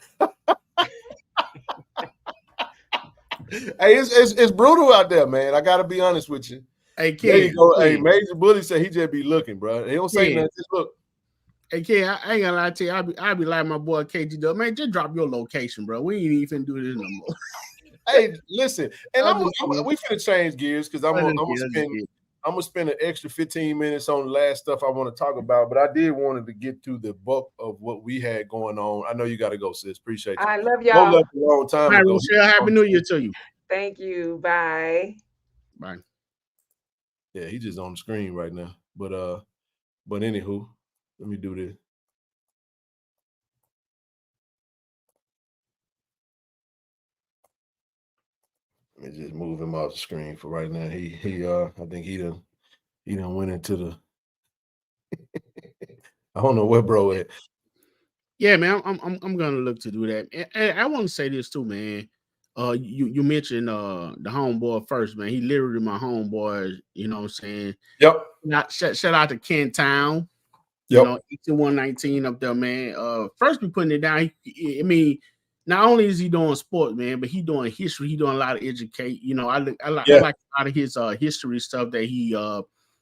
Hey, it's brutal out there, man. I gotta be honest with you. Hey, Ken, there you go. Hey, Major Bully said he just be looking, bro. He don't say nothing. Just look. Hey, Ken, I ain't gonna lie to you. I be like my boy KG, man. Just drop your location, bro. We ain't even do this no more. Hey, listen, and we finna change gears because I'm gonna spend an extra 15 minutes on the last stuff I want to talk about. But I did wanted to get through the bulk of what we had going on. I know you got to go, sis. Appreciate you. I love y'all. Left a long time ago. Rochelle, Happy New Year to you. Thank you. Bye. Bye. Yeah, he's just on the screen right now. But anywho, let me do this. Let me just move him off the screen for right now. I think he done went into the I don't know where bro at. Yeah, man, I'm gonna look to do that. And I want to say this too, man. You mentioned the homeboy first, man. He literally my homeboy, you know what I'm saying? Yep. Shout out to Kent Town. Yep. You know, 119 up there, man. First we putting it down. I mean, not only is he doing sports, man, but he doing history. He doing a lot of educate. You know, I like a lot of his history stuff that he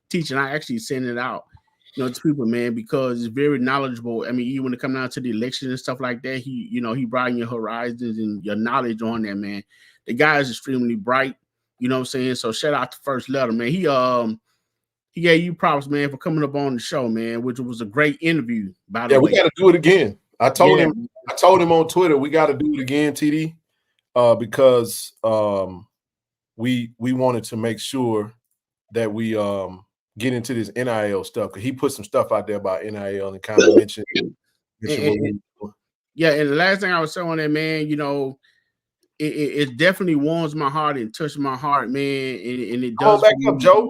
teaching. I actually send it out, you know, to people, man, because it's very knowledgeable. I mean, even when it comes down to the election and stuff like that, he broaden your horizons and your knowledge on that, man. The guy is extremely bright. You know what I'm saying? So shout out to First Letter, man. He gave you props, man, for coming up on the show, man, which was a great interview, by the way. Yeah, we got to do it again. I told him on Twitter, we got to do it again, TD, because we wanted to make sure that we get into this NIL stuff, because he put some stuff out there about NIL and kind of mentioned. Yeah, and the last thing I was saying on that, man, you know, it definitely warms my heart and touches my heart, man, and it does. Back up, Joe.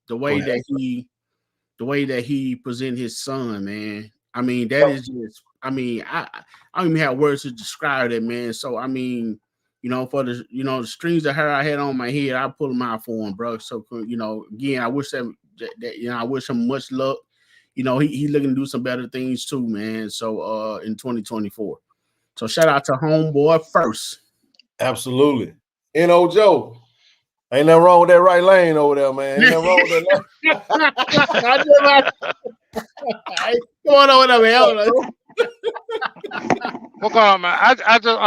The way that he present his son, man. I mean, that is just. I mean, I don't even have words to describe that, man. So I mean, you know, for the the strings of hair I had on my head, I pull them out for him, bro. So you know, again, I wish that I wish him much luck. You know, he looking to do some better things too, man. So in 2024. So shout out to homeboy first. Absolutely. N.O. Joe. Ain't nothing wrong with that right lane over there, man. Ain't nothing wrong with that lane. Come on over there, man. What's going on, man? I just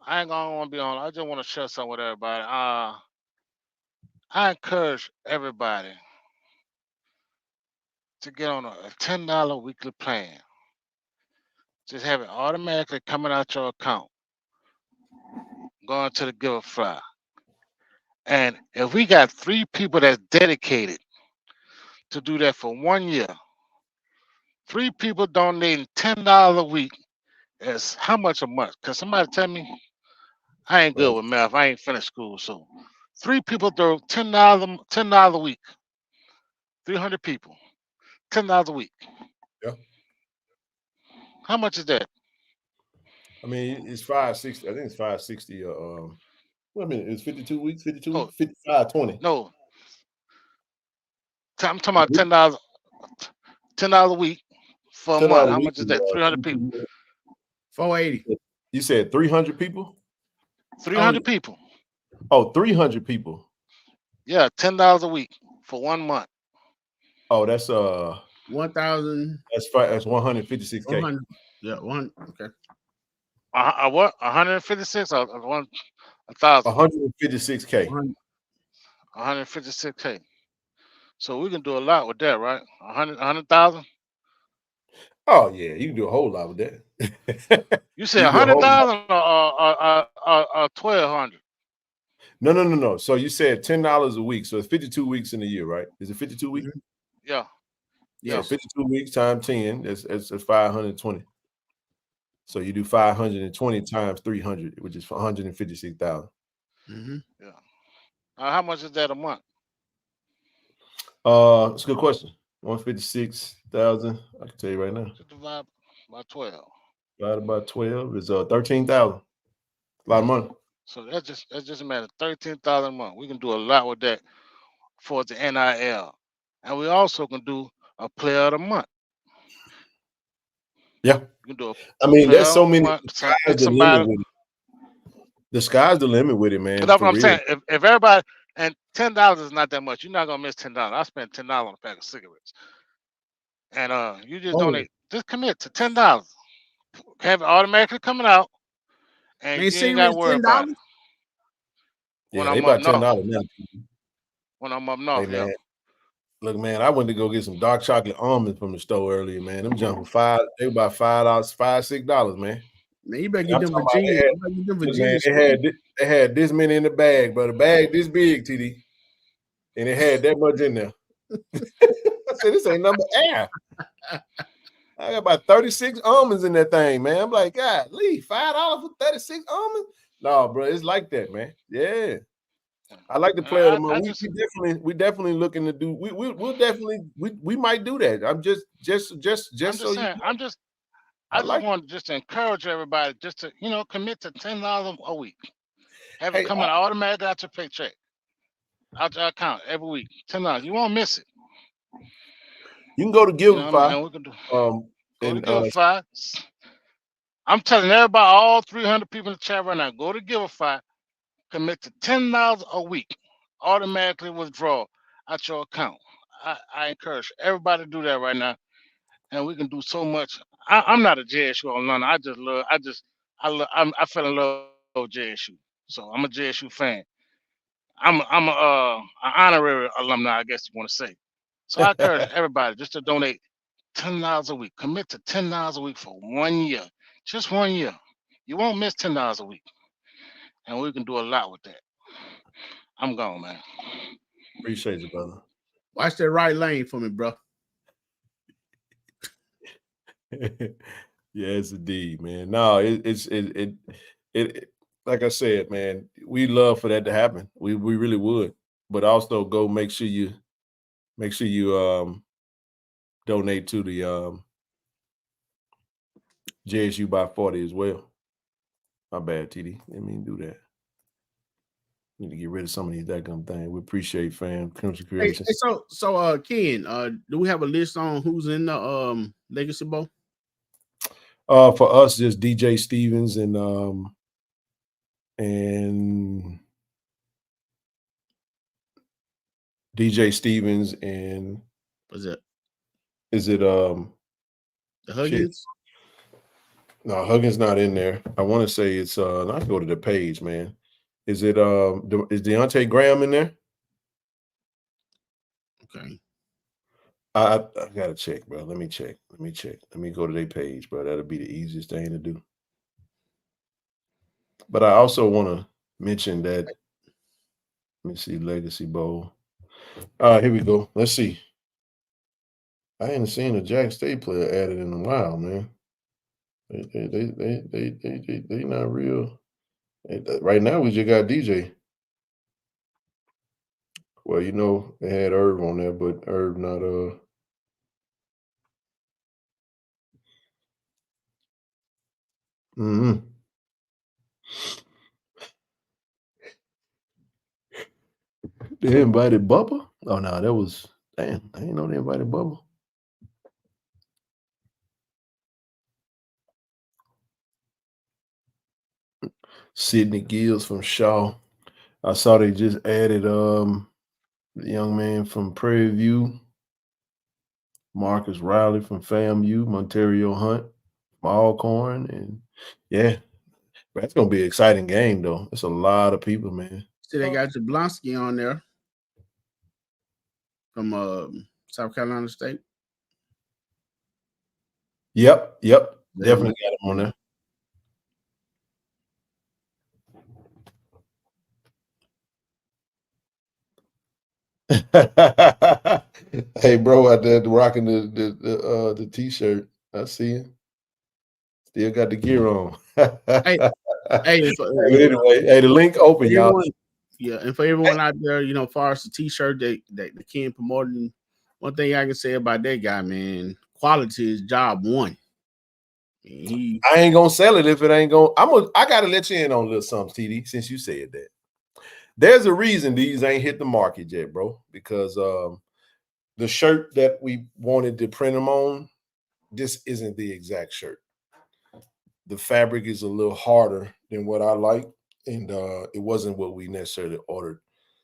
I ain't gonna want to be on. I just want to share something with everybody. I encourage everybody to get on a $10 weekly plan. Just have it automatically coming out your account, going to the Giverfly. And if we got 3 people that's dedicated to do that for 1 year, 3 people donating $10 a week is how much a month? Because somebody tell me, I ain't good with math. I ain't finished school. So 3 people throw $10 a week. 300 people. $10 a week. Yeah. How much is that? I mean, it's 560. I think it's 560. Wait a minute, it's 52 weeks, 52 weeks, 55, 20. No. I'm talking about $10 a week for a month. How much is that? 300 people. 480. You said 300 people? 300 people. Oh, 300 people. Yeah, $10 a week for 1 month. Oh, that's 1,000. That's 156K. Yeah, one. Okay. What? 156 or 1,000? 156K. 156K. So we can do a lot with that, right? 100,000. Oh yeah, you can do a whole lot with that. You said 100,000 or 1,200? No. So you said $10 a week. So it's 52 weeks in a year, right? Is it 52 weeks? Yeah. So Yes. 52 weeks times 10, that's 520. So you do 520 times 300, which is 156,000. Mm-hmm. Yeah. How much is that a month? It's a good question. 156,000. I can tell you right now. Just divide by 12. Divided by 12 is 13,000. A lot of money. So that's just a matter of 13,000 a month. We can do a lot with that for the NIL, and we also can do a player of the month. Yeah. You can do I a mean, player there's of so the many. month. Sky's Pick the limit somebody. with it. The sky's the limit with it, man. That's For what I'm real. saying. If everybody, and $10 is not that much. You're not gonna miss $10. I spent $10 on a pack of cigarettes, and you just Oh, donate. Just commit to $10. Have it automatically coming out, and Man, you ain't got to cigarettes worry about it. $10. When yeah, they I'm up about north, $10 now. when I'm up Hey, north, yeah. man. Look, man, I went to go get some dark chocolate almonds from the store earlier, man. Them jumping they were about $5, $6, man. Man, you better And get I'm them talking about Virginia. You better get them look, man, Virginia they sweet. had this many in the bag, but a bag this big, TD. And it had that much in there. I said, this ain't number air. I got about 36 almonds in that thing, man. I'm like, God, Lee, $5 for 36 almonds? No, bro, it's like that, man. Yeah. I like to play with them. We definitely looking to do. We'll definitely we might do that. I'm just I'm just so you saying. know. I just like want to encourage everybody just to commit to $10 a week. Have it Hey, coming automatically out your paycheck, out your account every week. $10. You won't miss it. you can go to You know what I mean? Giveify. And we can do go to And Giveify. I'm telling everybody, all 300 people in the chat right now, go to Giveify, commit to $10 a week, automatically withdraw out your account. I encourage everybody to do that right now, and we can do so much. I'm not a JSU alumni. I fell in love with JSU, so I'm a JSU fan. I'm an honorary alumni, I guess you want to say. So I encourage everybody just to donate $10 a week. Commit to $10 a week for 1 year, just 1 year. You won't miss $10 a week, and we can do a lot with that. I'm gone, man. appreciate you, brother. Watch that right lane for me, bro. Yes, indeed, man. No, it like I said, man, we love for that to happen. We really would. But also go make sure you donate to the JSU by 40 as well. My bad, TD. Didn't mean to do that. Need to get rid of some of these daggum things. We appreciate fam. Crimson Creation. So Ken, do we have a list on who's in the Legacy Bowl? For us, just DJ Stevens and DJ Stevens and what's that? Is it the Huggins? No, Huggins not in there. I want to say it's I can go to the page, man. Is it is Deontay Graham in there? Okay. I gotta check, bro. Let me check. Let me go to their page, bro. That'll be the easiest thing to do. But I also want to mention that. Let me see, Legacy Bowl. All right, here we go. Let's see. I ain't seen a Jack State player added in a while, man. They not real. Right now, we just got DJ. Well, you know, they had Irv on there, but Irv not They invited Bubba? Oh no, that was damn. I didn't know they invited Bubba. Sidney Gills from Shaw. I saw they just added the young man from Prairie View, Marcus Riley from FAMU, Monterio Hunt from Alcorn, and yeah, that's gonna be an exciting game though. It's a lot of people, man. So they got Jablonski on there from South Carolina State. Yep, definitely got him on there. Hey, bro, out there rocking the t-shirt. I see you. Still got the gear on. Hey, hey, But anyway, hey, the link open, y'all. everyone, yeah, and for everyone out there, you know, far as the t-shirt that the Ken promoting, one thing I can say about that guy, man, quality is job one. I ain't gonna sell it if it ain't gonna. I gotta let you in on a little something, TD, since you said that. There's a reason these ain't hit the market yet, bro. Because the shirt that we wanted to print them on, this isn't the exact shirt. The fabric is a little harder than what I like, and it wasn't what we necessarily ordered.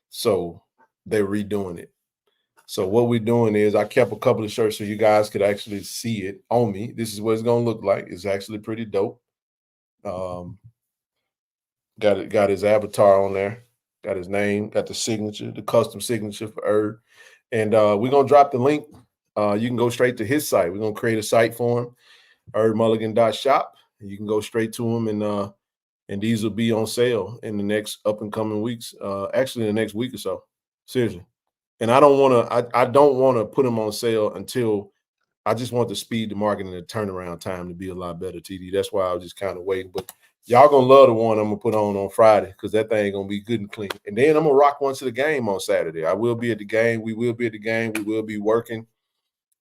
So they're redoing it. So what we're doing is I kept a couple of shirts so you guys could actually see it on me. This is what it's gonna look like. It's actually pretty dope. Got his avatar on there, got his name, got the signature, the custom signature for Erd. And we're gonna drop the link. You can go straight to his site. We're gonna create a site for him, erdmulligan.shop. You can go straight to him, and these will be on sale in the next up and coming weeks. Actually, in the next week or so. Seriously. And I don't want to put them on sale until I just want the speed to market and the turnaround time to be a lot better, TD. That's why I was just kind of waiting. But y'all gonna love the one I'm gonna put on Friday because that thing gonna be good and clean. And then I'm gonna rock one to the game on Saturday. I will be at the game. We will be at the game. We will be working,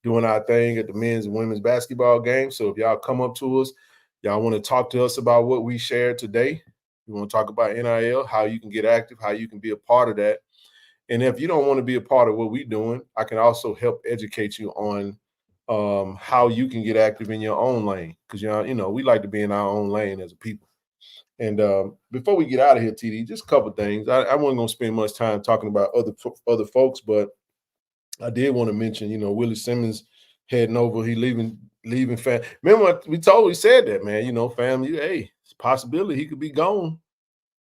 doing our thing at the men's and women's basketball game. So if y'all come up to us, y'all want to talk to us about what we shared today. You want to talk about NIL, how you can get active, how you can be a part of that. And if you don't want to be a part of what we're doing, I can also help educate you on how you can get active in your own lane. Because, you know, we like to be in our own lane as a people. And before we get out of here, TD, just a couple of things. I wasn't going to spend much time talking about other folks, but I did want to mention, you know, Willie Simmons heading over. He leaving fam. Remember we said that, man, you know, family, hey, it's a possibility he could be gone.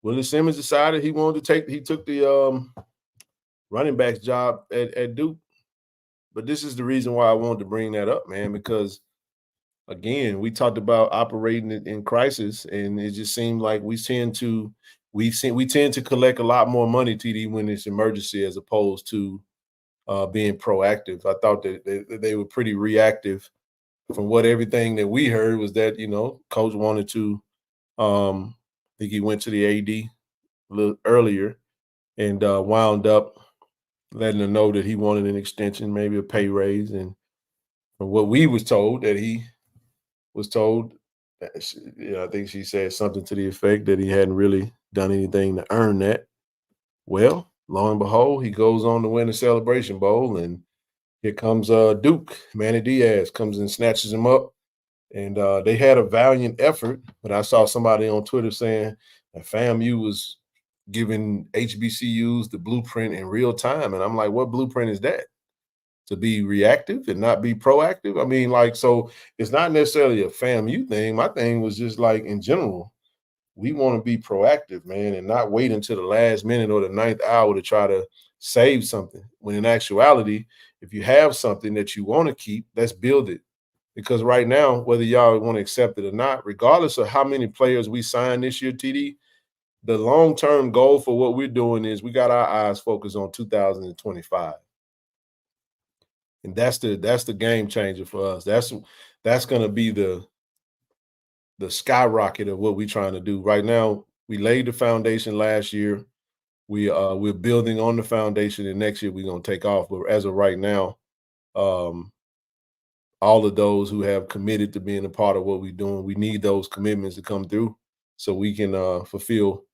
Willie Simmons decided he took the running back's job at Duke. But this is the reason why I wanted to bring that up, man, because again, we talked about operating in crisis, and it just seemed like we tend to collect a lot more money, TD, when it's emergency as opposed to being proactive. I thought that they were pretty reactive. From what everything that we heard was that, you know, coach wanted to I think he went to the AD a little earlier and wound up letting her know that he wanted an extension, maybe a pay raise. And from what we was told, that he was told, I think she said something to the effect that he hadn't really done anything to earn that. Well, lo and behold, he goes on to win the Celebration Bowl, and here comes Duke. Manny Diaz comes and snatches him up. And they had a valiant effort, but I saw somebody on Twitter saying that FAMU was giving HBCUs the blueprint in real time. And I'm like, what blueprint is that? To be reactive and not be proactive? I mean, like, so it's not necessarily a FAMU thing. My thing was just like, in general, we want to be proactive, man, and not wait until the last minute or the ninth hour to try to save something. When in actuality, if you have something that you want to keep, let's build it. Because right now, whether y'all want to accept it or not, regardless of how many players we sign this year, TD, the long-term goal for what we're doing is we got our eyes focused on 2025. And that's the game changer for us. That's going to be the skyrocket of what we're trying to do. Right now, we laid the foundation last year. We're building on the foundation, and next year we're going to take off. But as of right now, all of those who have committed to being a part of what we're doing, we need those commitments to come through so we can fulfill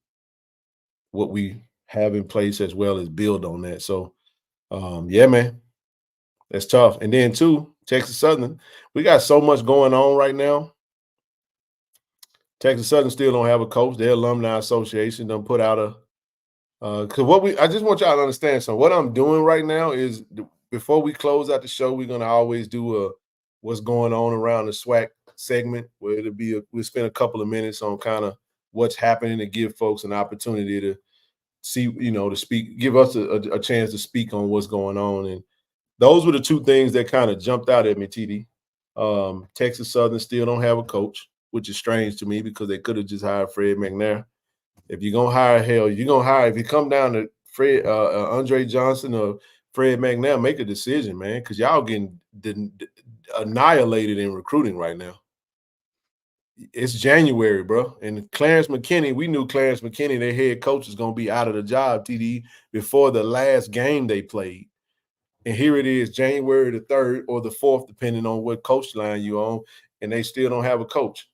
what we have in place as well as build on that. So, yeah, man, that's tough. And then, too, Texas Southern, we got so much going on right now. Texas Southern still don't have a coach. Their alumni association done put out a because I just want y'all to understand. So what I'm doing right now is before we close out the show, we're gonna always do a what's going on around the Swac segment, where we'll spend a couple of minutes on kind of what's happening to give folks an opportunity to see, you know, to speak, give us a chance to speak on what's going on. And those were the two things that kind of jumped out at me, TD. Texas Southern still don't have a coach, which is strange to me because they could have just hired Fred McNair. If you're gonna hire, if you come down to Fred Andre Johnson or Fred McNair make a decision, man, because y'all getting annihilated in recruiting right now. It's January, bro. And Clarence McKinney, we knew Clarence McKinney, their head coach, is going to be out of the job, TD, before the last game they played. And here it is, January the 3rd or the 4th, depending on what coach line you're on, and they still don't have a coach.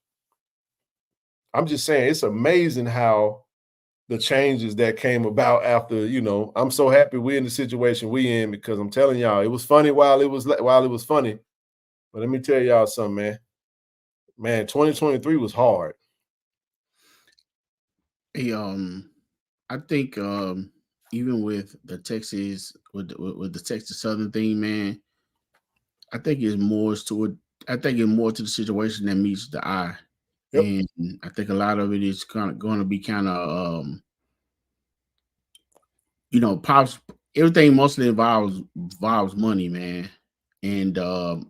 I'm just saying, it's amazing how the changes that came about after, I'm so happy we're in the situation we in, because I'm telling y'all, it was funny while it was funny. But let me tell y'all something, man. Man, 2023 was hard. Hey, I think even with the Texas with the Texas Southern thing, man, I think it's more to it. I think it's more to the situation that meets the eye, and I think a lot of it is kind of going to be kind of pops. Everything mostly involves money, man. And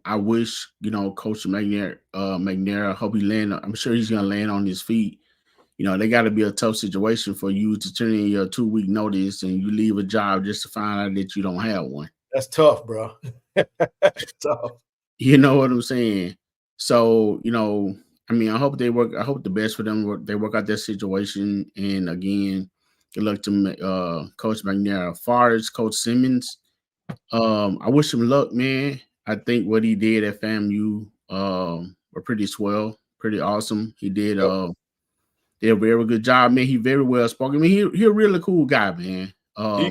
I wish Coach McNair, I hope he land. I'm sure he's gonna land on his feet. They got to be a tough situation for you to turn in your 2-week notice and you leave a job just to find out that you don't have one. That's tough, bro. That's tough. You know what I'm saying? So, I hope they work. I hope the best for them. They work out their situation. And again, good luck to Coach McNair. As far as Coach Simmons, I wish him luck, man. I think what he did at FAMU were pretty swell, pretty awesome. He did did a very good job, man. He very well spoken. I mean, he a really cool guy, man. I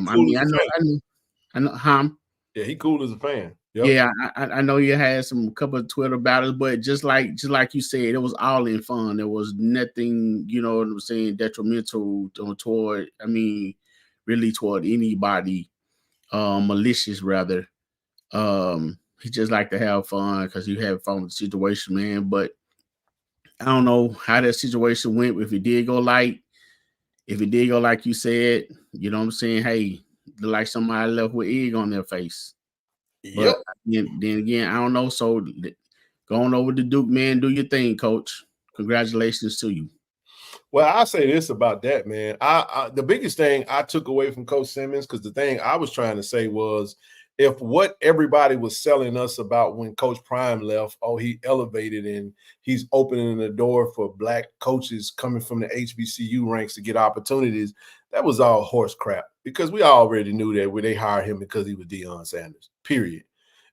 know, Yeah, he cool as a fan. Yep. Yeah, I know you had some couple of Twitter battles, but just like you said, it was all in fun. There was nothing, you know what I'm saying, detrimental toward anybody, malicious rather. He just like to have fun because you have fun with the situation, man. But I don't know how that situation went. If it did go like you said, you know what I'm saying? Hey, like somebody left with egg on their face. But then again, I don't know. So going over to Duke, man, do your thing, Coach. Congratulations to you. Well, I'll say this about that, man. The biggest thing I took away from Coach Simmons, because the thing I was trying to say was, if what everybody was selling us about when Coach Prime left, he elevated and he's opening the door for black coaches coming from the HBCU ranks to get opportunities, that was all horse crap, because we already knew that when they hired him because he was Deion Sanders, period.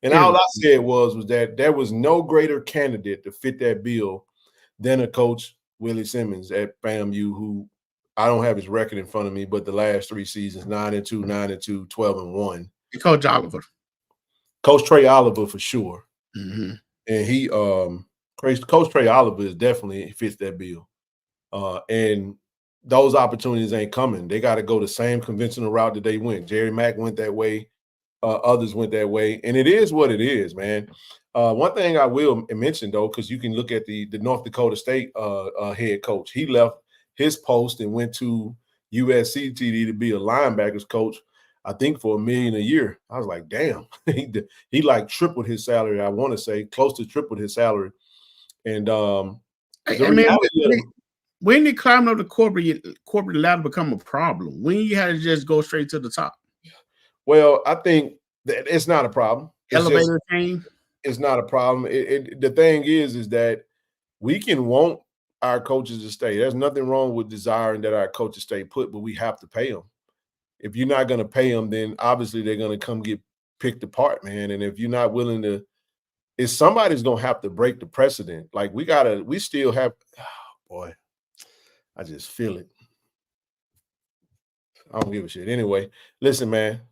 And all I said was that there was no greater candidate to fit that bill than a Coach Willie Simmons at FAMU, who I don't have his record in front of me, but the last 3 seasons, 9-2, 9-2, 12-1. Coach Oliver. Coach Trey Oliver for sure. Mm-hmm. And he Coach Trey Oliver is definitely fits that bill. And those opportunities ain't coming. They got to go the same conventional route that they went. Jerry Mack went that way. Others went that way. And it is what it is, man. One thing I will mention, though, because you can look at the North Dakota State head coach. He left his post and went to USC TD to be a linebackers coach, I think for $1 million a year. I was like, damn, he like tripled his salary. I want to say close to tripled his salary. And when did climbing up the corporate ladder become a problem? When you had to just go straight to the top? Well, I think that it's not a problem. Elevator came. It's not a problem. The thing is that we can want our coaches to stay. There's nothing wrong with desiring that our coaches stay put, but we have to pay them. If you're not going to pay them, then obviously they're going to come get picked apart, man. And if you're not willing to, if somebody's going to have to break the precedent. Like we still have, boy, I just feel it. I don't give a shit. Anyway, listen, man,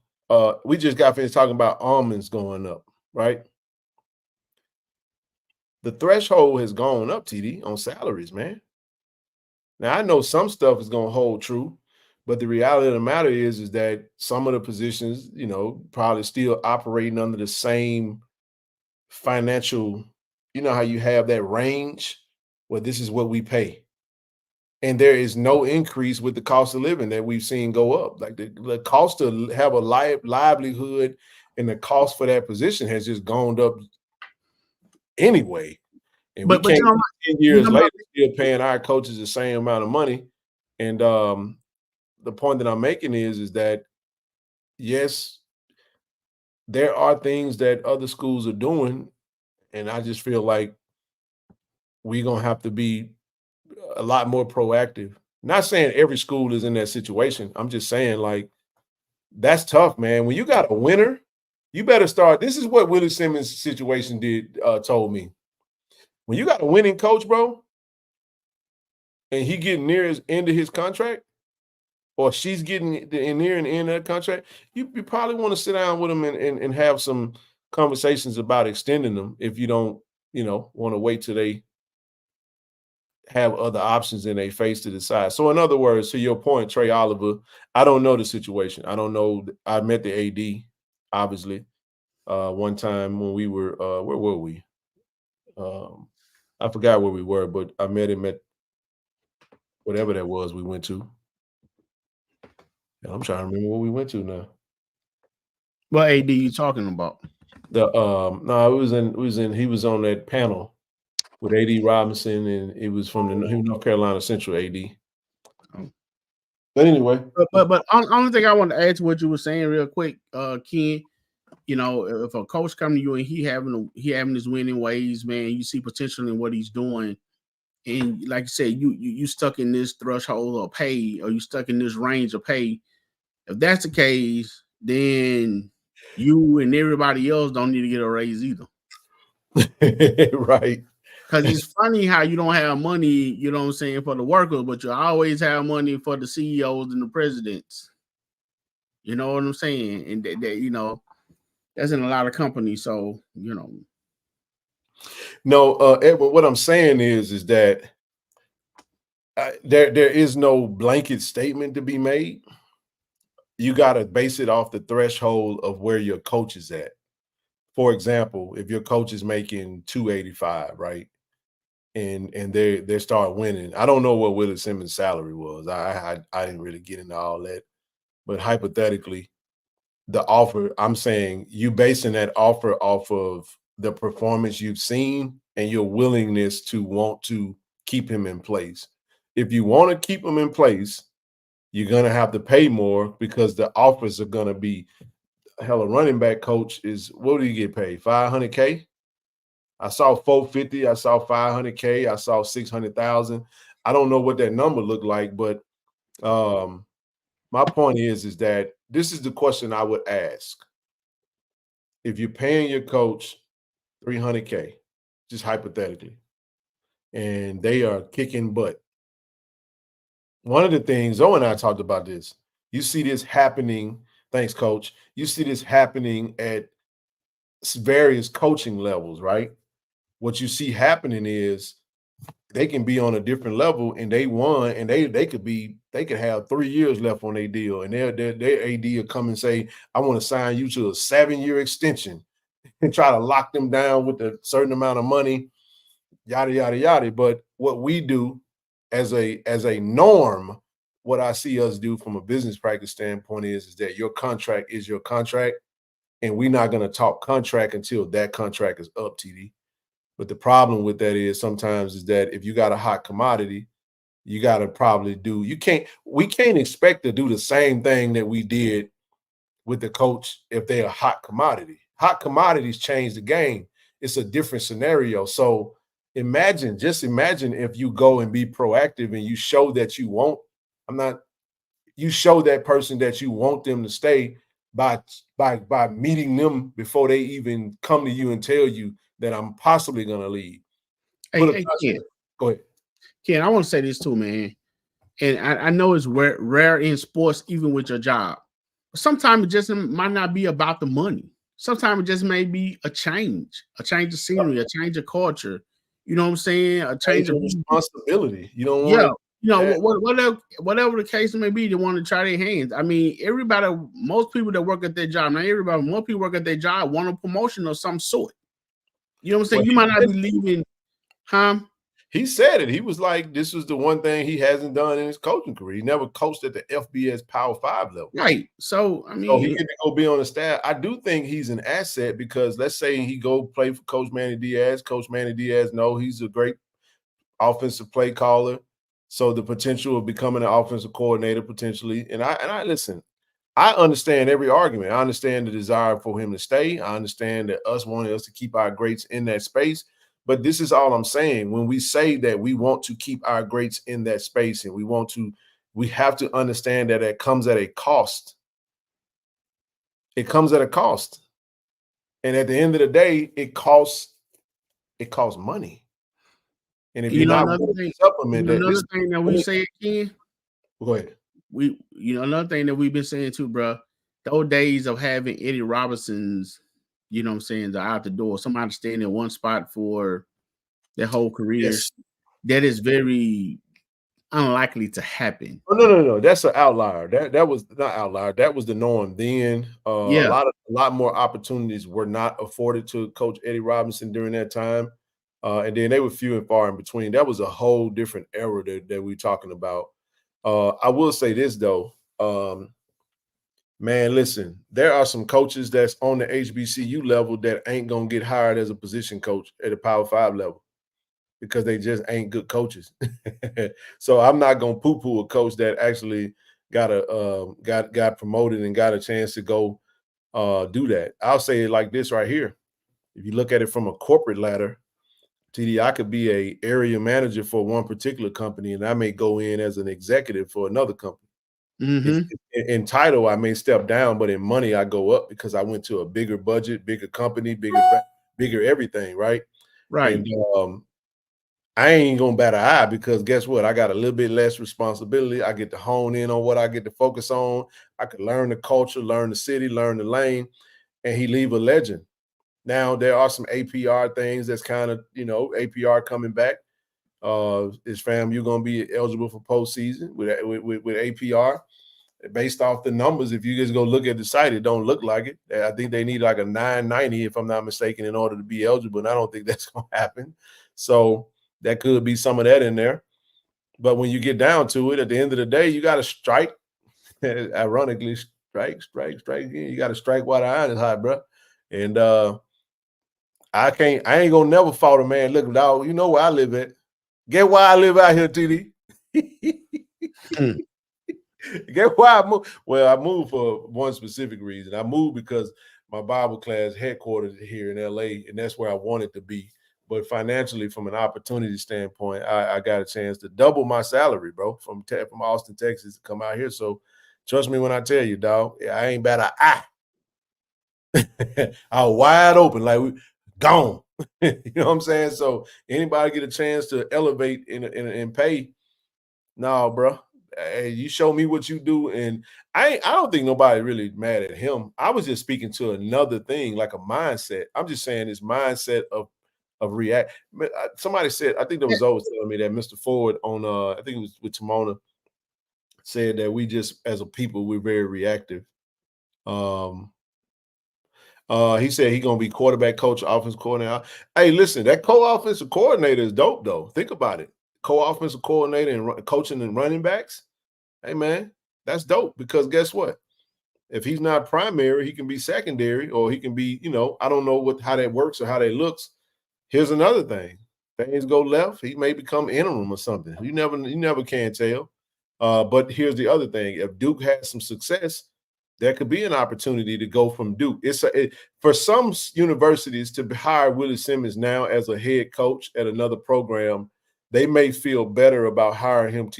we just got finished talking about almonds going up, right? The threshold has gone up, TD, on salaries, man. Now, I know some stuff is going to hold true. But the reality of the matter is that some of the positions, probably still operating under the same financial, how you have that range where this is what we pay. And there is no increase with the cost of living that we've seen go up. Like the cost to have a livelihood and the cost for that position has just gone up anyway. And we can't 10 years later still paying our coaches the same amount of money. And the point that I'm making is that, yes, there are things that other schools are doing, and I just feel like we're gonna have to be a lot more proactive. Not saying every school is in that situation. I'm just saying, like, that's tough, man. When you got a winner, you better start. This is what Willie Simmons' situation told me. When you got a winning coach, bro, and he getting near his end of his contract, or she's getting near the end of that contract, you probably want to sit down with them and have some conversations about extending them if you don't, want to wait till they have other options in their face to decide. So in other words, to your point, Trey Oliver, I don't know the situation. I don't know. I met the AD, obviously, one time when we were, where were we? I forgot where we were, but I met him at whatever that was we went to. And I'm trying to remember where we went to now. What AD you talking about? No, he was on that panel with AD Robinson, and it was from the North Carolina Central AD. But anyway, but only thing I want to add to what you were saying real quick, Ken. If a coach come to you and he having his winning ways, man, you see potential in what he's doing, and like you said, you stuck in this threshold of pay, or you stuck in this range of pay. If that's the case, then you and everybody else don't need to get a raise either. Right. Because it's funny how you don't have money, you know what I'm saying, for the workers, but you always have money for the CEOs and the presidents. You know what I'm saying? And that's in a lot of companies. So, No, Edward, what I'm saying is that there is no blanket statement to be made. You got to base it off the threshold of where your coach is at. For example, if your coach is making $285, right, and they start winning, I don't know what Willie Simmons' salary was. I didn't really get into all that, but hypothetically, the offer, I'm saying you basing that offer off of the performance you've seen and your willingness to want to keep him in place. If you want to keep him in place, you're going to have to pay more because the offers are going to be, hell, a running back coach is, what do you get paid? $500K? I saw 450. I saw 500K. I saw 600,000. I don't know what that number looked like, but my point is that this is the question I would ask. If you're paying your coach $300K, just hypothetically, and they are kicking butt. One of the things, Zoe and I talked about this. You see this happening. Thanks, coach. You see this happening at various coaching levels, right? What you see happening is they can be on a different level and they won, and they could have 3 years left on their deal, and their AD will come and say, I want to sign you to a 7-year extension and try to lock them down with a certain amount of money, yada, yada, yada. But what we do as a norm, what I see us do from a business practice standpoint is that your contract is your contract, and we're not going to talk contract until that contract is up, TD. But the problem with that is sometimes is that if you got a hot commodity, you got to probably we can't expect to do the same thing that we did with the coach if they're a hot commodity. Hot commodities change the game. It's a different scenario. So just imagine if you go and be proactive and you show that you show that person that you want them to stay by meeting them before they even come to you and tell you that I'm possibly going to leave. Hey, Ken. Go ahead. Ken, I want to say this too, man. And I know it's rare in sports, even with your job. Sometimes it just might not be about the money. Sometimes it just may be a change of scenery, a change of culture. You know what I'm saying? A change of responsibility. You don't want whatever the case may be, they want to try their hands. I mean, most people that work at their job, most people work at their job want a promotion of some sort. You know what I'm saying? You might not be leaving, huh? He said it. He was like, this was the one thing he hasn't done in his coaching career. He never coached at the FBS Power 5 level. Right. So, I mean, so he get to go be on the staff. I do think he's an asset because let's say he go play for Coach Manny Diaz. Coach Manny Diaz, he's a great offensive play caller. So the potential of becoming an offensive coordinator potentially. And I listen, I understand every argument. I understand the desire for him to stay. I understand that us wanting us to keep our greats in that space. But this is all I'm saying. When we say that we want to keep our greats in that space and we have to understand that it comes at a cost. It comes at a cost. And at the end of the day, it costs money. And if you're not willing to supplement that, another thing that we say again, go ahead. Another thing that we've been saying too, bro, those days of having Eddie Robinson's, you know what I'm saying, they're out the door, somebody staying in one spot for their whole career, Yes. that is very unlikely to happen. Oh, no. That's an outlier. That was not outlier. That was the norm then. Yeah. A lot more opportunities were not afforded to Coach Eddie Robinson during that time. And then they were few and far in between. That was a whole different era that we're talking about. I will say this though, man, listen, there are some coaches that's on the HBCU level that ain't gonna get hired as a position coach at a Power 5 level because they just ain't good coaches. So I'm not gonna poo-poo a coach that actually got promoted and got a chance to go do that. I'll say it like this right here. If you look at it from a corporate ladder, TD, I could be a area manager for one particular company, and I may go in as an executive for another company. Mm-hmm. In title, I may step down, but in money, I go up because I went to a bigger budget, bigger company, bigger everything, right? Right. And I ain't gonna bat an eye because guess what? I got a little bit less responsibility. I get to hone in on what I get to focus on. I can learn the culture, learn the city, learn the lane, and he leave a legend. Now, there are some APR things that's kind of, APR coming back. Is fam, you're going to be eligible for postseason with APR. Based off the numbers, if you just go look at the site, it don't look like it. I think they need like a 990, if I'm not mistaken, in order to be eligible, and I don't think that's going to happen. So that could be some of that in there. But when you get down to it, at the end of the day, you got to strike. Ironically, strike. You got to strike while the iron is hot, bro. And I ain't gonna never fault a man. Look, dog, you know where I live at. Get why I live out here, TD. Get why I moved. Well, I moved for one specific reason. I moved because my Bible class headquartered here in LA, and that's where I wanted to be. But financially, from an opportunity standpoint, I got a chance to double my salary, bro, from Austin, Texas, to come out here. So trust me when I tell you, dog, I ain't bad an eye. I was wide open, like we gone. You know what I'm saying? So anybody get a chance to elevate and pay? No, bro. Hey, you show me what you do, and I don't think nobody really mad at him. I was just speaking to another thing, like a mindset. I'm just saying this mindset of react. Somebody said, I think there was always telling me that Mr. Ford on I think it was with Timona, said that we just as a people we're very reactive. He said he's gonna be quarterback coach, offensive coordinator. Hey, listen, that co-offensive coordinator is dope, though. Think about it. Co-offensive coordinator and coaching and running backs. Hey, man, that's dope because guess what? If he's not primary, he can be secondary, or he can be, I don't know how that works or how that looks. Here's another thing: things go left, he may become interim or something. You never can tell. But here's the other thing: if Duke has some success, there could be an opportunity to go from Duke. For some universities to hire Willie Simmons now as a head coach at another program, they may feel better about hiring him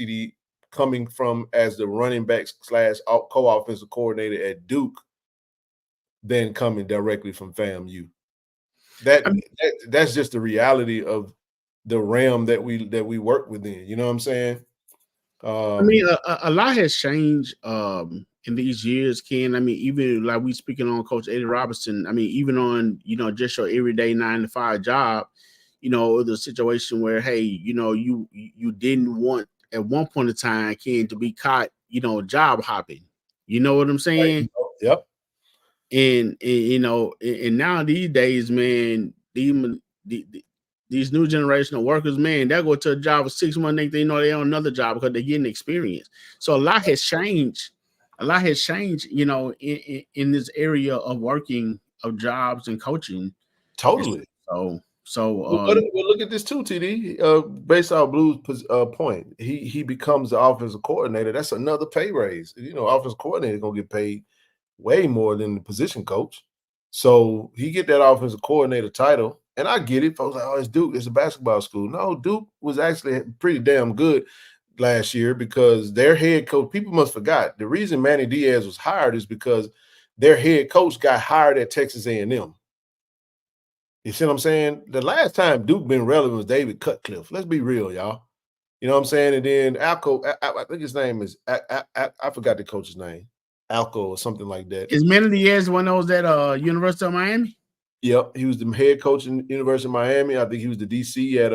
coming from as the running back / co-offensive coordinator at Duke than coming directly from FAMU. That's just the reality of the realm that we work within. You know what I'm saying? I mean, a lot has changed in these years, Ken. I mean, even like we speaking on Coach Eddie Robinson. I mean, even on just your everyday 9-to-5 job, the situation where you didn't want at one point in time, Ken, to be caught, job hopping. You know what I'm saying? Right. Yep. And now these days, man, these new generation of workers, man, they'll go to a job for 6 months, they're on another job because they're getting experience. So a lot has changed. In this area of working, of jobs and coaching. Totally. So look at this too, TD. Based on Blue's point, he becomes the offensive coordinator. That's another pay raise. Offensive coordinator is gonna get paid way more than the position coach. So he get that offensive coordinator title. And I get it. Folks like, oh, it's Duke. It's a basketball school. No, Duke was actually pretty damn good last year because their head coach, people must forgot, the reason Manny Diaz was hired is because their head coach got hired at Texas A&M. You see what I'm saying? The last time Duke been relevant was David Cutcliffe. Let's be real, y'all. You know what I'm saying? And then Alco, I think his name is, I forgot the coach's name, Alco or something like that. Is Manny Diaz one of those at University of Miami? Yep, he was the head coach in University of Miami. I think he was the DC at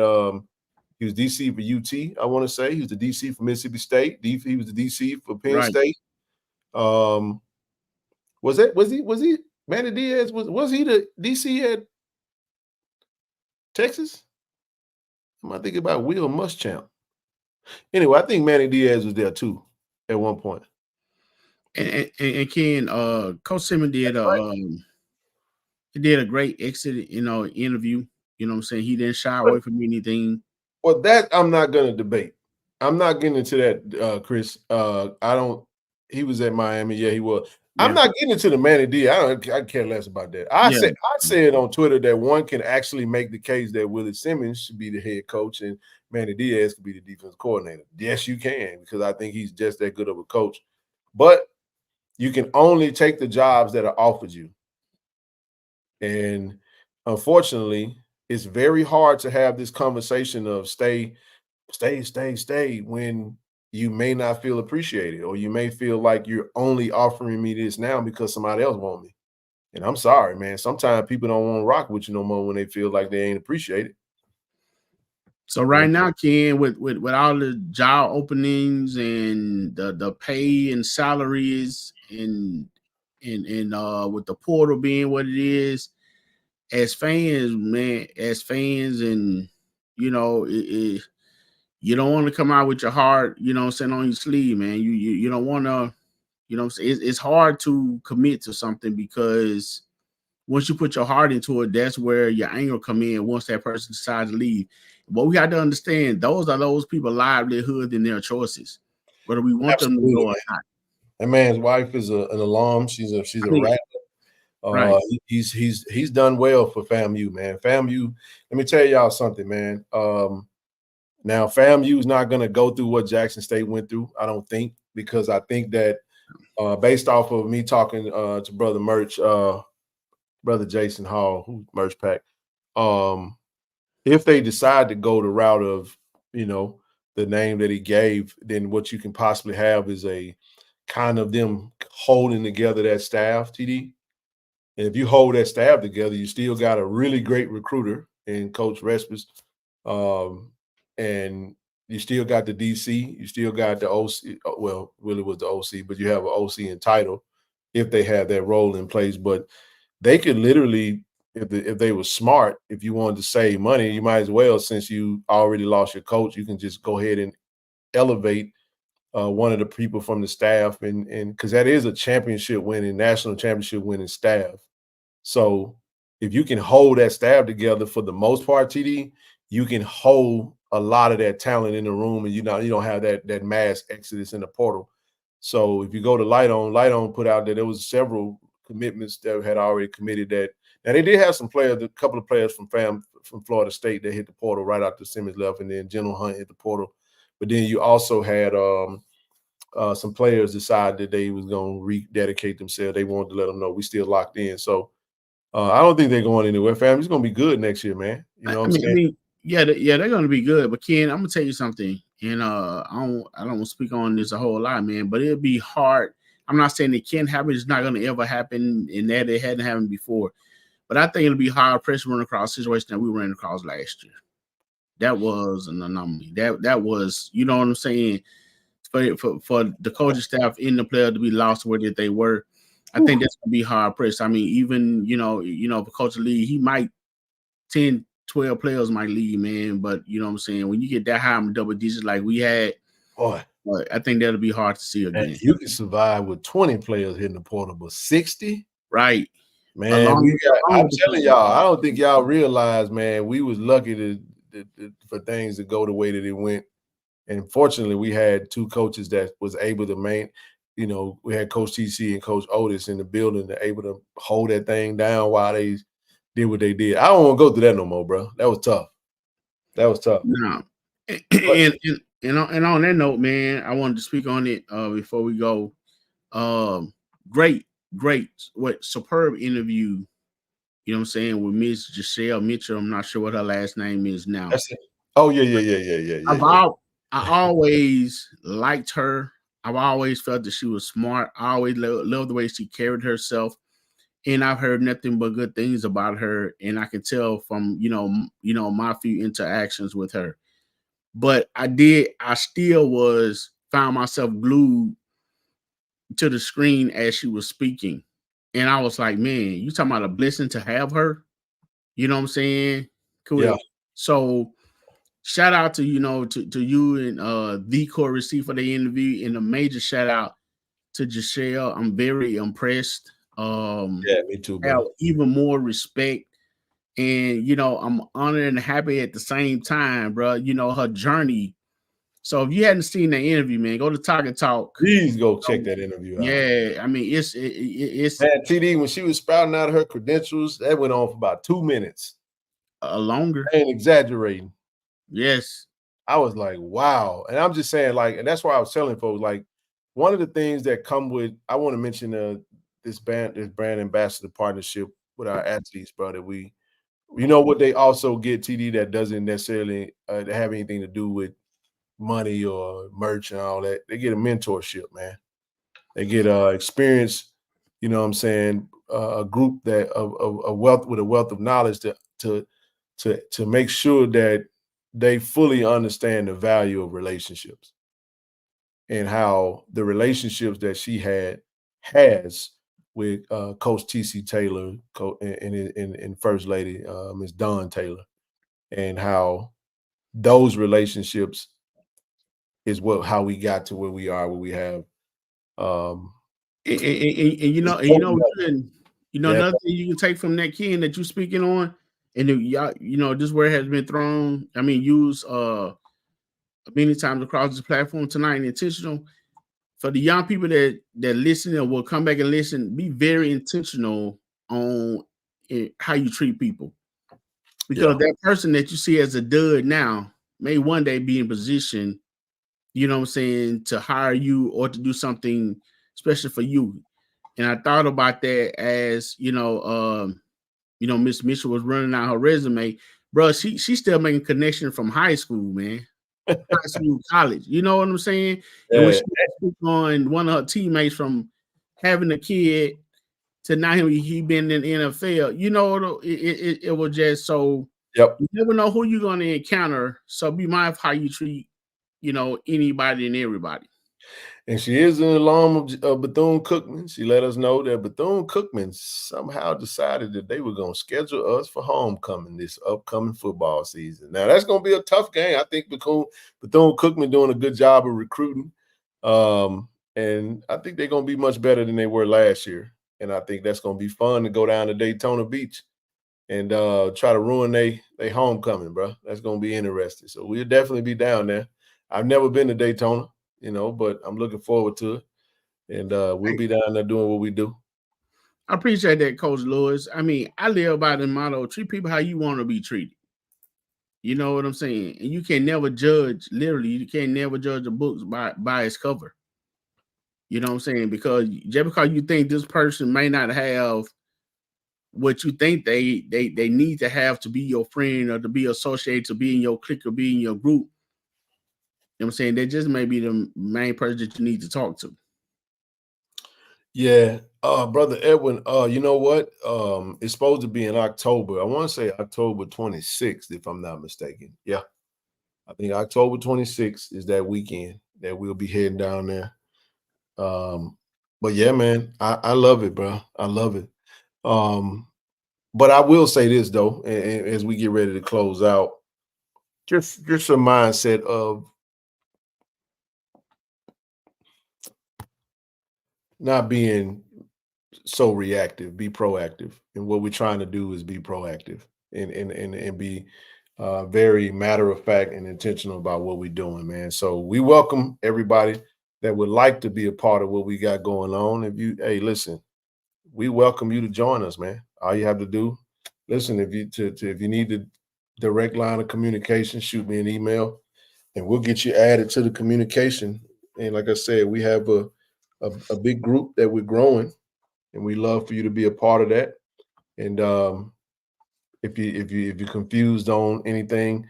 he was DC for UT. I want to say he was the DC for Mississippi State. He was the DC for Penn State. Was he Manny Diaz? Was he the DC at Texas? Am I thinking about Will Muschamp? Anyway, I think Manny Diaz was there too at one point. And Ken, Coach Simmons did he did a great exit, interview. You know what I'm saying? He didn't shy away from anything. Well, that I'm not going to debate. I'm not getting into that, Chris. He was at Miami. Yeah, he was. Yeah. I'm not getting into the Manny D. I care less about that. I said on Twitter that one can actually make the case that Willie Simmons should be the head coach and Manny Diaz could be the defense coordinator. Yes, you can, because I think he's just that good of a coach. But you can only take the jobs that are offered you. And unfortunately, it's very hard to have this conversation of stay when you may not feel appreciated, or you may feel like you're only offering me this now because somebody else wants me. And I'm sorry, man. Sometimes people don't want to rock with you no more when they feel like they ain't appreciated. So right now, Ken, with all the job openings and the pay and salaries and with the portal being what it is, as fans, and you don't want to come out with your heart, sitting on your sleeve, man. You don't want to, it's hard to commit to something because once you put your heart into it, that's where your anger come in once that person decides to leave. But we got to understand those are those people's livelihood and their choices, whether we want them to go or not. That man's wife is an alum. She's a rapper. Right. He's done well for FAMU, man. FAMU, let me tell y'all something, man. Now FAMU is not going to go through what Jackson State went through, I don't think, because I think that based off of me talking to Brother Merch, Brother Jason Hall, who's Merch Pack, if they decide to go the route of, the name that he gave, then what you can possibly have is a kind of them holding together that staff, TD. And if you hold that staff together, you still got a really great recruiter in Coach Respis. And you still got the DC. You still got the OC. Well, Willie was the OC, but you have an OC in title if they have that role in place. But they could literally, if they were smart, if you wanted to save money, you might as well, since you already lost your coach, you can just go ahead and elevate one of the people from the staff. And because that is a national championship winning staff. So if you can hold that staff together for the most part, TD, you can hold a lot of that talent in the room, and you don't have that mass exodus in the portal. So if you go to Light On put out that there was several commitments that had already committed that. Now they did have some players, a couple of players from Florida State that hit the portal right after Simmons left, and then General Hunt hit the portal. But then you also had some players decide that they was going to rededicate themselves. They wanted to let them know we still locked in. So I don't think they're going anywhere. Family's going to be good next year, man. You know what I'm saying? Yeah, they're going to be good. But Ken, I'm going to tell you something. And I don't want to speak on this a whole lot, man. But it'll be hard. I'm not saying it can't happen. It's not going to ever happen, and that it hadn't happened before. But I think it'll be hard pressure running across a situation that we ran across last year. That was an anomaly. That was, you know what I'm saying, for the coaching staff and the player to be lost where they were. I think that's gonna be hard pressed. I mean, even for Coach Lee, he might 10, 12 players might leave, man. But you know what I'm saying, when you get that high in double digits like we had, boy, I think that'll be hard to see again. You can survive with 20 players hitting the portal, but 60, right? Man, I'm telling y'all, I don't think y'all realize, man, we was lucky for things to go the way that it went. And fortunately, we had two coaches that was able to you know, we had Coach TC and Coach Otis in the building, they're able to hold that thing down while they did what they did. I don't want to go through that no more, bro. That was tough. That was tough. No. And on that note, man, I wanted to speak on it before we go. Great, superb interview. You know what I'm saying, with Miss Giselle Mitchell. I'm not sure what her last name is now. That's it. Oh yeah. I always liked her. I've always felt that she was smart. I always loved the way she carried herself, and I've heard nothing but good things about her. And I can tell from my few interactions with her. But I still found myself glued to the screen as she was speaking, and I was like, man, you talking about a blessing to have her? You know what I'm saying? Cool. Yeah. So shout out to you and the core receipt for the interview, and a major shout out to Giselle. I'm very impressed. Yeah, me too, bro. Have even more respect, and I'm honored and happy at the same time, bro. Her journey. So if you hadn't seen that interview, man, go to Talk and Talk. Please go check that interview out. Yeah, I mean it's man, TD, when she was spouting out her credentials, that went on for about 2 minutes. Longer. I ain't exaggerating. Yes. I was like, wow. And I'm just saying, like, and that's why I was telling folks, like, one of the things that come with, I want to mention this brand ambassador partnership with our athletes, bro, that what they also get, TD, that doesn't necessarily have anything to do with money or merch and all that. They get a mentorship, man. They get experience, you know what I'm saying, a group that a wealth of knowledge to make sure that they fully understand the value of relationships and how the relationships that she has with Coach TC Taylor and First Lady Ms. Dawn Taylor, and how those relationships is how we got to where we are, where we have. Another thing you can take from that, Ken, that you're speaking on, and this word has been thrown, used many times across this platform tonight, intentional. For the young people that listen and will come back and listen, be very intentional on how you treat people. Because that person that you see as a dud now may one day be in position, you know what I'm saying, to hire you or to do something special for you. And I thought about that as, Miss Mitchell was running out her resume. Bro, she's still making connection from high school, man. High school, college. You know what I'm saying? Yeah. And when she spoke on one of her teammates from having a kid to now he been in the NFL, it was just so. Yep. You never know who you're going to encounter. So be mindful how you treat, anybody and everybody. And she is an alum of Bethune-Cookman. She let us know that Bethune-Cookman somehow decided that they were going to schedule us for homecoming this upcoming football season. Now, that's going to be a tough game. I think Bethune-Cookman doing a good job of recruiting. And I think they're going to be much better than they were last year. And I think that's going to be fun to go down to Daytona Beach and try to ruin they homecoming, bro. That's going to be interesting. So we'll definitely be down there. I've never been to Daytona, but I'm looking forward to it. And we'll be down there doing what we do. I appreciate that, Coach Lewis. I mean, I live by the motto, treat people how you want to be treated. You know what I'm saying? And you can never judge, literally, you can never judge a book by its cover. You know what I'm saying? Because just because you think this person may not have what you think they need to have to be your friend or to be associated, to be in your clique or be in your group, you know what I'm saying? They just may be the main person that you need to talk to. Yeah. Brother Edwin, you know what? It's supposed to be in October. I want to say October 26th, if I'm not mistaken. Yeah. I think October 26th is that weekend that we'll be heading down there. But yeah, man, I love it, bro. I love it. But I will say this though, and as we get ready to close out, just a mindset of not being so reactive, be proactive. And what we're trying to do is be proactive and be very matter of fact and intentional about what we're doing, man. So we welcome everybody that would like to be a part of what we got going on, hey, listen, we welcome you to join us, man. All you have to do, listen, if you need the direct line of communication, shoot me an email, and we'll get you added to the communication. And like I said, we have a big group that we're growing, and we love for you to be a part of that. And if you're confused on anything,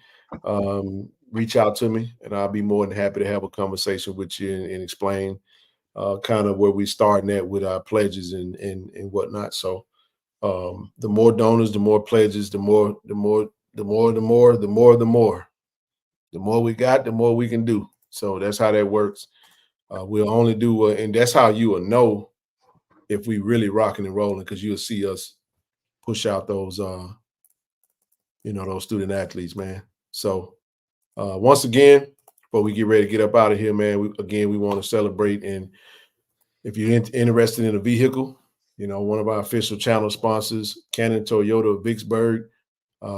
reach out to me, and I'll be more than happy to have a conversation with you and explain kind of where we're starting at with our pledges and whatnot. So the more donors, the more pledges, the more we got, the more we can do. So that's how that works. We'll only do, and that's how you will know if we really rocking and rolling, because you'll see us push out those, those student athletes, man. So once again, before we get ready to get up out of here, man, we want to celebrate. And if you're interested in a vehicle, one of our official channel sponsors, Cannon Toyota of Vicksburg,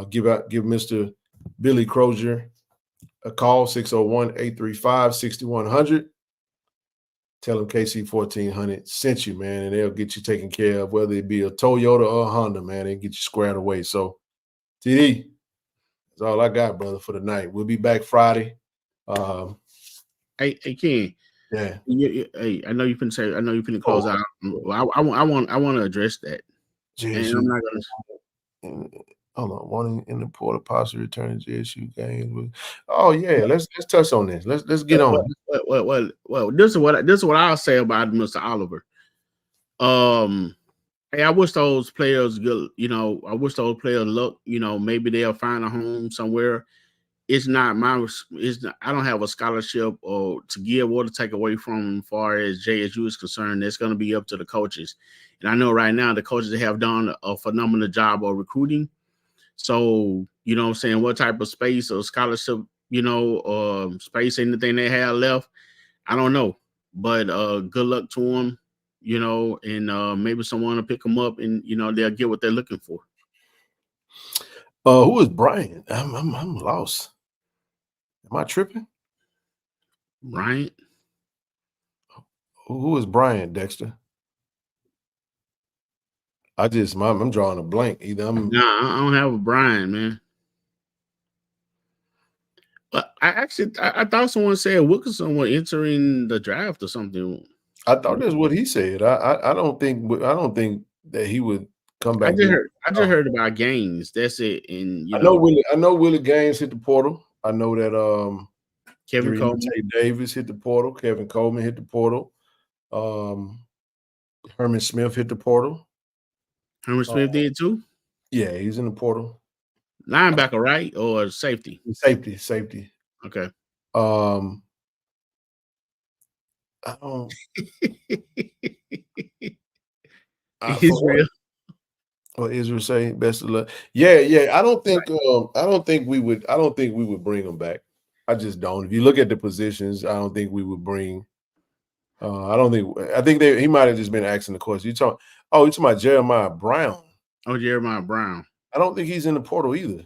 give Mr. Billy Crozier a call, 601-835-6100. Tell them KC-1400 sent you, man, and they'll get you taken care of, whether it be a Toyota or a Honda, man. They get you squared away. So, TD, that's all I got, brother, for tonight. We'll be back Friday. Hey, Ken. Yeah. Hey, I know you finna close out. Well, I want to address that. JSU, and I'm not gonna. Hold on, one in the portal, possibly returning JSU games. Oh yeah, let's touch on this. Let's get on. Well, this is what I'll say about Mr. Oliver. Hey, I wish those players good. I wish those players luck. Maybe they'll find a home somewhere. It's not I don't have a scholarship or to give or to take away from as far as JSU is concerned. That's going to be up to the coaches. And I know right now the coaches have done a phenomenal job of recruiting. So, what I'm saying, what type of space or scholarship, space, anything they have left, I don't know. But good luck to them, and maybe someone will pick them up and, they'll get what they're looking for. Who is Brian? I'm lost. Am I tripping? Bryant? Who is Brian, Dexter? I'm drawing a blank. I don't have a Brian, man. But I thought someone said Wilkinson was entering the draft or something. I thought that's what he said. I don't think that he would come back. I just heard about Gaines. That's it. And I know Willie Gaines hit the portal. I know that Kevin Coleman Davis hit the portal. Kevin Coleman hit the portal. Herman Smith hit the portal. Herman Smith did too? Yeah, he's in the portal. Linebacker, right? Or safety? Safety. Okay. I don't. Israel. What Israel say? Best of luck. Yeah. I don't think we would bring him back. I just don't. If you look at the positions, I don't think we would bring. I think he might have just been asking the question. You're talking about Jeremiah Brown. Oh, Jeremiah Brown. I don't think he's in the portal either.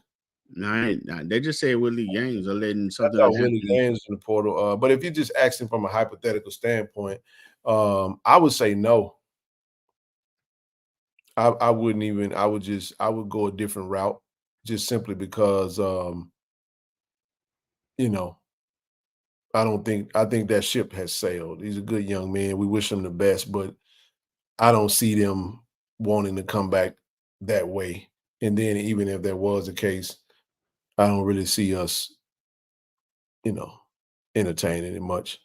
No, they just said Willie Gaines are letting something. Willie Gaines in the portal. But if you're just asking from a hypothetical standpoint, I would say no. I wouldn't even. I would go a different route, just simply because I think that ship has sailed. He's a good young man. We wish him the best, but I don't see them wanting to come back that way. And then even if there was a case, I don't really see us, entertaining it much.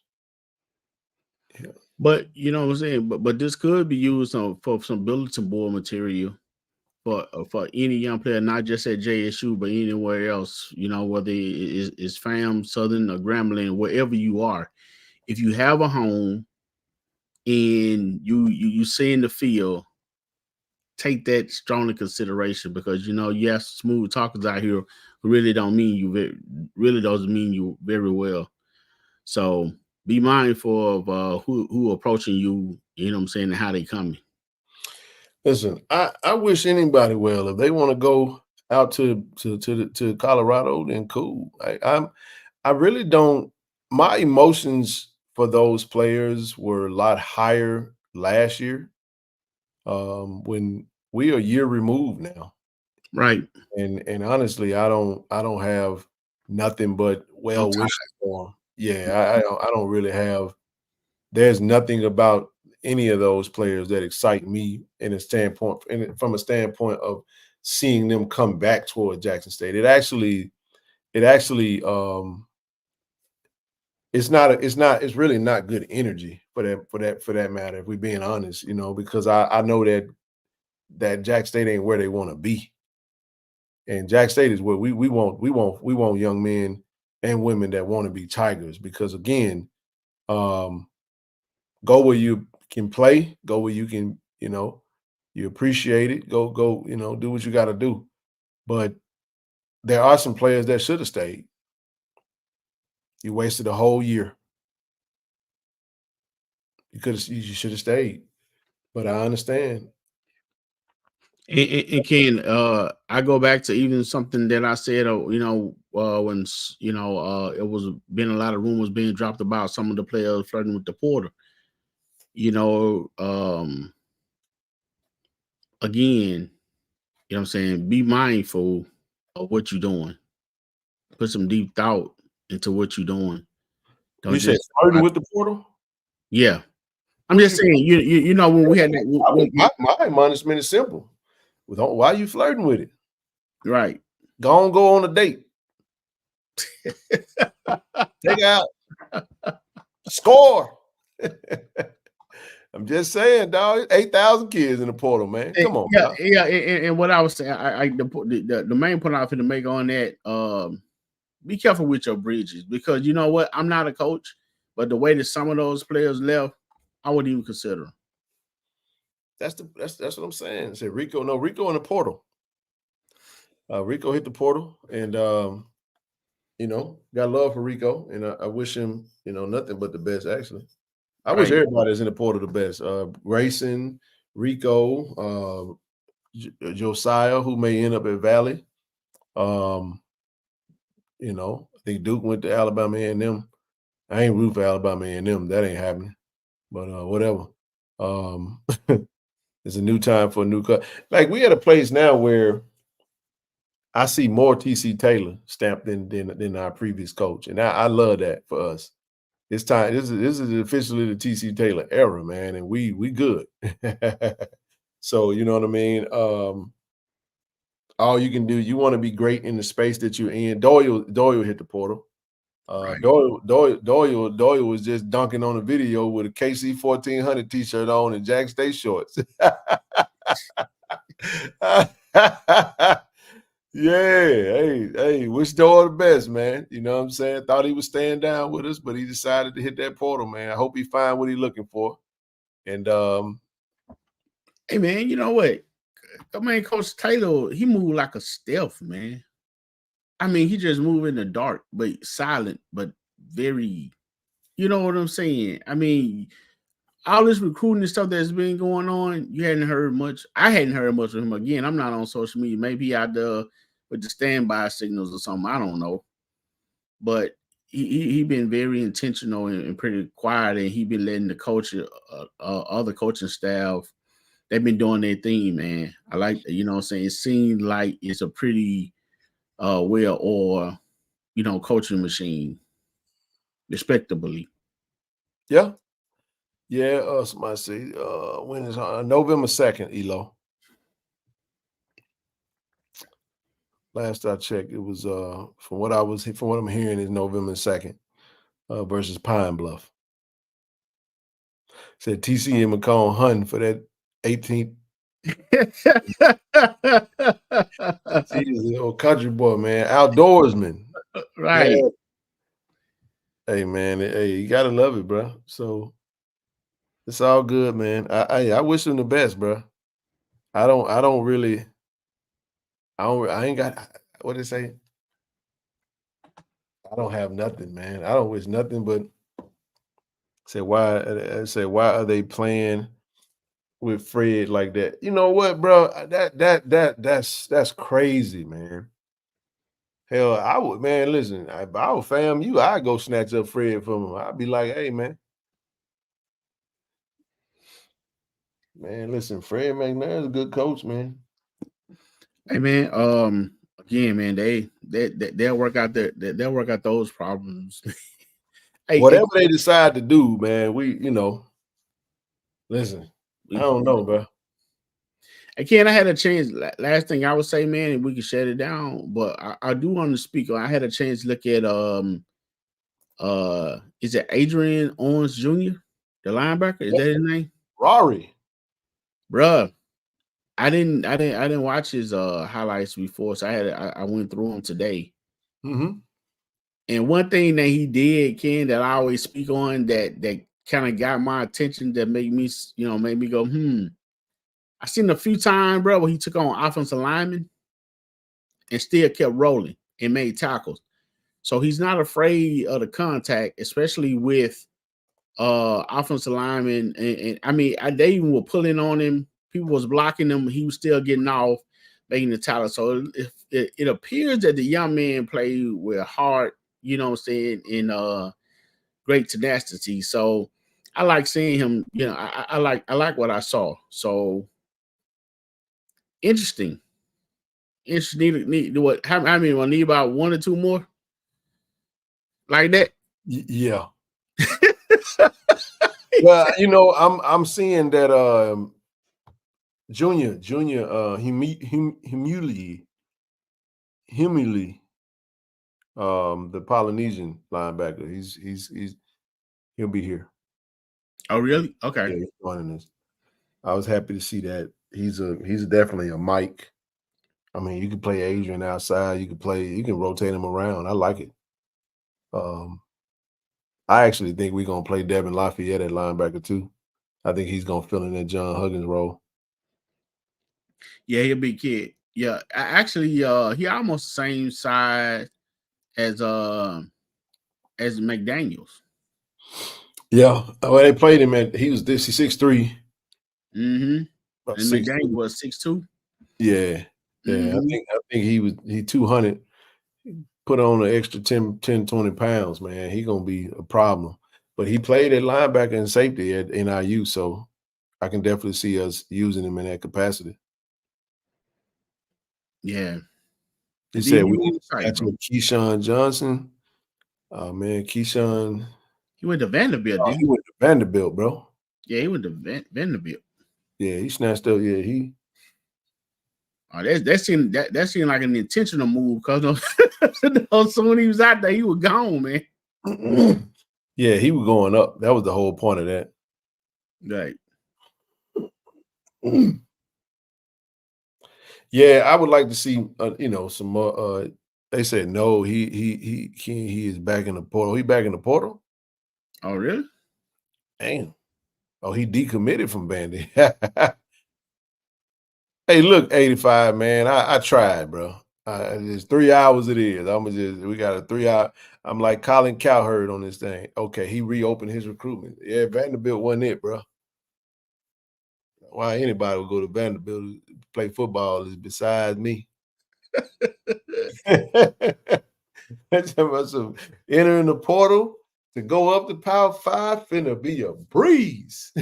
Yeah. But what I'm saying, but this could be used for some bulletin board material for any young player, not just at JSU, but anywhere else, whether it's FAM, Southern, or Grambling, wherever you are. If you have a home and you see in the field, take that strongly consideration, because you have smooth talkers out here who really doesn't mean you very well. So be mindful of who approaching you, what I'm saying, and how they coming. Listen, I wish anybody well. If they want to go out to Colorado, then cool. I really don't. My emotions for those players were a lot higher last year. When we are a year removed now. Right. And honestly, I don't have nothing but well wishes for them. Yeah, I don't really have. There's nothing about any of those players that excite me in a standpoint, from a standpoint of seeing them come back toward Jackson State. It's really not good energy for that matter, if we're being honest, because I know that Jackson State ain't where they want to be. And Jackson State is where we want young men and women that want to be Tigers, because again, go where you can play, go where you can, you appreciate it, go, do what you got to do. But there are some players that should have stayed. You wasted a whole year. You should have stayed. But I understand. And Ken, I go back to even something that I said, when it was been a lot of rumors being dropped about some of the players flirting with the portal. Again, you know what I'm saying? Be mindful of what you're doing. Put some deep thought into what you're doing. Don't you say flirting with the portal? Yeah. I'm just saying, you know, when we had that. My admonishment is simple. Why are you flirting with it? Right. Go on a date. Take out. Score. I'm just saying, dog. 8,000 kids in the portal, man. Come on. Yeah. And what I was saying, the main point I was going to make on that, be careful with your bridges, because you know what? I'm not a coach, but the way that some of those players left, I wouldn't even consider them. That's what I'm saying. Say Rico in the portal. Rico hit the portal, and got love for Rico, and I wish him, nothing but the best. Actually, I wish everybody that's in the portal the best. Grayson, Rico, Josiah, who may end up at Valley. I think Duke went to Alabama A&M. I ain't root for Alabama A&M. That ain't happening. But whatever. It's a new time for a new cut. Like, we at a place now where I see more TC Taylor stamped than our previous coach, and I love that for us. It's time. This is officially the TC Taylor era, man, and we good. So you know what I mean. All you can do, you want to be great in the space that you're in. Doyle hit the portal. Doyle was just dunking on a video with a KC-1400 t-shirt on and Jack State shorts. Yeah, hey, wish Doyle the best, man. You know what I'm saying? Thought he was staying down with us, but he decided to hit that portal, man. I hope he find what he's looking for. And hey, man, you know what? I mean, Coach Taylor, he moved like a stealth, man. I mean, he just moved in the dark, but silent, but very, you know what I'm saying? I mean, all this recruiting and stuff that's been going on, you hadn't heard much. I hadn't heard much of him. Again, I'm not on social media. Maybe out there with the standby signals or something. I don't know. But he been very intentional and pretty quiet, and he been letting the coach, other coaching staff, they've been doing their thing, man. I like, you know what I'm saying? It seems like it's a pretty coaching machine, respectably. Yeah. Somebody say when is November 2nd, Elo. Last I checked, it was from what I'm hearing is November 2nd versus Pine Bluff. Said TC and McCone hunting for that 18th. He's an old country boy, man. Outdoorsman. Right. Yeah. Hey, man. Hey, you gotta love it, bro. So it's all good, man. I wish him the best, bro. I ain't got, what they say? I don't have nothing, man. I don't wish nothing but why are they playing with Fred like that? You know what, bro? That's crazy, man. Hell, I would, man. Listen, if I was FAMU, I'd go snatch up Fred from him. I'd be like, hey, man, Man, listen, Fred McNair's a good coach, man. Hey man, again, man, they'll work out they'll work out those problems. Hey, Whatever they decide to do, man, listen, I don't know, bro. Again, I had a chance. Last thing I would say, man, and we can shut it down. But I do want to speak. I had a chance to look at is it Adrian Owens Jr., the linebacker? Is that his name? Rory. Bruh. I didn't watch his highlights before, so I went through them today. Mm-hmm. And one thing that he did, Ken, that I always speak on that kind of got my attention, that made me go, I seen a few times, bro, where he took on offensive linemen and still kept rolling and made tackles. So he's not afraid of the contact, especially with offensive linemen. And I mean, they even were pulling on him. People was blocking him. He was still getting off, making the tackle. So it appears that the young man played with heart, you know what I'm saying, and great tenacity. So I like seeing him. You know, I like what I saw. So interesting. Need what? How many? I need about one or two more like that. Yeah. Well, I'm seeing that Junior Humuli, the Polynesian linebacker. He'll be here. Oh, really? Okay. Yeah, he's joining us. I was happy to see that. He's definitely a Mike. I mean, you can play Adrian outside. You can rotate him around. I like it. I actually think we're gonna play Devin Lafayette at linebacker too. I think he's gonna fill in that John Huggins role. Yeah, he'll be a kid. Yeah, actually, he almost the same size as McDaniels. Yeah, well, they played him he was 6'3". Mm-hmm. And McDaniels was 6'2". Yeah. Mm-hmm. I think he 200. Put on an extra 10, 20 pounds, man. He gonna be a problem. But he played at linebacker and safety at NIU, so I can definitely see us using him in that capacity. Yeah. He said we need to catch with Keyshawn Johnson. Oh man, Keyshawn. He went to Vanderbilt, didn't he? He went to Vanderbilt, bro. Yeah, he went to Vanderbilt. Yeah, he snatched up. Yeah, he. Oh, that seemed like an intentional move because as soon as he was out there, he was gone, man. Yeah, he was going up. That was the whole point of that. Right. Yeah, I would like to see some more. They said no. He is back in the portal. He back in the portal. Oh, really? Damn. Oh, he decommitted from Bandy. Hey, look, 85, man. I tried, bro. It's 3 hours it is. We got a 3 hour. I'm like Colin Cowherd on this thing. Okay, he reopened his recruitment. Yeah, Vanderbilt wasn't it, bro. Why anybody would go to Vanderbilt to play football is besides me. Entering the portal to go up to Power 5 finna be a breeze.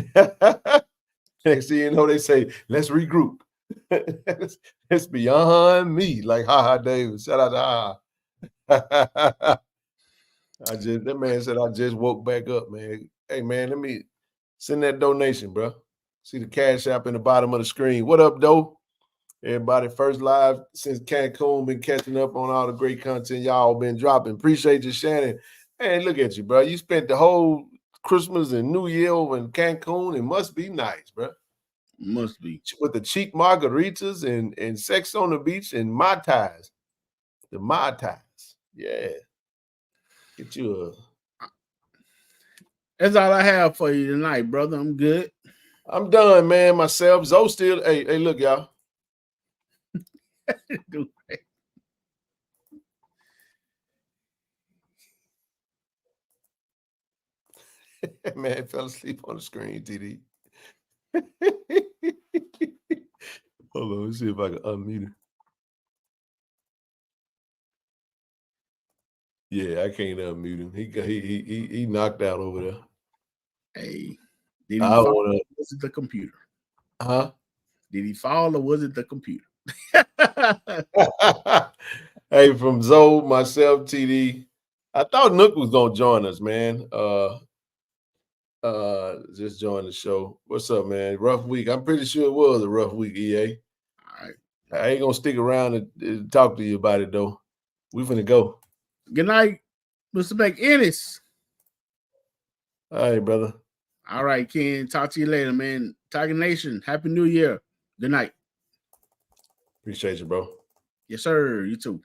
Next thing you know, they say, let's regroup. It's beyond me. Like Ha Davis. Shout out to Ha. That man said I just woke back up, man. Hey man, let me send that donation, bro. See the cash app in the bottom of the screen. What up, Doe? Everybody, first live since Cancun, been catching up on all the great content y'all been dropping. Appreciate you, Shannon. Hey, look at you, bro. You spent the whole Christmas and New Year over in Cancun. It must be nice, bro. Must be. With the cheap margaritas and sex on the beach and Mai Tais. The Mai Tais. Yeah. Get you a... That's all I have for you tonight, brother. I'm good. I'm done, man, myself. Zoe still... Hey, look, y'all. Man, fell asleep on the screen, TD. Hold on, let's see if I can unmute him. Yeah, I can't unmute him. He knocked out over there. Hey, did he fall to the computer? Huh? Did he fall or was it the computer? Hey, from Zoe, myself, TD. I thought Nook was gonna join us, man. Just joined the show. What's up, man? Rough week. I'm pretty sure it was a rough week, EA. All right. I ain't gonna stick around and talk to you about it though. We finna go. Good night, Mr. McInnes. All right, brother. All right, Ken. Talk to you later, man. Tiger Nation. Happy New Year. Good night. Appreciate you, bro. Yes, sir. You too.